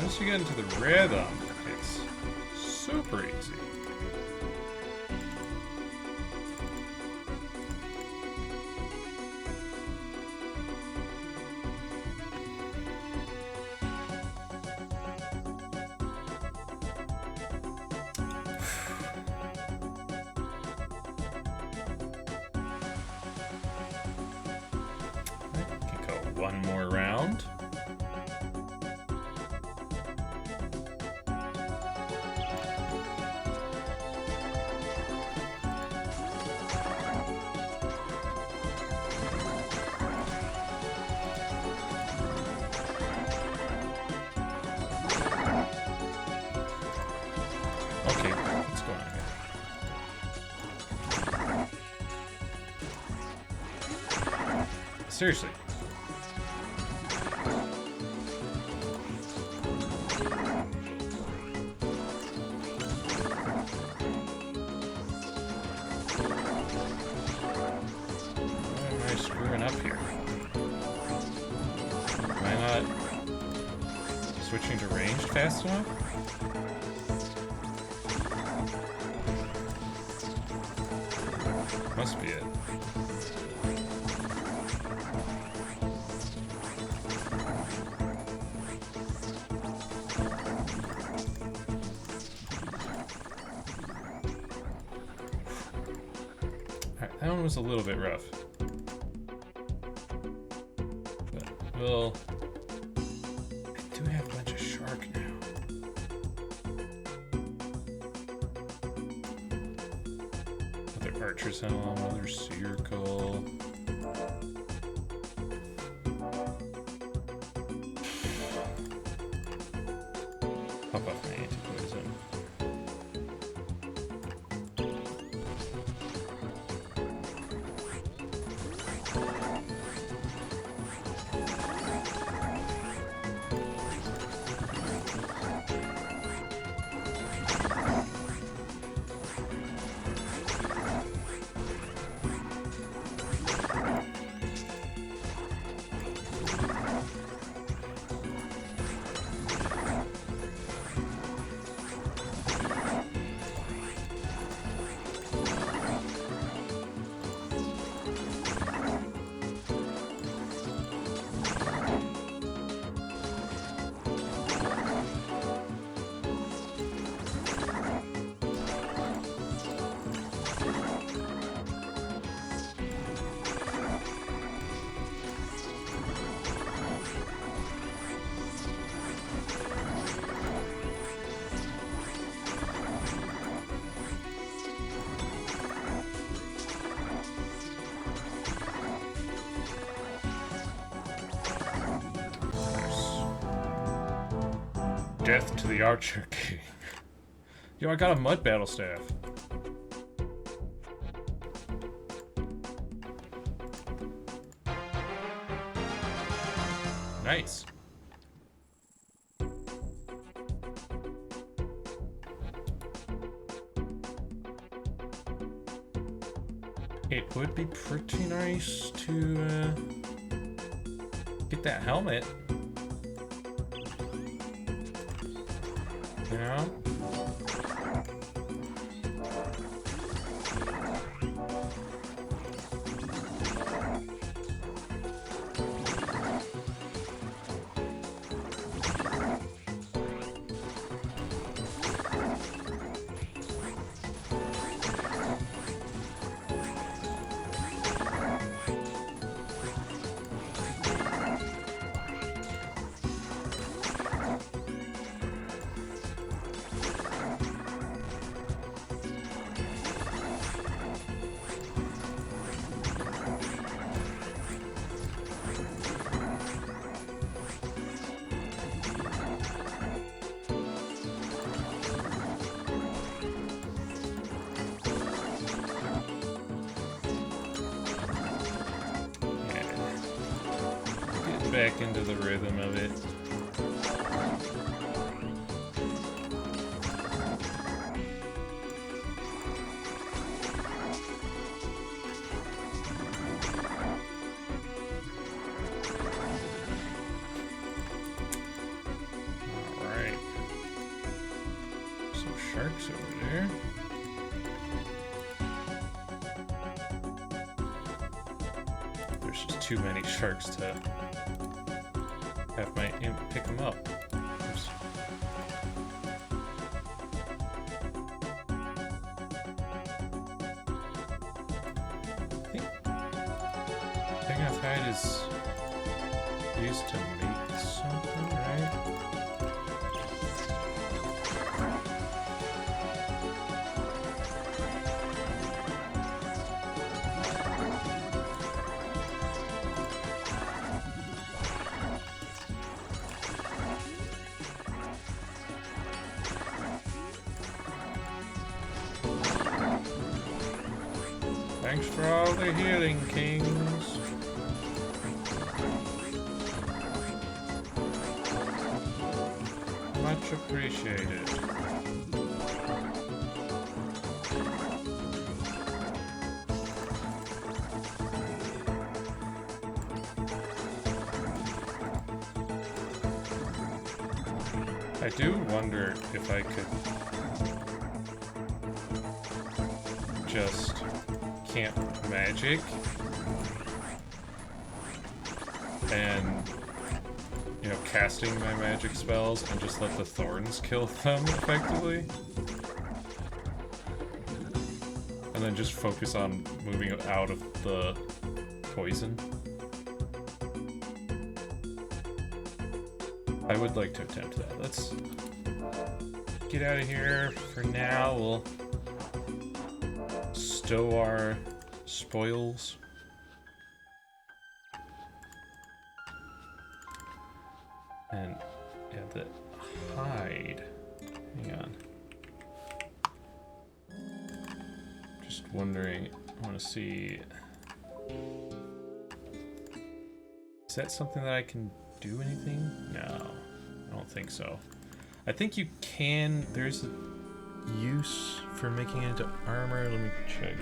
Once you get into the rhythm, it's super easy. I can go one more round. Okay, what's going on here? Seriously. Why am I screwing up here? Am I not switching to ranged fast enough? Must be it. Alright, that one was a little bit rough. But, well, I do have a bunch of shark now. Archer's Helm, another circle. Pop off my anti-poison. Death to the Archer King. Yo, I got a mud battle staff. Nice. It would be pretty nice to get that helmet. You know? Back into the rhythm of it. Alright. Some sharks over there. There's just too many sharks to have my imp pick them up. Oops. I think Dagonoth hide is used to make something, right? Thanks for all the healing, kings. Much appreciated. I do wonder if I could just camp magic and, you know, casting my magic spells and just let the thorns kill them effectively. And then just focus on moving out of the poison. I would like to attempt that. Let's get out of here for now. We'll stow our spoils. And yeah, the hide. Hang on. Just wondering, I want to see. Is that something that I can do anything? No, I don't think so. I think you can, there's a use for making it into armor. Let me check.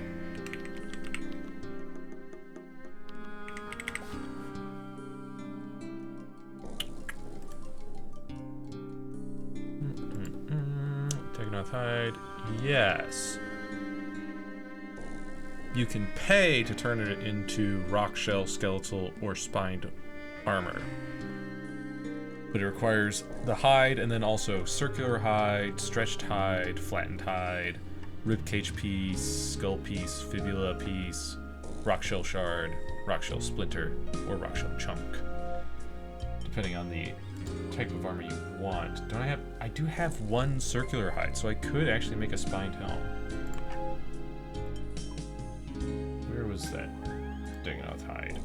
Dagonoth hide. Yes. You can pay to turn it into rock shell, skeletal, or spined armor. But it requires the hide and then also circular hide, stretched hide, flattened hide, ribcage piece, skull piece, fibula piece, rock shell shard, rock shell splinter, or rock shell chunk. Depending on the type of armor you want. I do have one circular hide, so I could actually make a spined helm. Where was that Dagonoth hide?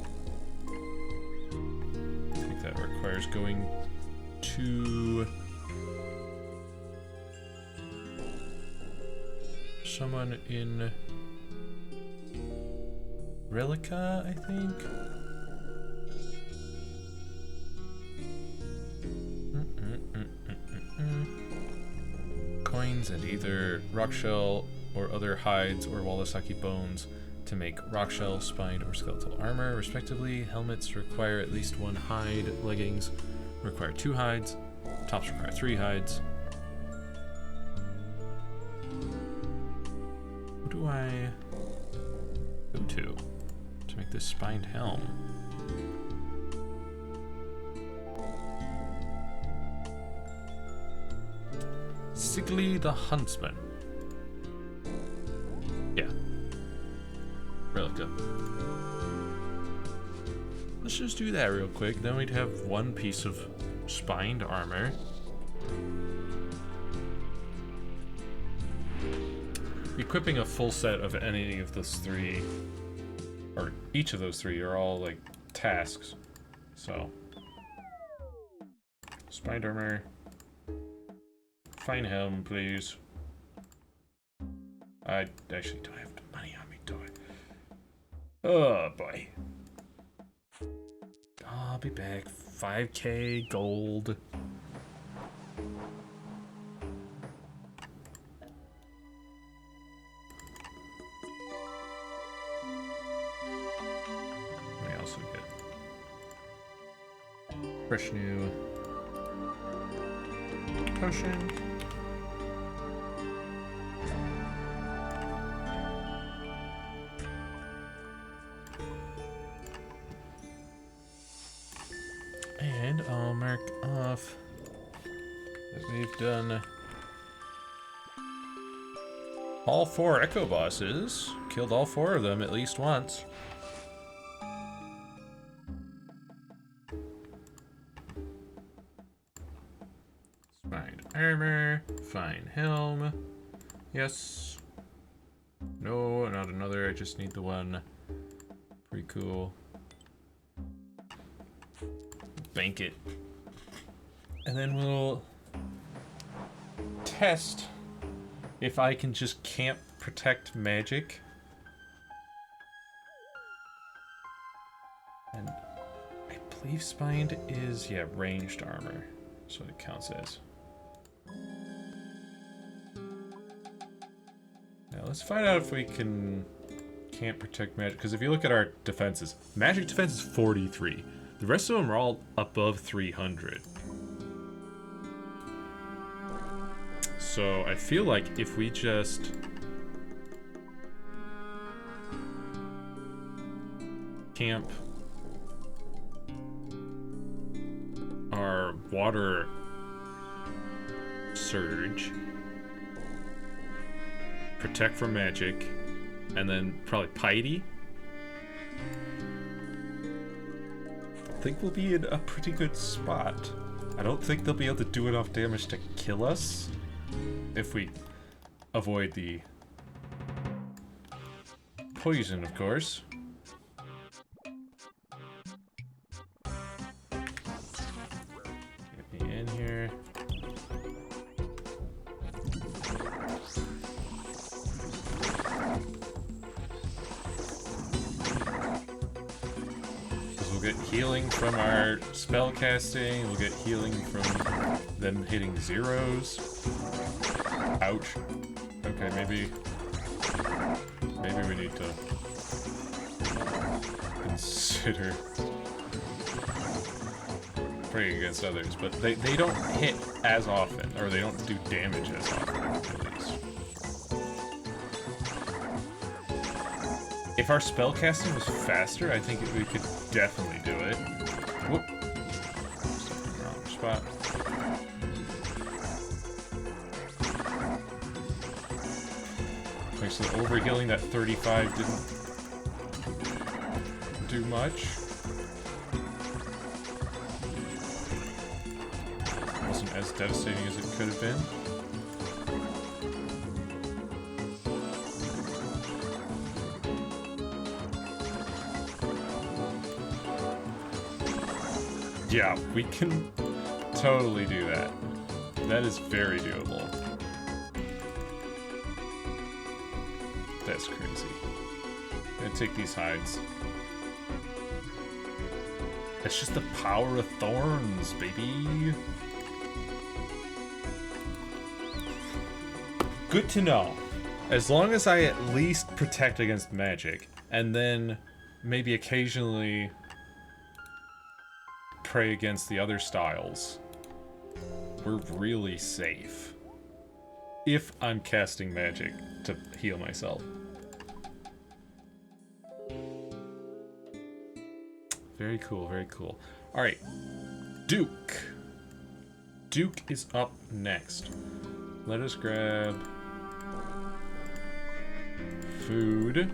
I think that requires going to someone in Relica, I think. Coins and either rock shell or other hides or Walasaki bones to make rock shell, spined, or skeletal armor, respectively. Helmets require at least 1 hide. Leggings require 2 hides. Tops require 3 hides. Who do I go to make this spined helm? Sigly the Huntsman. Yeah. Relica. Let's just do that real quick. Then we'd have 1 piece of spined armor. Equipping a full set of any of those 3, or each of those 3, are all like tasks. So, spined armor. Fine helm, please. I actually don't have the money on me, do I? Oh boy. I'll be back. 5K gold. We also get fresh new potion. And I'll mark off that we've done all 4 Echo bosses. Killed all 4 of them at least once. Spined armor, fine helm. Yes. No, not another. I just need the one. Pretty cool. Bank it. And then we'll test if I can just camp protect magic. And I believe spined is, yeah, ranged armor. That's what it counts as. Now let's find out if we can camp protect magic. Because if you look at our defenses, magic defense is 43. The rest of them are all above 300. So I feel like if we just camp our water surge, protect from magic, and then probably piety, I think we'll be in a pretty good spot. I don't think they'll be able to do enough damage to kill us if we avoid the poison, of course. Get me in here. We'll get healing from our spell casting. We'll get healing from them hitting zeros. Ouch. Okay, maybe we need to consider praying against others, but they don't hit as often, or they don't do damage as often, at least. If our spell casting was faster, I think we could definitely do it. Whoop. Wrong spot. Okay, so the overhealing, that 35 didn't do much. Wasn't as devastating as it could have been. Yeah, we can totally do that. That is very doable. That's crazy. Gonna take these hides. It's just the power of thorns, baby. Good to know. As long as I at least protect against magic, and then maybe occasionally pray against the other styles, we're really safe. If I'm casting magic to heal myself. Very cool, very cool. Alright. Duke. Duke is up next. Let us grab food.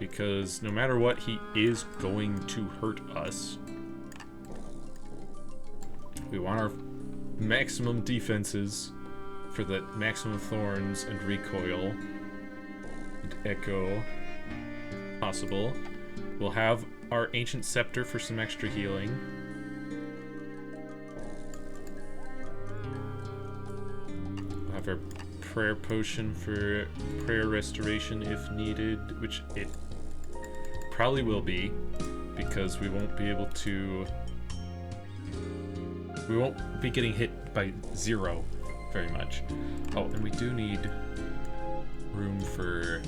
Because no matter what, he is going to hurt us. We want our maximum defenses for the maximum thorns and recoil and echo possible. We'll have our ancient scepter for some extra healing. We'll have our prayer potion for prayer restoration if needed, which it probably will be, because we won't be able to... We won't be getting hit by 0 very much. Oh, and we do need room for,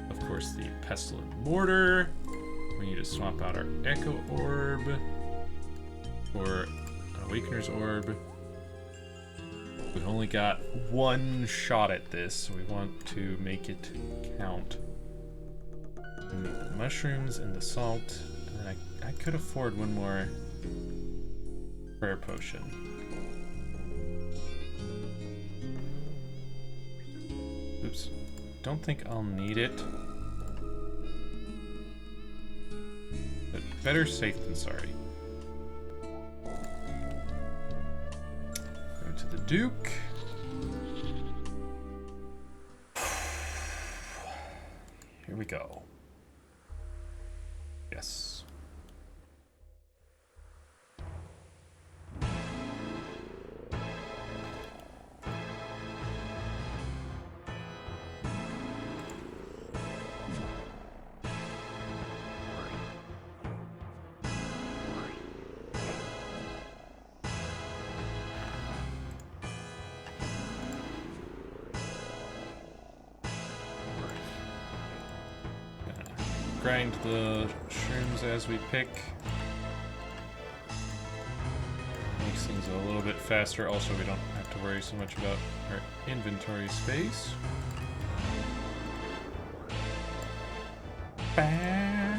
of course, the pestilent mortar. We need to swap out our echo orb for an awakener's orb. We've only got 1 shot at this, so we want to make it count. We need the mushrooms and the salt, and then I could afford 1 more prayer potion. Oops. Don't think I'll need it. But better safe than sorry. Go to the Duke. Here we go. Yes. Grind the shrooms as we pick. Makes things a little bit faster. Also, we don't have to worry so much about our inventory space. Bah.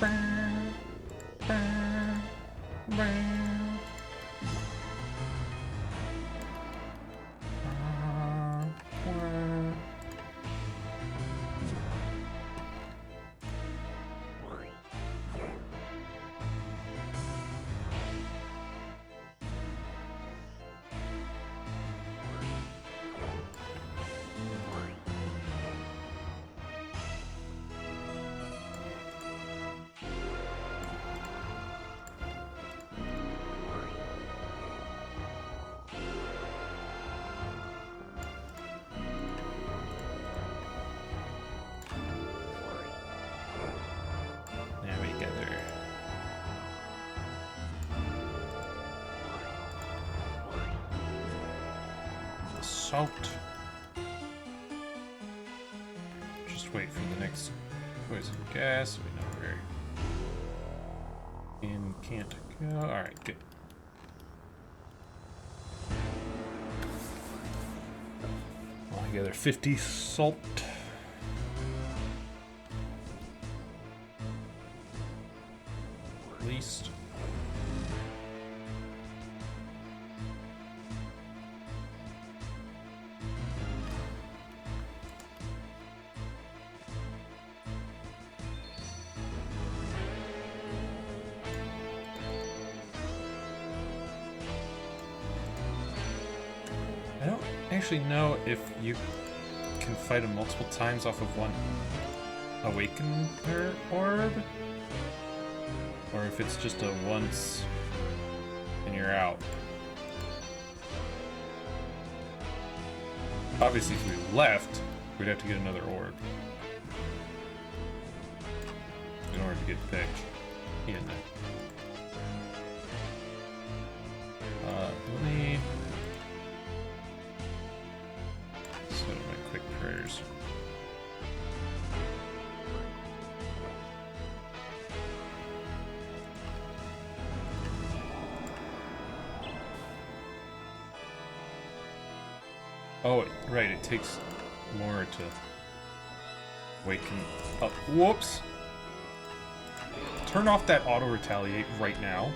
Bah. Bah. Bah. Salt. Just wait for the next poison gas. We know where in can't go. Alright, good. Altogether 50 salt. At least. Actually know if you can fight him multiple times off of 1 awakener orb, or if it's just a once and you're out. Obviously, if we left, we'd have to get another orb in order to get back in. Let me set up my quick prayers. Oh, right, it takes more to wake him up. Whoops! Turn off that auto-retaliate right now.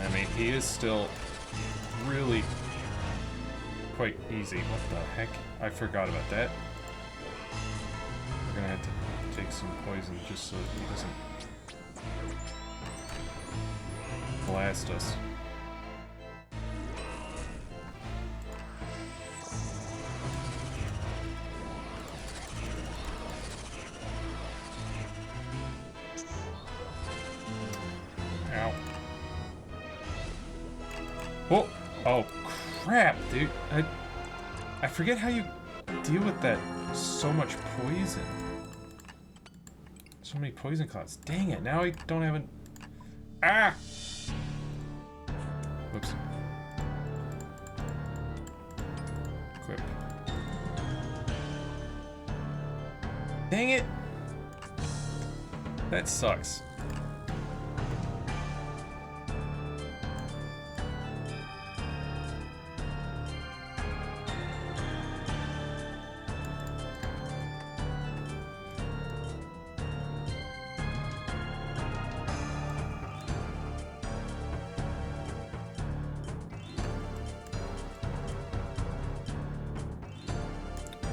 I mean, he is still really quite easy. What the heck? I forgot about that. We're gonna have to take some poison just so he doesn't blast us. Ow. Oh! Oh, crap, dude. I forget how you deal with that so much poison. So many poison clouds. Dang it, now I don't have an... Ah! Whoops. Equip. Dang it! That sucks.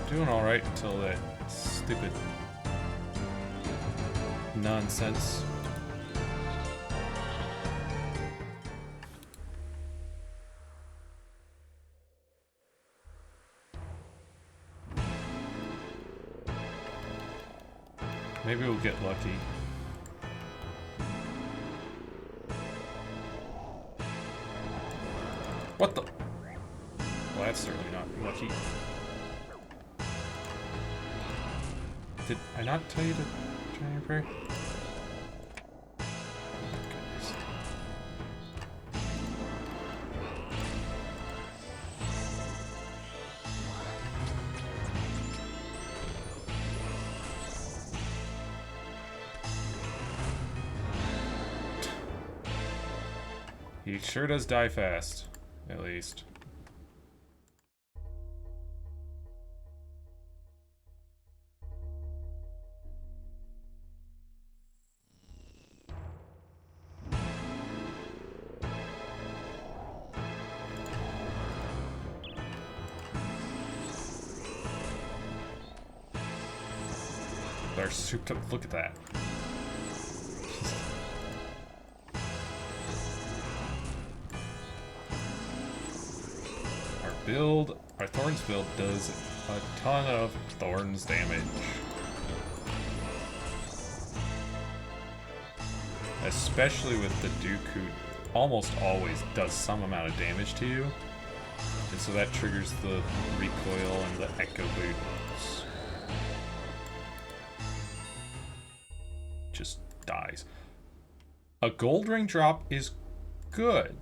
Doing alright until that stupid nonsense. Maybe we'll get lucky. What the? Well, that's certainly not lucky. Did I not tell you to try your prayer? Oh, goodness. He sure does die fast, at least. Our souped up, look at that. Our Thorns build does a ton of Thorns damage. Especially with the Duke, who almost always does some amount of damage to you. And so that triggers the recoil and the echo boots. Just dies. A gold ring drop is good.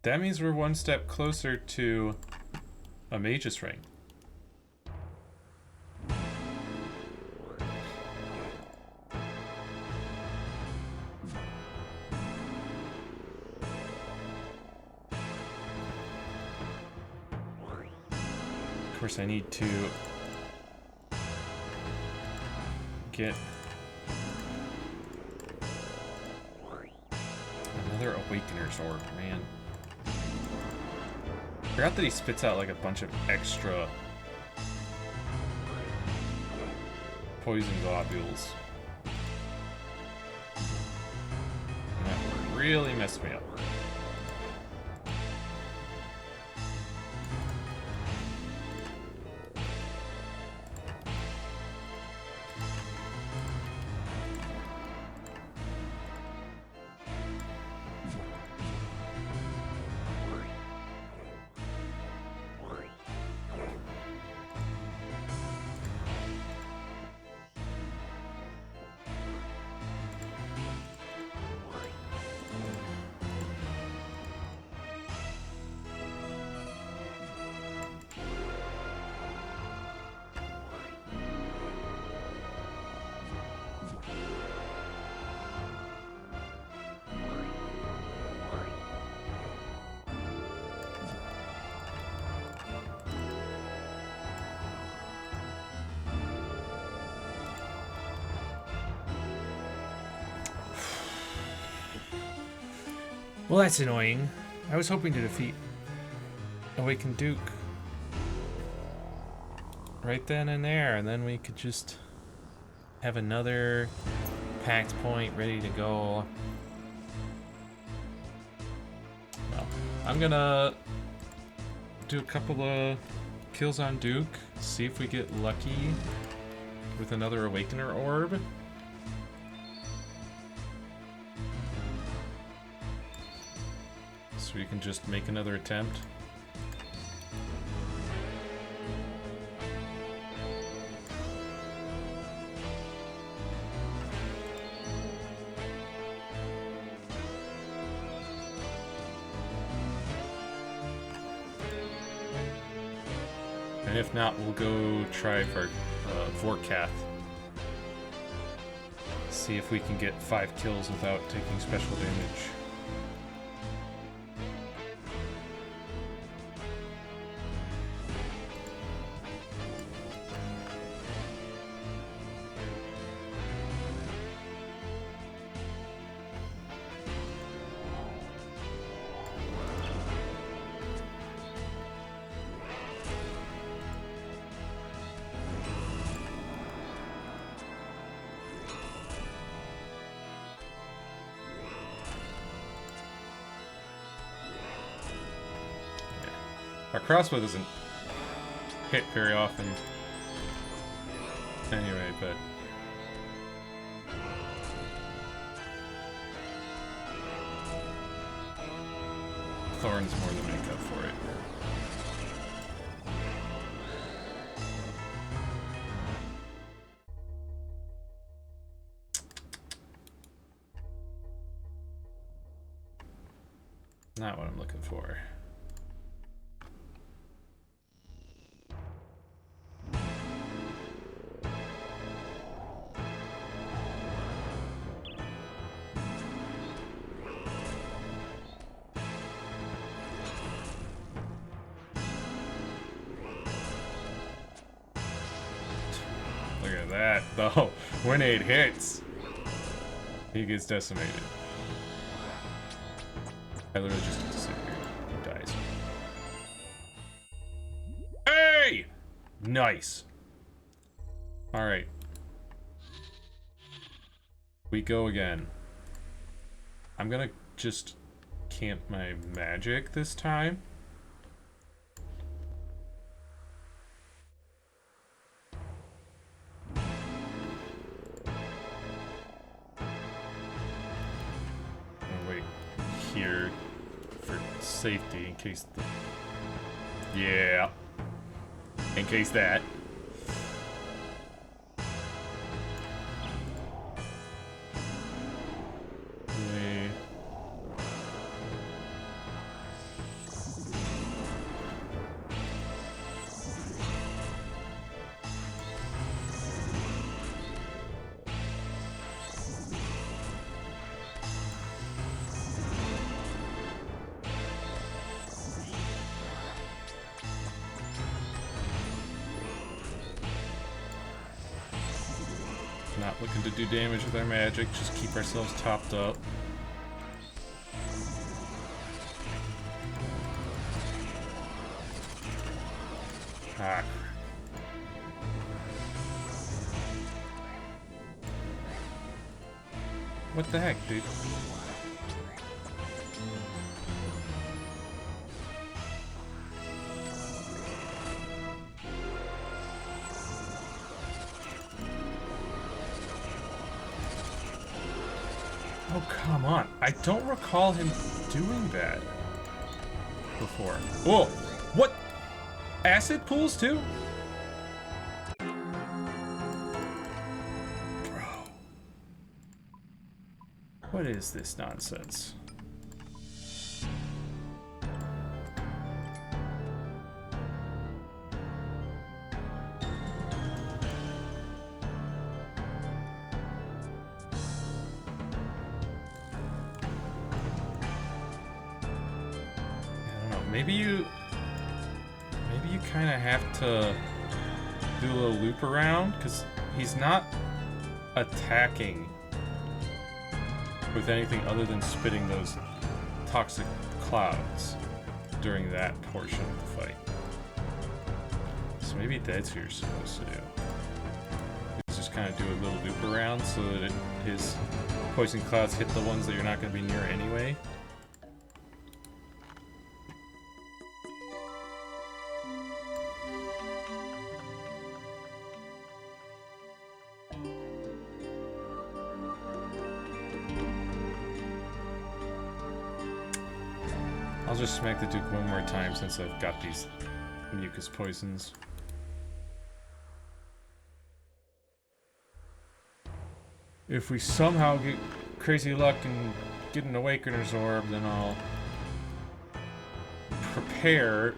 That means we're one step closer to a mage's ring. Of course, I need to get another Awakener's Orb, man. I forgot that he spits out like a bunch of extra poison globules. really messed me up. Well, that's annoying. I was hoping to defeat Awakened Duke right then and there, and then we could just have another packed point ready to go. Well, I'm gonna do a couple of kills on Duke, see if we get lucky with another Awakener Orb. So we can just make another attempt. And if not, we'll go try for Vorkath. See if we can get 5 kills without taking special damage. Our crossbow doesn't hit very often anyway, but thorns more than make up for it. Not what I'm looking for. That though, when it hits, he gets decimated. I literally just get to sit here. He dies. Hey! Nice. Alright. We go again. I'm gonna just camp my magic this time. Here for safety in case the... Yeah. In case that. Not looking to do damage with our magic, just keep ourselves topped up. Ah. What the heck, dude? Come on. I don't recall him doing that before. Whoa! What? Acid pools too? Bro. What is this nonsense? Maybe you kind of have to do a little loop around, because he's not attacking with anything other than spitting those toxic clouds during that portion of the fight. So maybe that's what you're supposed to do. Just kind of do a little loop around so that his poison clouds hit the ones that you're not going to be near anyway. I'll just smack the Duke one more time since I've got these mucus poisons. If we somehow get crazy luck and get an Awakener's Orb, then I'll prepare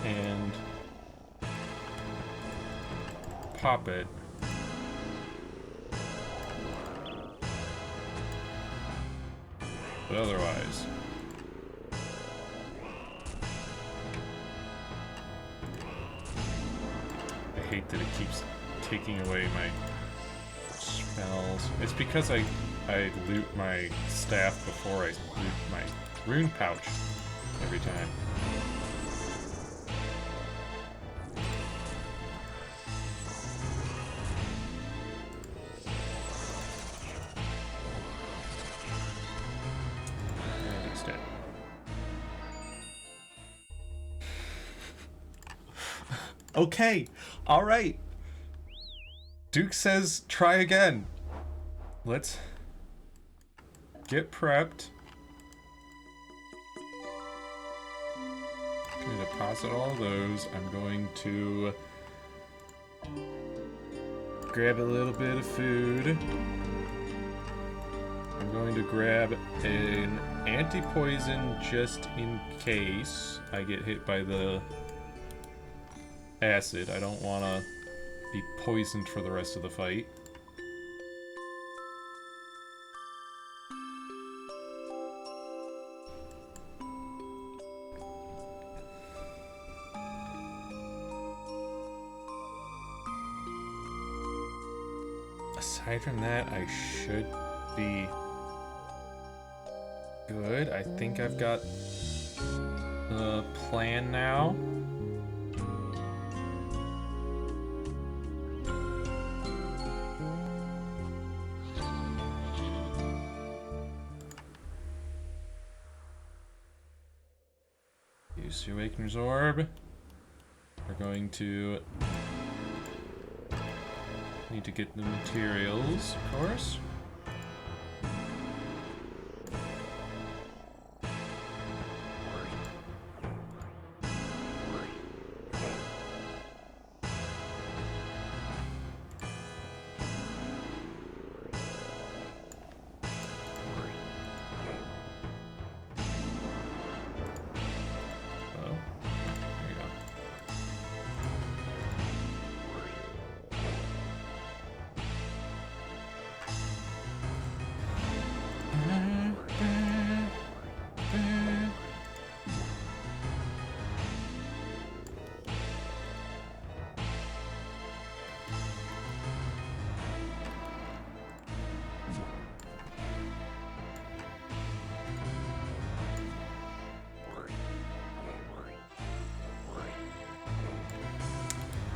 and pop it. But otherwise... I hate that it keeps taking away my spells. It's because I loot my staff before I loot my rune pouch every time. And he's dead. Okay, all right. Duke says try again. Let's get prepped. I'm going to deposit all those. I'm going to grab a little bit of food. I'm going to grab an anti-poison just in case I get hit by the acid. I don't want to be poisoned for the rest of the fight. Aside from that, I should be good. I think I've got the plan now. Use the Awakener's Orb. We're going to need to get the materials, of course.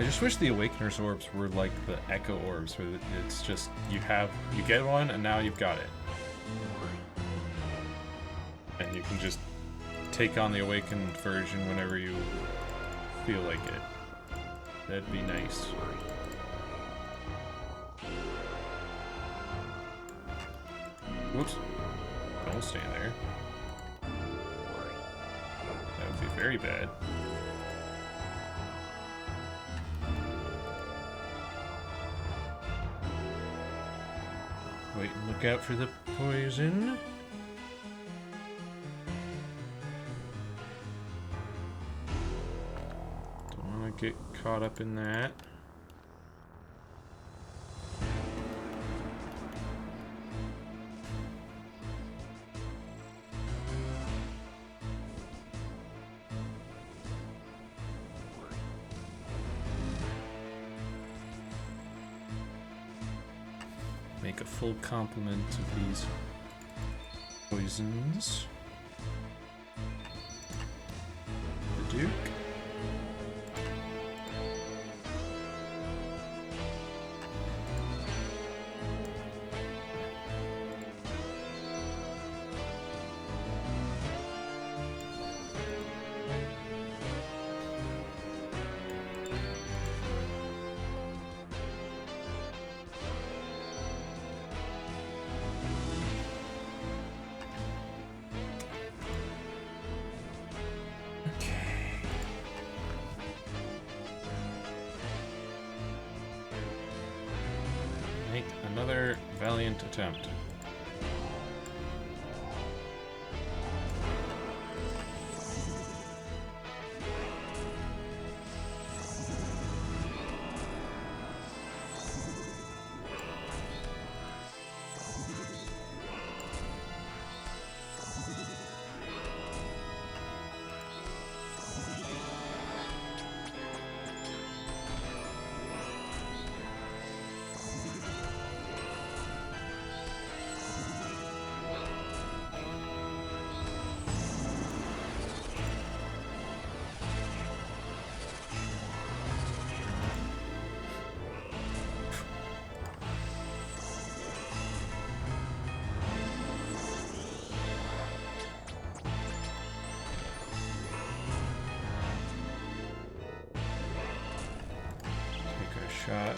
I just wish the Awakener's Orbs were like the Echo Orbs, where it's just, you get one, and now you've got it. And you can just take on the Awakened version whenever you feel like it. That'd be nice. Whoops. Don't Don't stay there. That would be very bad. Wait and look out for the poison. Don't want to get caught up in that. Make a full complement of these poisons. The Duke. Make another valiant attempt. Shot.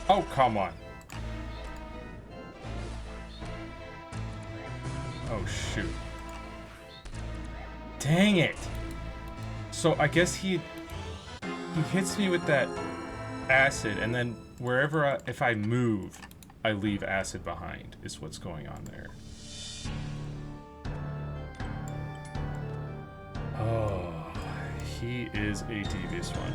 Oh, come on. Oh, shoot. Dang it. So I guess he hits me with that acid, and then wherever if I move, I leave acid behind, is what's going on there. Oh, he is a devious one.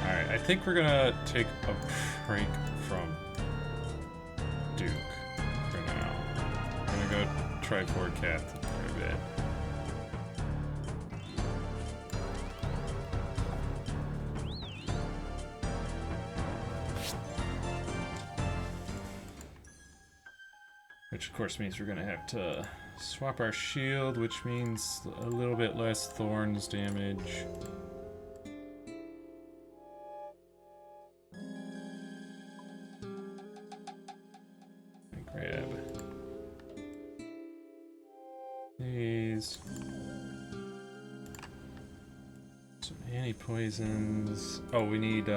Alright, I think we're gonna take a break from Duke for now. I'm gonna go try Ford Cat for a bit. Which of course means we're gonna have to swap our shield, which means a little bit less thorns damage. Grab these. Some anti-poisons. Oh, we need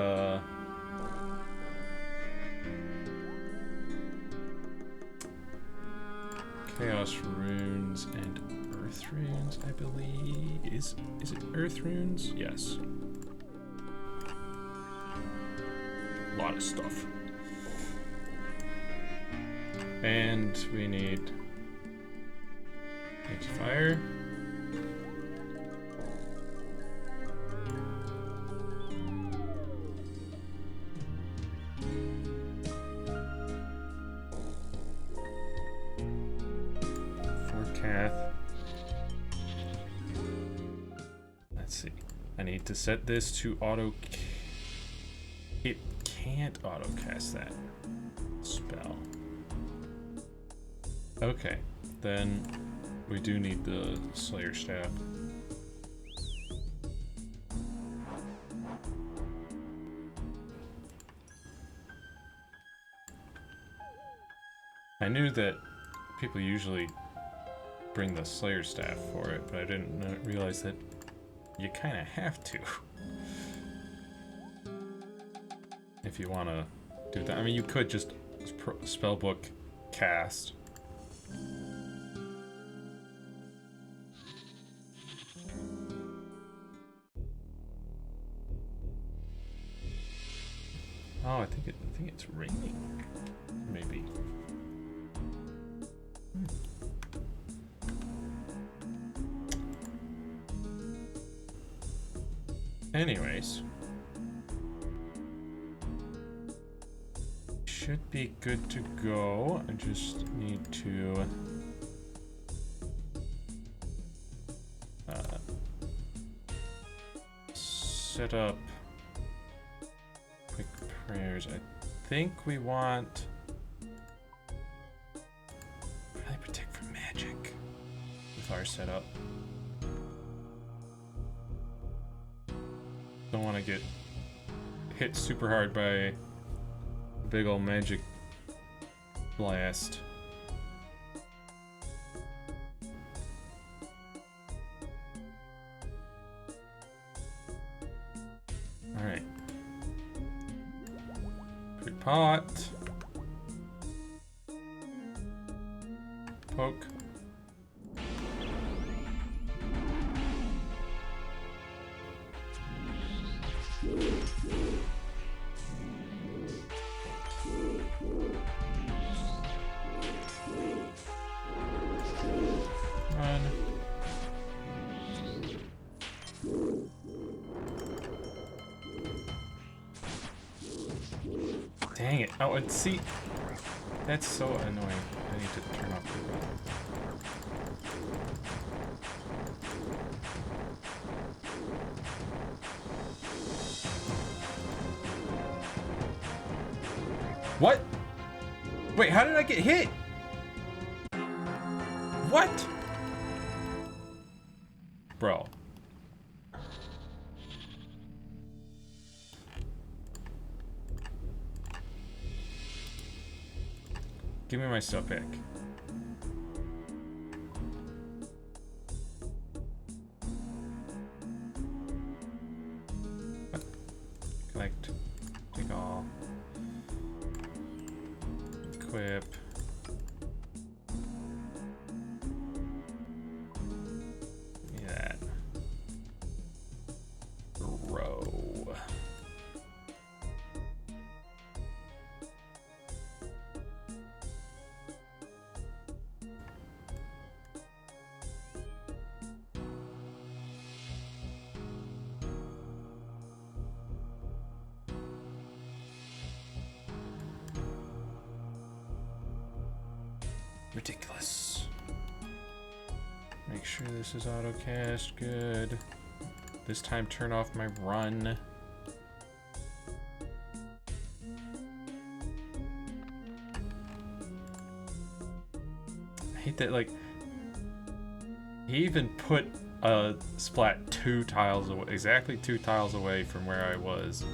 Chaos runes and earth runes, I believe. Is it earth runes? Yes. A lot of stuff. And we need anti-fire. Let's see. I need to set this to auto. It can't auto cast that spell. Okay, then we do need the Slayer Staff. I knew that people usually bring the Slayer staff for it, but I didn't realize that you kind of have to. If you want to do that. I mean, you could just spellbook cast. Oh, I think it's raining. Maybe. Anyways. Should be good to go. I just need to set up quick prayers. I think we want probably protect from magic with our setup. Don't want to get hit super hard by a big old magic blast. Alright. Pot. Poke. Run. Dang it. Oh, and see, that's so annoying. I need to turn off the run. What? Wait, how did I get hit? What? Bro. Give me my stuff back. What? Collect. Take all. Equip. Yeah. Row. Ridiculous. Make sure this is autocast. Good. This time turn off my run. I hate that, like, he even put a splat 2 tiles away, exactly 2 tiles away from where I was.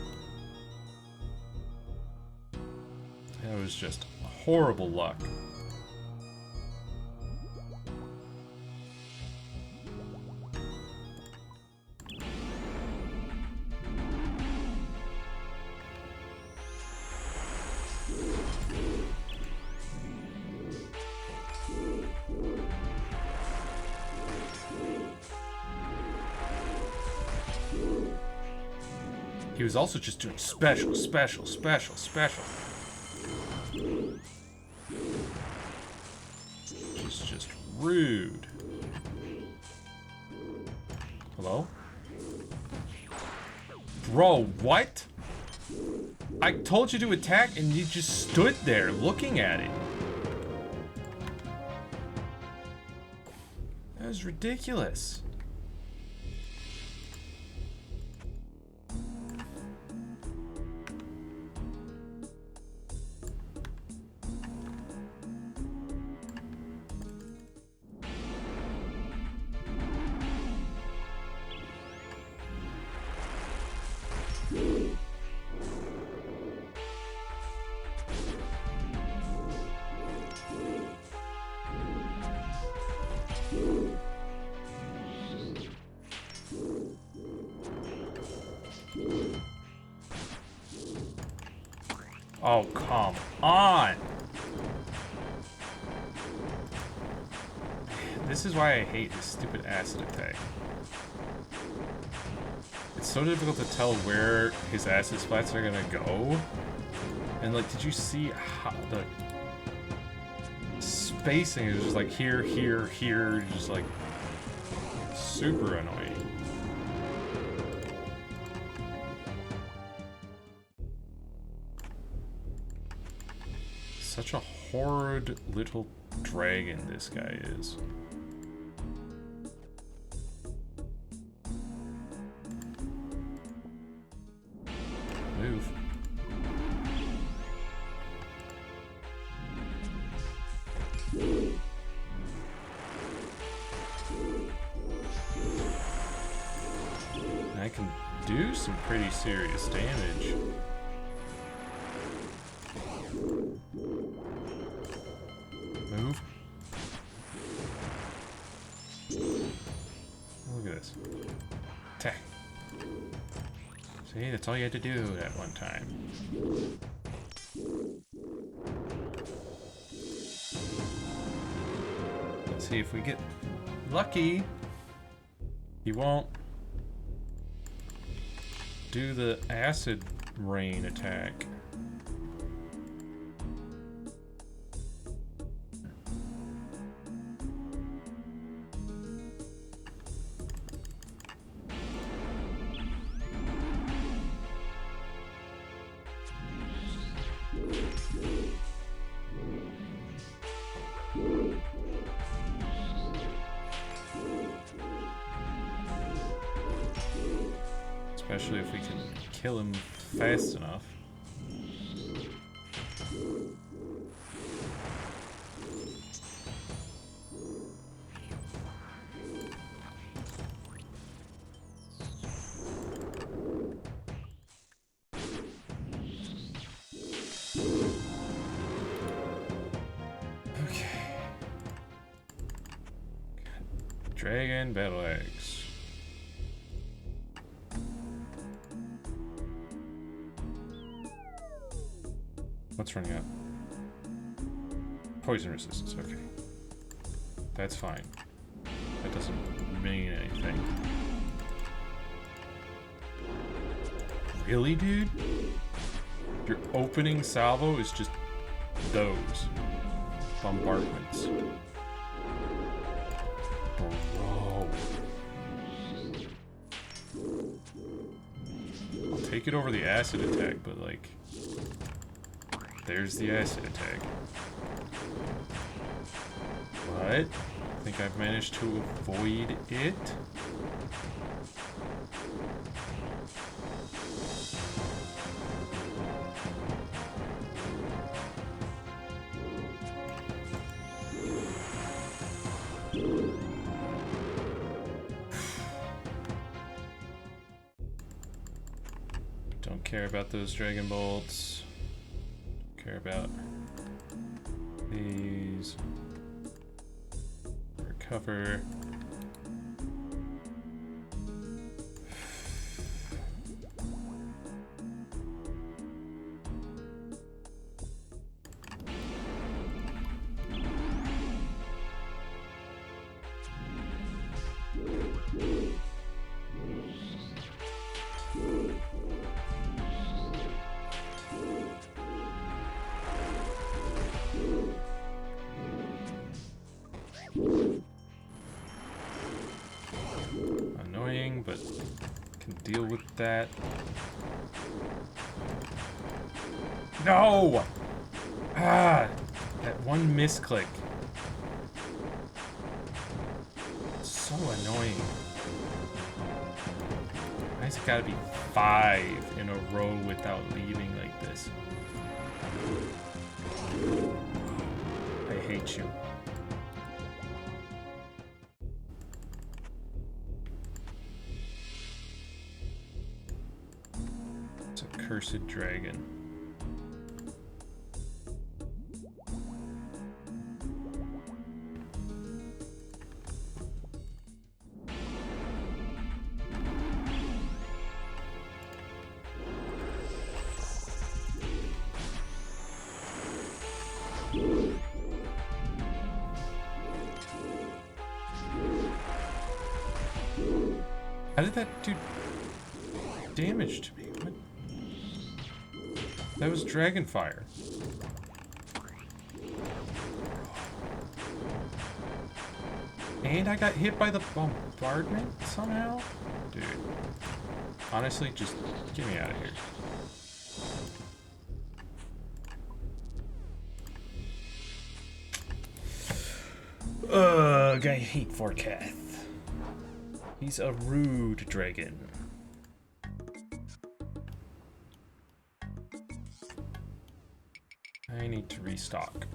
That was just horrible luck. He was also just doing special. It's just rude. Hello? Bro, what? I told you to attack and you just stood there looking at it. That was ridiculous. Oh, come on! This is why I hate this stupid acid attack. It's so difficult to tell where his acid splats are gonna go. And like, did you see how the spacing is just like here, here, here, just like super annoying. Such a horrid little dragon this guy is. Move. I can do some pretty serious damage. Move. Look at this. Attack. See, that's all you had to do at one time. Let's see if we get lucky. He won't do the acid rain attack. Especially if we can kill him fast enough. Okay. Dragon battle axe. What's running out? Poison resistance, okay. That's fine. That doesn't mean anything. Really, dude? Your opening salvo is just those bombardments. Bro. I'll take it over the acid attack, but like... There's the acid attack. But I think I've managed to avoid it. Don't care about those dragon bolts. Care about these. Recover. Annoying, but can deal with that. No! Ah! That one misclick. So annoying. Why's it gotta be 5 in a row without leaving like this? I hate you. It's a cursed dragon. How did that do damage to me? What? That was dragon fire. And I got hit by the bombardment somehow? Dude. Honestly, just get me out of here. Ugh, I hate Vorkath. He's a rude dragon. I need to restock.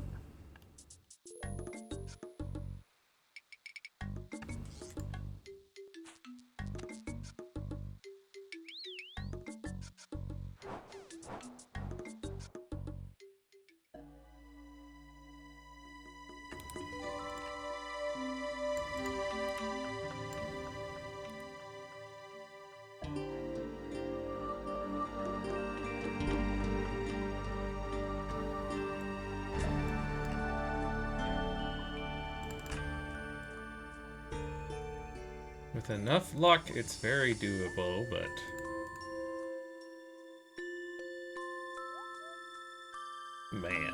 With enough luck, it's very doable, but... Man.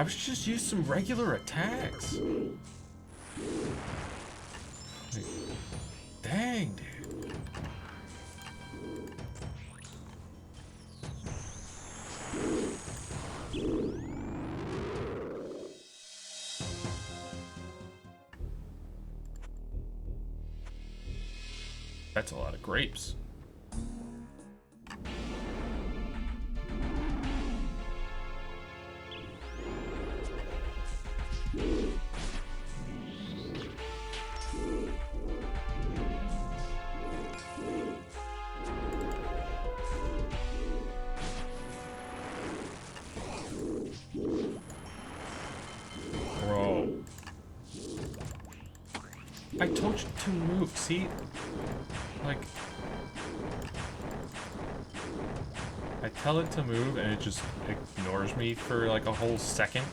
I should just use some regular attacks. Like, dang, dude. That's a lot of grapes. I told you to move, see? Like... I tell it to move and it just ignores me for like a whole second.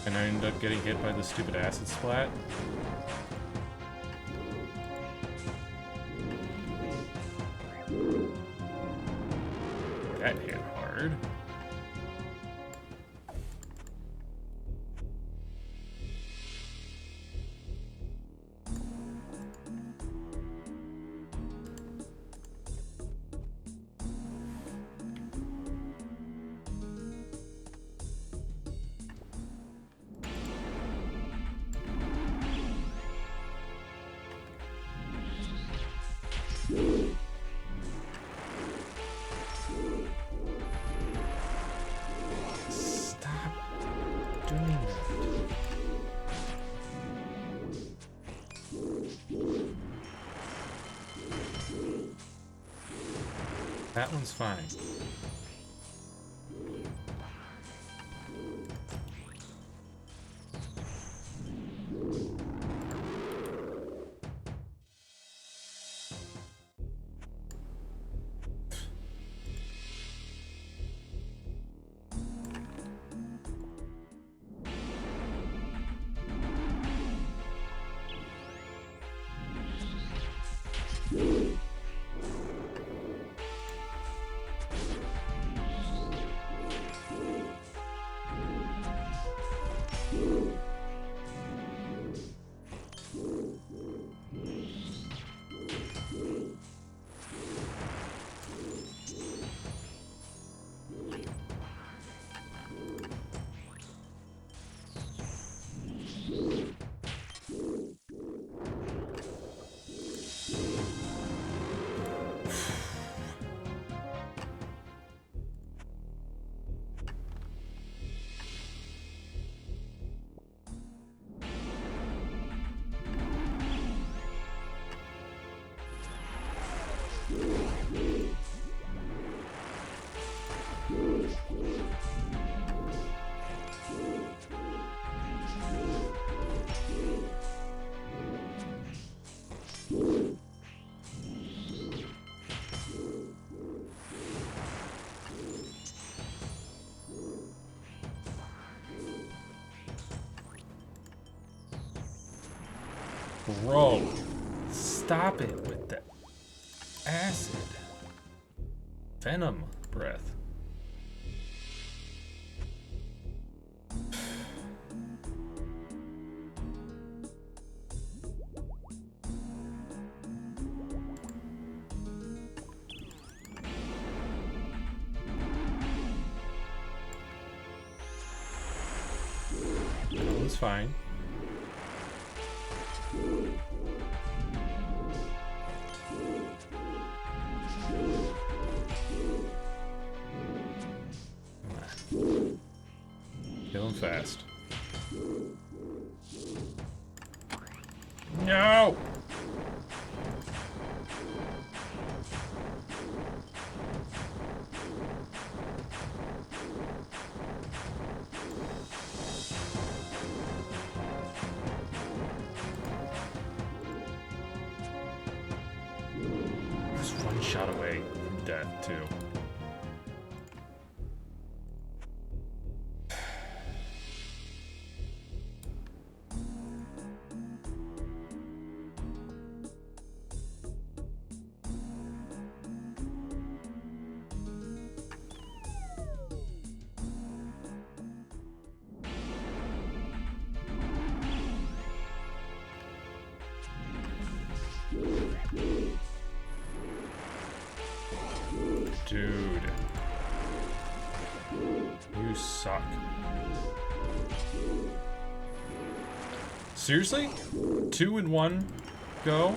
And I end up getting hit by the stupid acid splat. That hit hard. That one's fine. Bro, stop it with the acid. Venom breath. That was fine. Kill him fast. No! Just one shot away from death, too. Dude. You suck. Seriously? 2 in 1 go?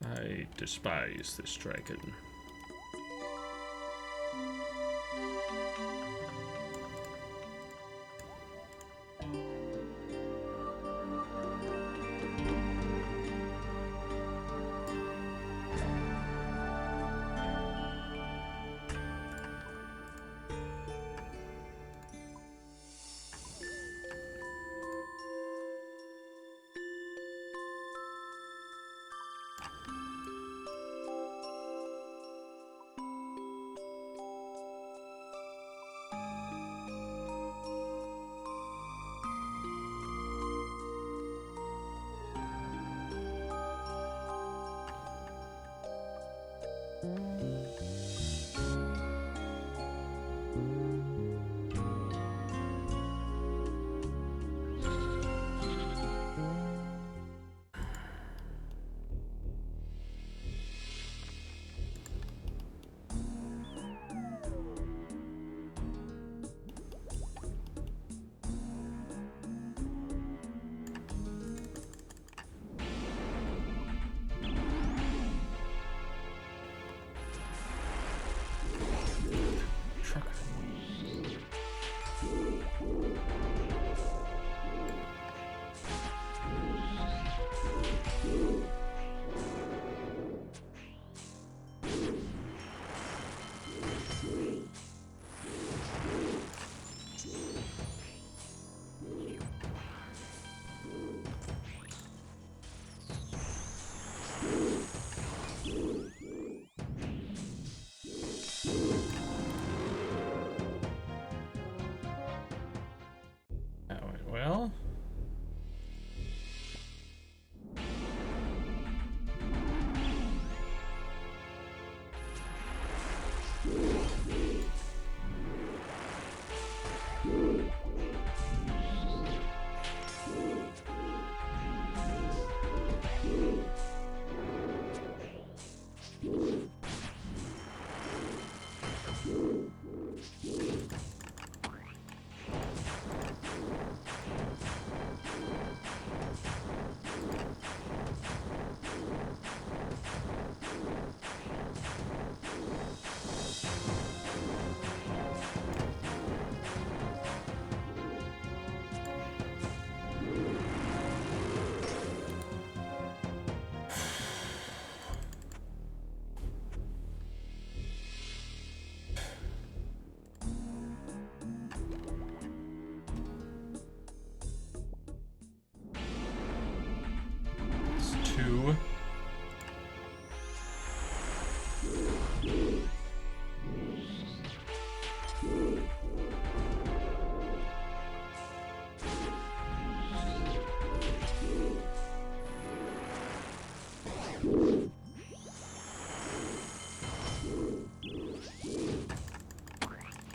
I despise this dragon.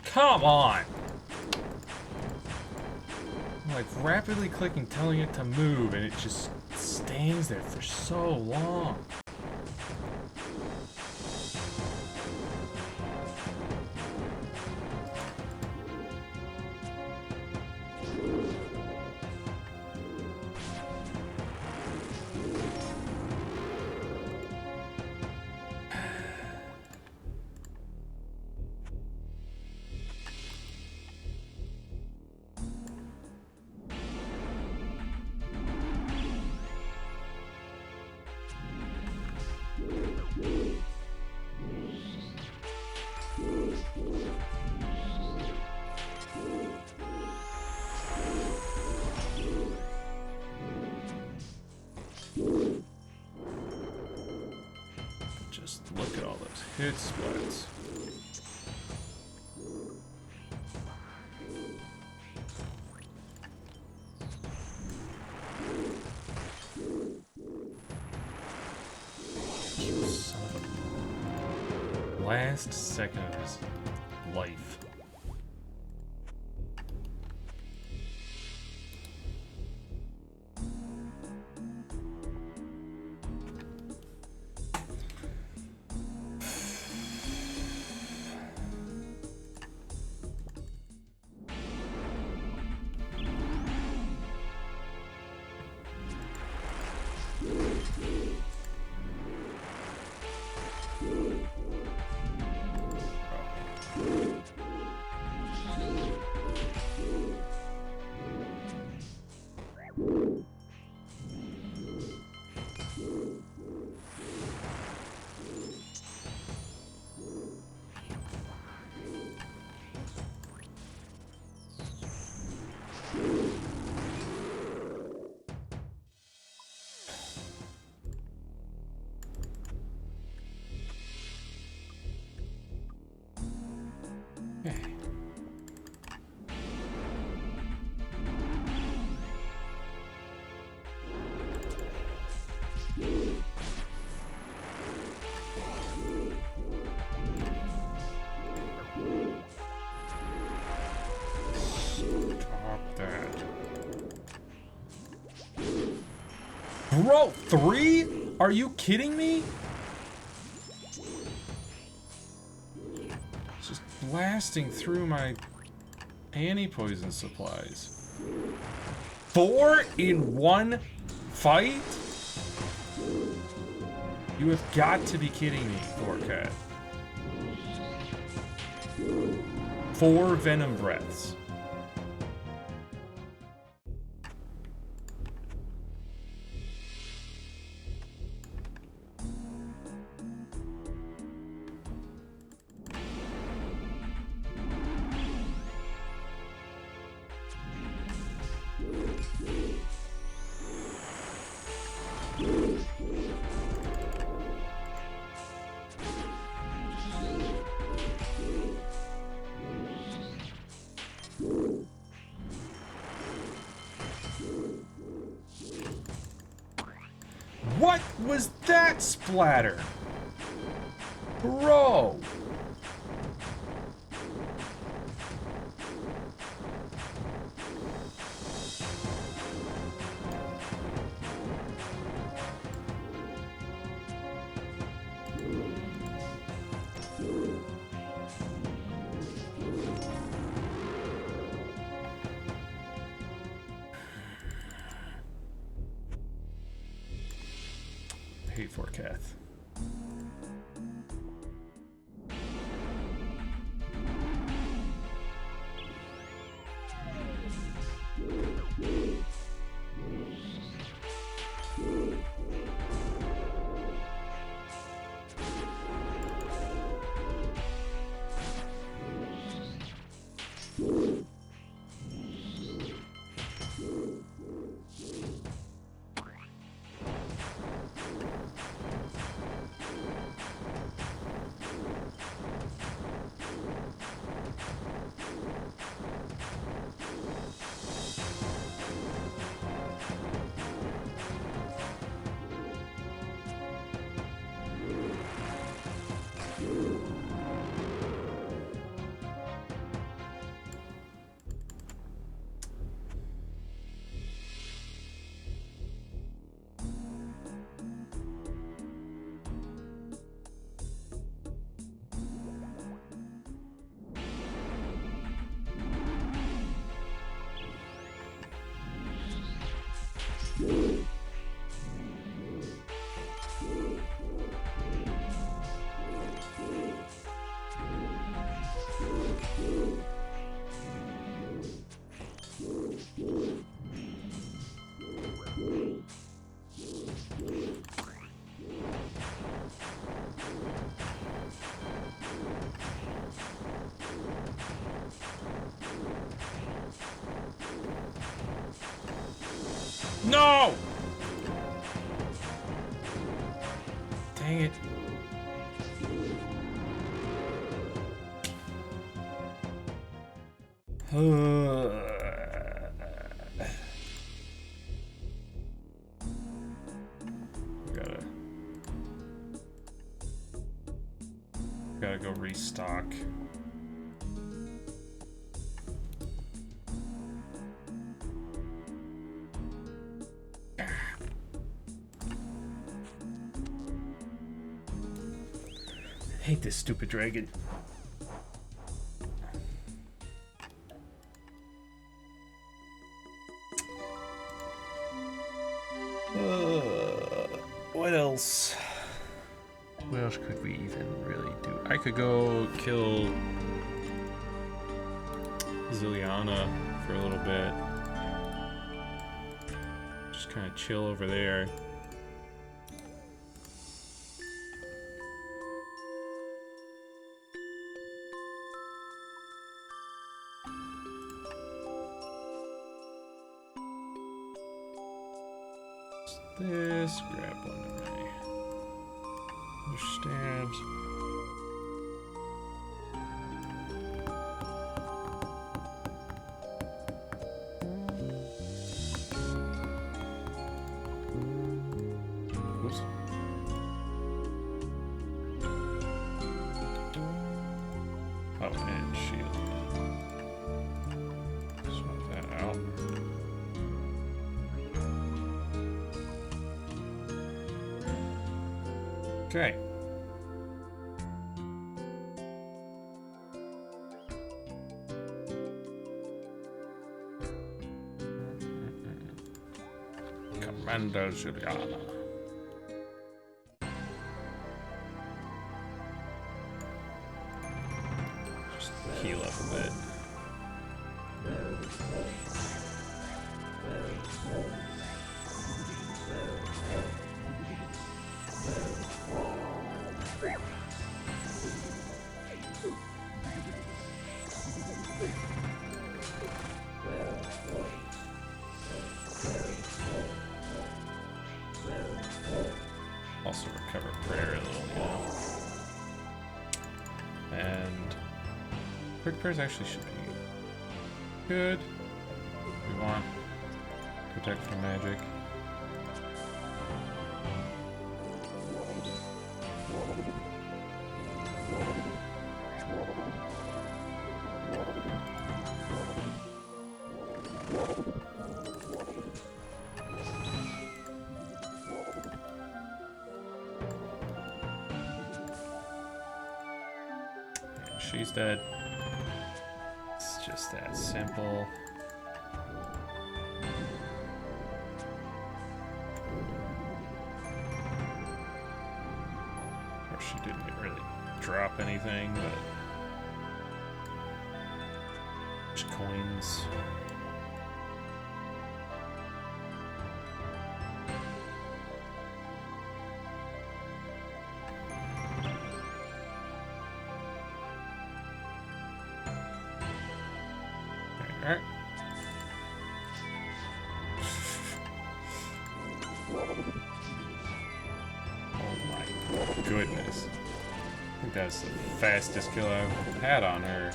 Come on! I'm like rapidly clicking, telling it to move, and it just stands there for so long. Just look at all those hit splits. You son of a... Last second of his life. Bro, 3? Are you kidding me? Just blasting through my anti-poison supplies. 4 in one fight? You have got to be kidding me, Thorcat. 4 venom breaths. What was that splatter? Bro! Hate for Kath. No! Dang it. Gotta go restock. I hate this stupid dragon. What else? What else could we even really do? I could go kill Ziliana for a little bit. Just kind of chill over there. This, grab one of my stabs. Oops. Oh, and shield. Swap that out. Okay. Commander Juliana. Just heal up a bit. Also recover prayer a little, you know. And quick prayers actually should be good. We want protect from magic. She's dead. It's just that simple. Of course, she didn't really drop anything, but just coins. Alright. Oh my goodness. I think that's the fastest kill I've had on her.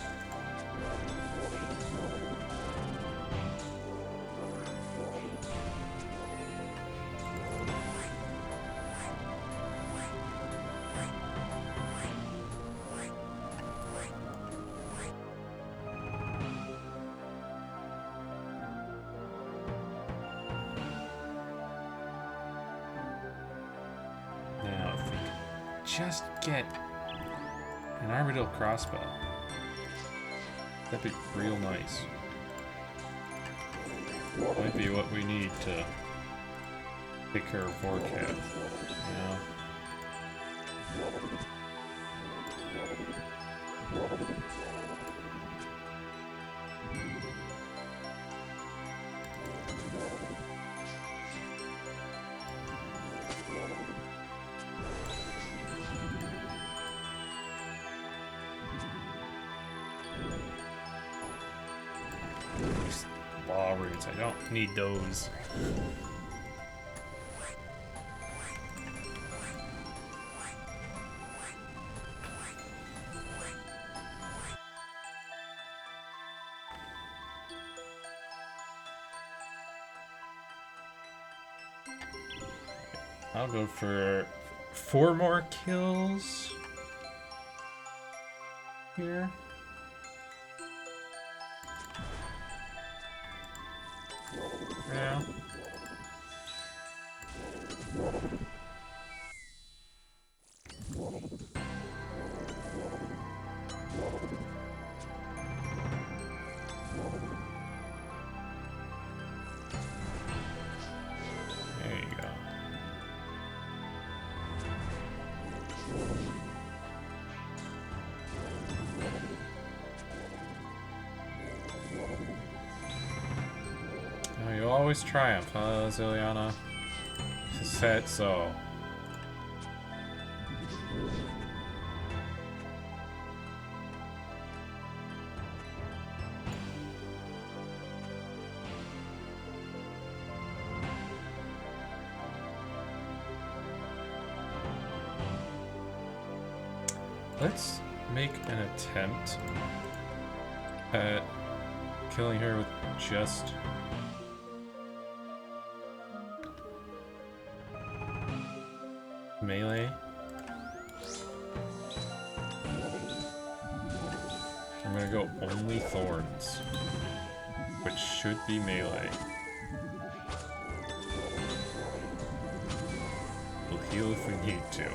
Just get an Armadillo crossbow. That'd be real nice. Might be what we need to take care of Vorkath, you know? Law roots, I don't need those. I'll go for 4 more kills here. Yeah. There you go. Oh, you always triumph, huh, Ziliana? Said so. Let's make an attempt at killing her with just melee. I'm gonna go only thorns, which should be melee. We'll heal if we need to.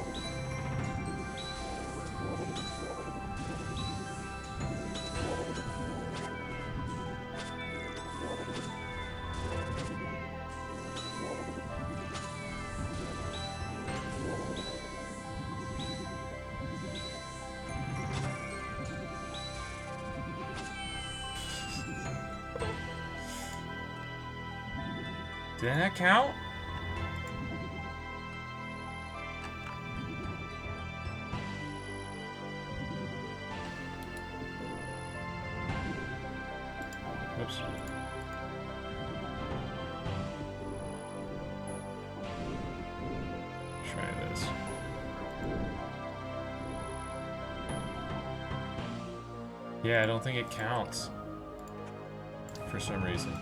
Did that count? Oops. Try this. Yeah, I don't think it counts for some reason.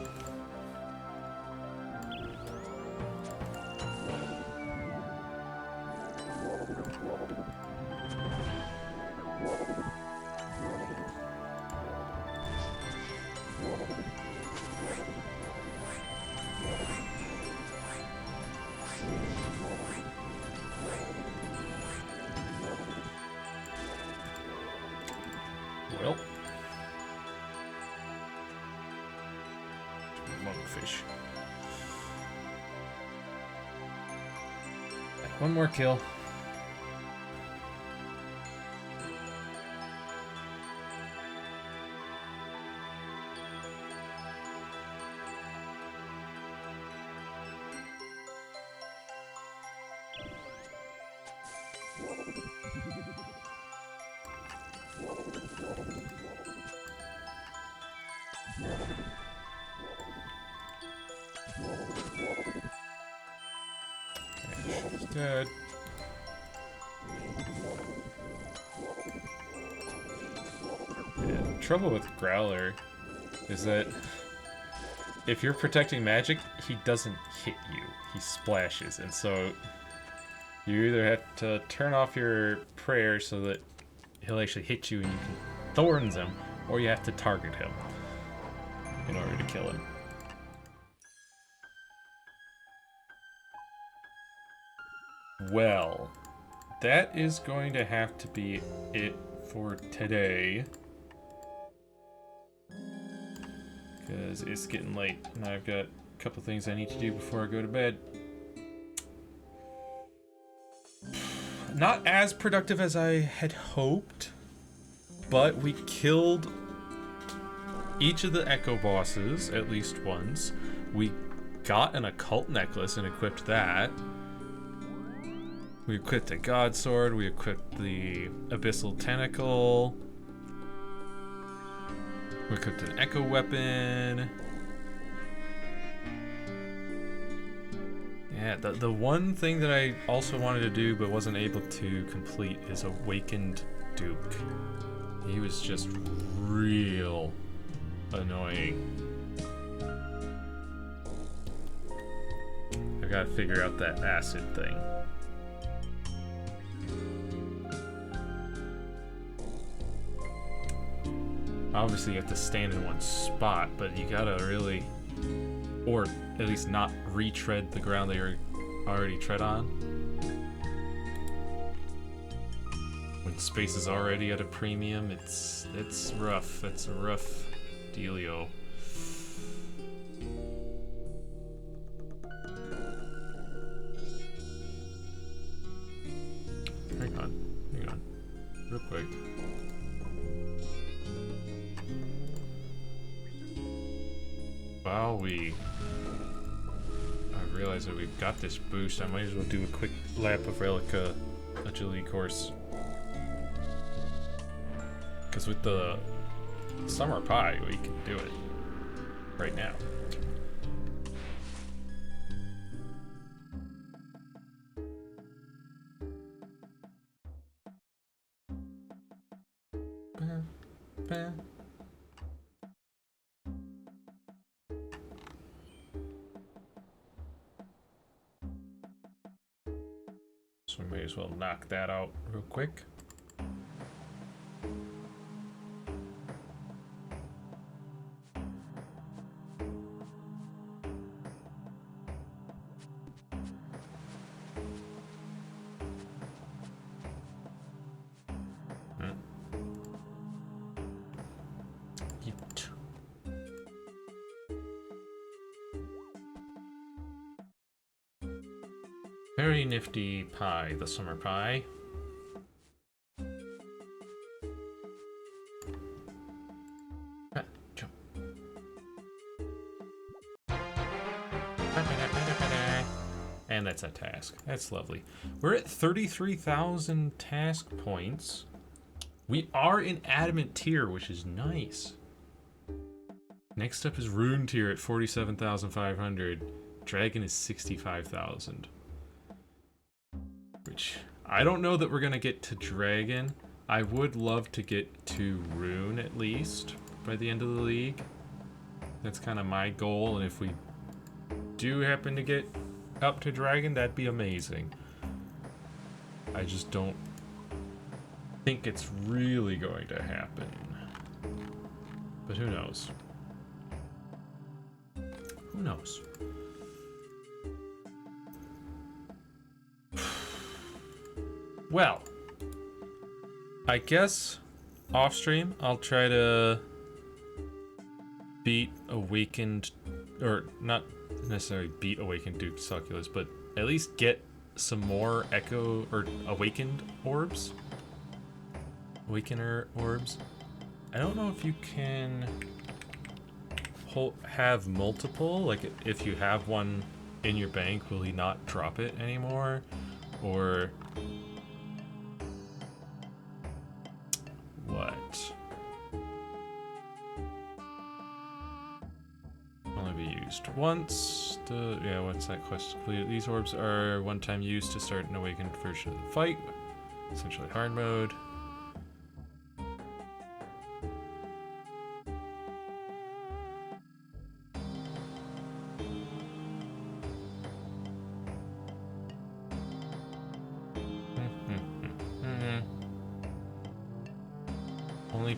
Well, monkfish. One more kill. She's dead. Yeah, the trouble with Growler is that if you're protecting magic, he doesn't hit you. He splashes, and so you either have to turn off your prayer so that he'll actually hit you and you can thorns him, or you have to target him in order to kill him. Well, that is going to have to be it for today. Because it's getting late and I've got a couple things I need to do before I go to bed. Not as productive as I had hoped, but we killed each of the Echo bosses at least once. We got an occult necklace and equipped that. We equipped a god sword, we equipped the abyssal tentacle. We equipped an echo weapon. Yeah, the one thing that I also wanted to do but wasn't able to complete is Awakened Duke. He was just real annoying. I gotta figure out that acid thing. Obviously you have to stand in one spot, but you gotta really, or at least not retread the ground that you're already tread on. When space is already at a premium, it's rough. It's a rough dealio. Hang on, real quick. While I realize that we've got this boost, I might as well do a quick lap of Relica agility course. Because with the summer pie, we can do it right now. So we may as well knock that out real quick. Very nifty pie, the summer pie. Jump. And that's a task. That's lovely. We're at 33,000 task points. We are in Adamant tier, which is nice. Next up is Rune tier at 47,500. Dragon is 65,000. Which, I don't know that we're gonna get to Dragon. I would love to get to Rune at least by the end of the league. That's kind of my goal, and if we do happen to get up to Dragon, that'd be amazing. I just don't think it's really going to happen. But who knows? Who knows? Well, I guess off stream I'll try to beat Awakened, or not necessarily beat Awakened Duke Succulus, but at least get some more Echo or Awakened orbs. Awakener orbs. I don't know if you can have multiple, like if you have one in your bank, will he not drop it anymore? Or what? Only be used once. Yeah, once that quest is completed. These orbs are one-time use to start an awakened version of the fight. Essentially hard mode.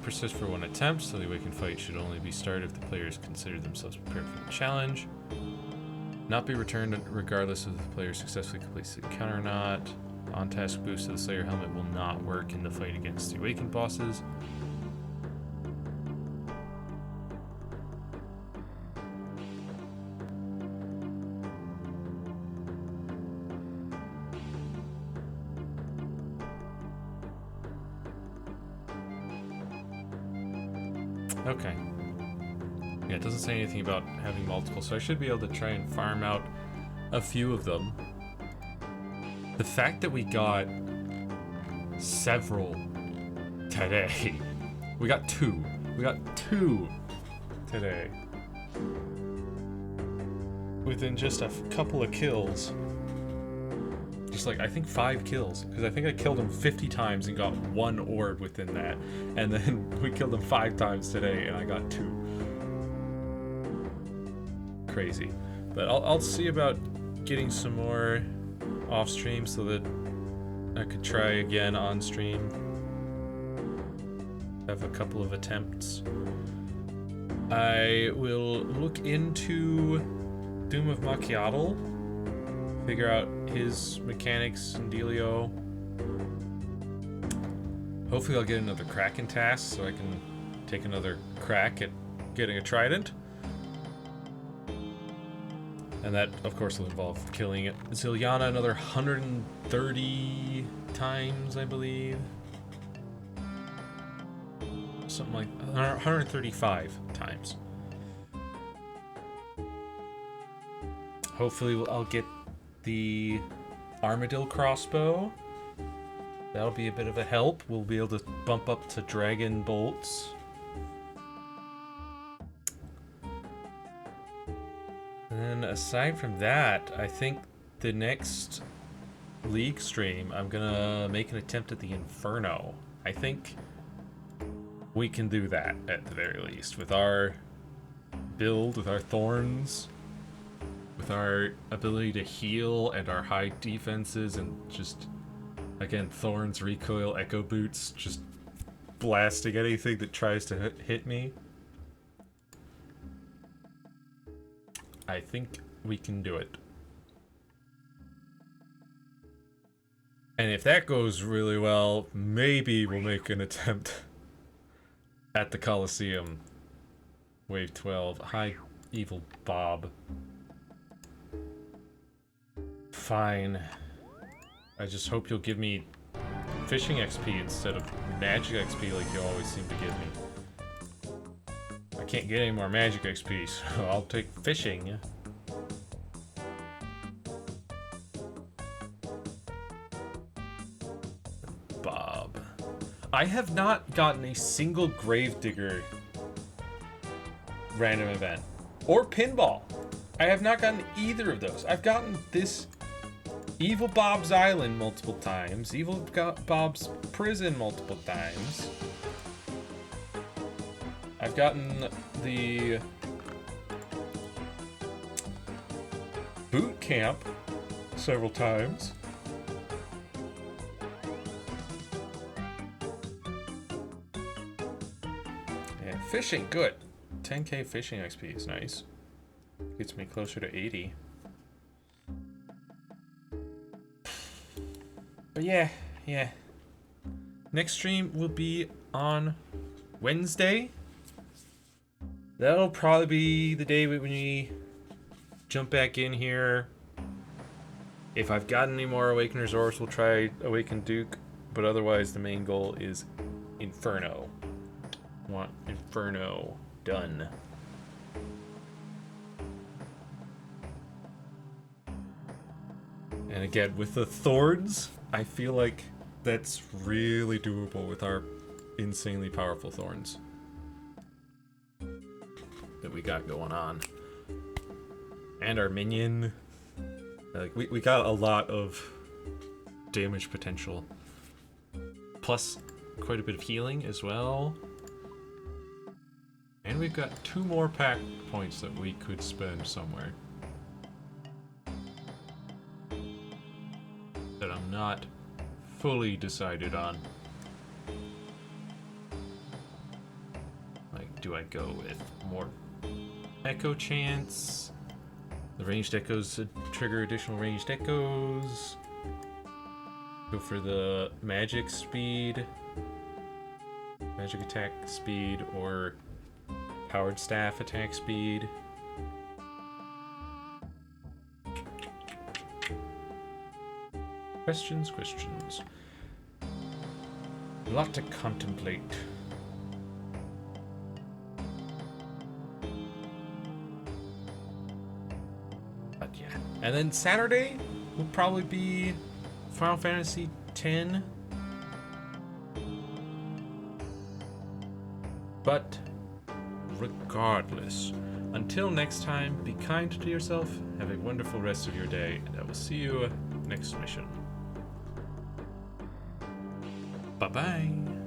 Persist for one attempt, so the awakened fight should only be started if the players consider themselves prepared for the challenge. Not be returned regardless of if the player successfully completes the encounter or not. On-task boost to the Slayer helmet will not work in the fight against the awakened bosses. Okay. Yeah, it doesn't say anything about having multiple, so I should be able to try and farm out a few of them. The fact that we got several today. We got two. We got two today. Within just a couple of kills. Just like, I think 5 kills, because I think I killed him 50 times and got 1 orb within that, and then we killed him 5 times today and I got 2. Crazy. But I'll see about getting some more off stream so that I could try again on stream. Have a couple of attempts. I will look into Doom of Macchiato, figure out his mechanics and dealio. Hopefully I'll get another Kraken task so I can take another crack at getting a trident. And that, of course, will involve killing Zilyana another 130 times, I believe. Something like 135 times. Hopefully I'll get the Armadillo crossbow. That'll be a bit of a help. We'll be able to bump up to dragon bolts. And then aside from that, I think the next League stream, I'm gonna make an attempt at the Inferno. I think we can do that at the very least with our build, with our thorns, with our ability to heal and our high defenses, and just again thorns, recoil, echo boots, just blasting anything that tries to hit me. I think we can do it. And if that goes really well, maybe we'll make an attempt at the Coliseum. Wave 12. Hi, Evil Bob. Fine. I just hope you'll give me fishing XP instead of magic XP like you always seem to give me. I can't get any more magic XP, so I'll take fishing. Bob. I have not gotten a single Gravedigger random event. Or pinball. I have not gotten either of those. I've gotten this Evil Bob's Island multiple times, Evil Bob's Prison multiple times. I've gotten the boot camp several times. Yeah, fishing, good. 10k fishing XP is nice. Gets me closer to 80. But yeah. Next stream will be on Wednesday. That'll probably be the day when we jump back in here. If I've got any more Awakener's Orbs, we'll try Awaken Duke. But otherwise, the main goal is Inferno. Want Inferno done. And again, with the Thorns, I feel like that's really doable with our insanely powerful Thorns that we got going on. And our minion. Like, we got a lot of damage potential. Plus, quite a bit of healing as well. And we've got 2 more pack points that we could spend somewhere. That I'm not fully decided on. Like, do I go with more Echo Chance? The ranged echoes trigger additional ranged echoes. Go for the magic speed, magic attack speed, or powered staff attack speed. Questions. A lot to contemplate. But yeah. And then Saturday will probably be Final Fantasy X. But regardless, until next time, be kind to yourself, have a wonderful rest of your day, and I will see you next mission. Bye-bye.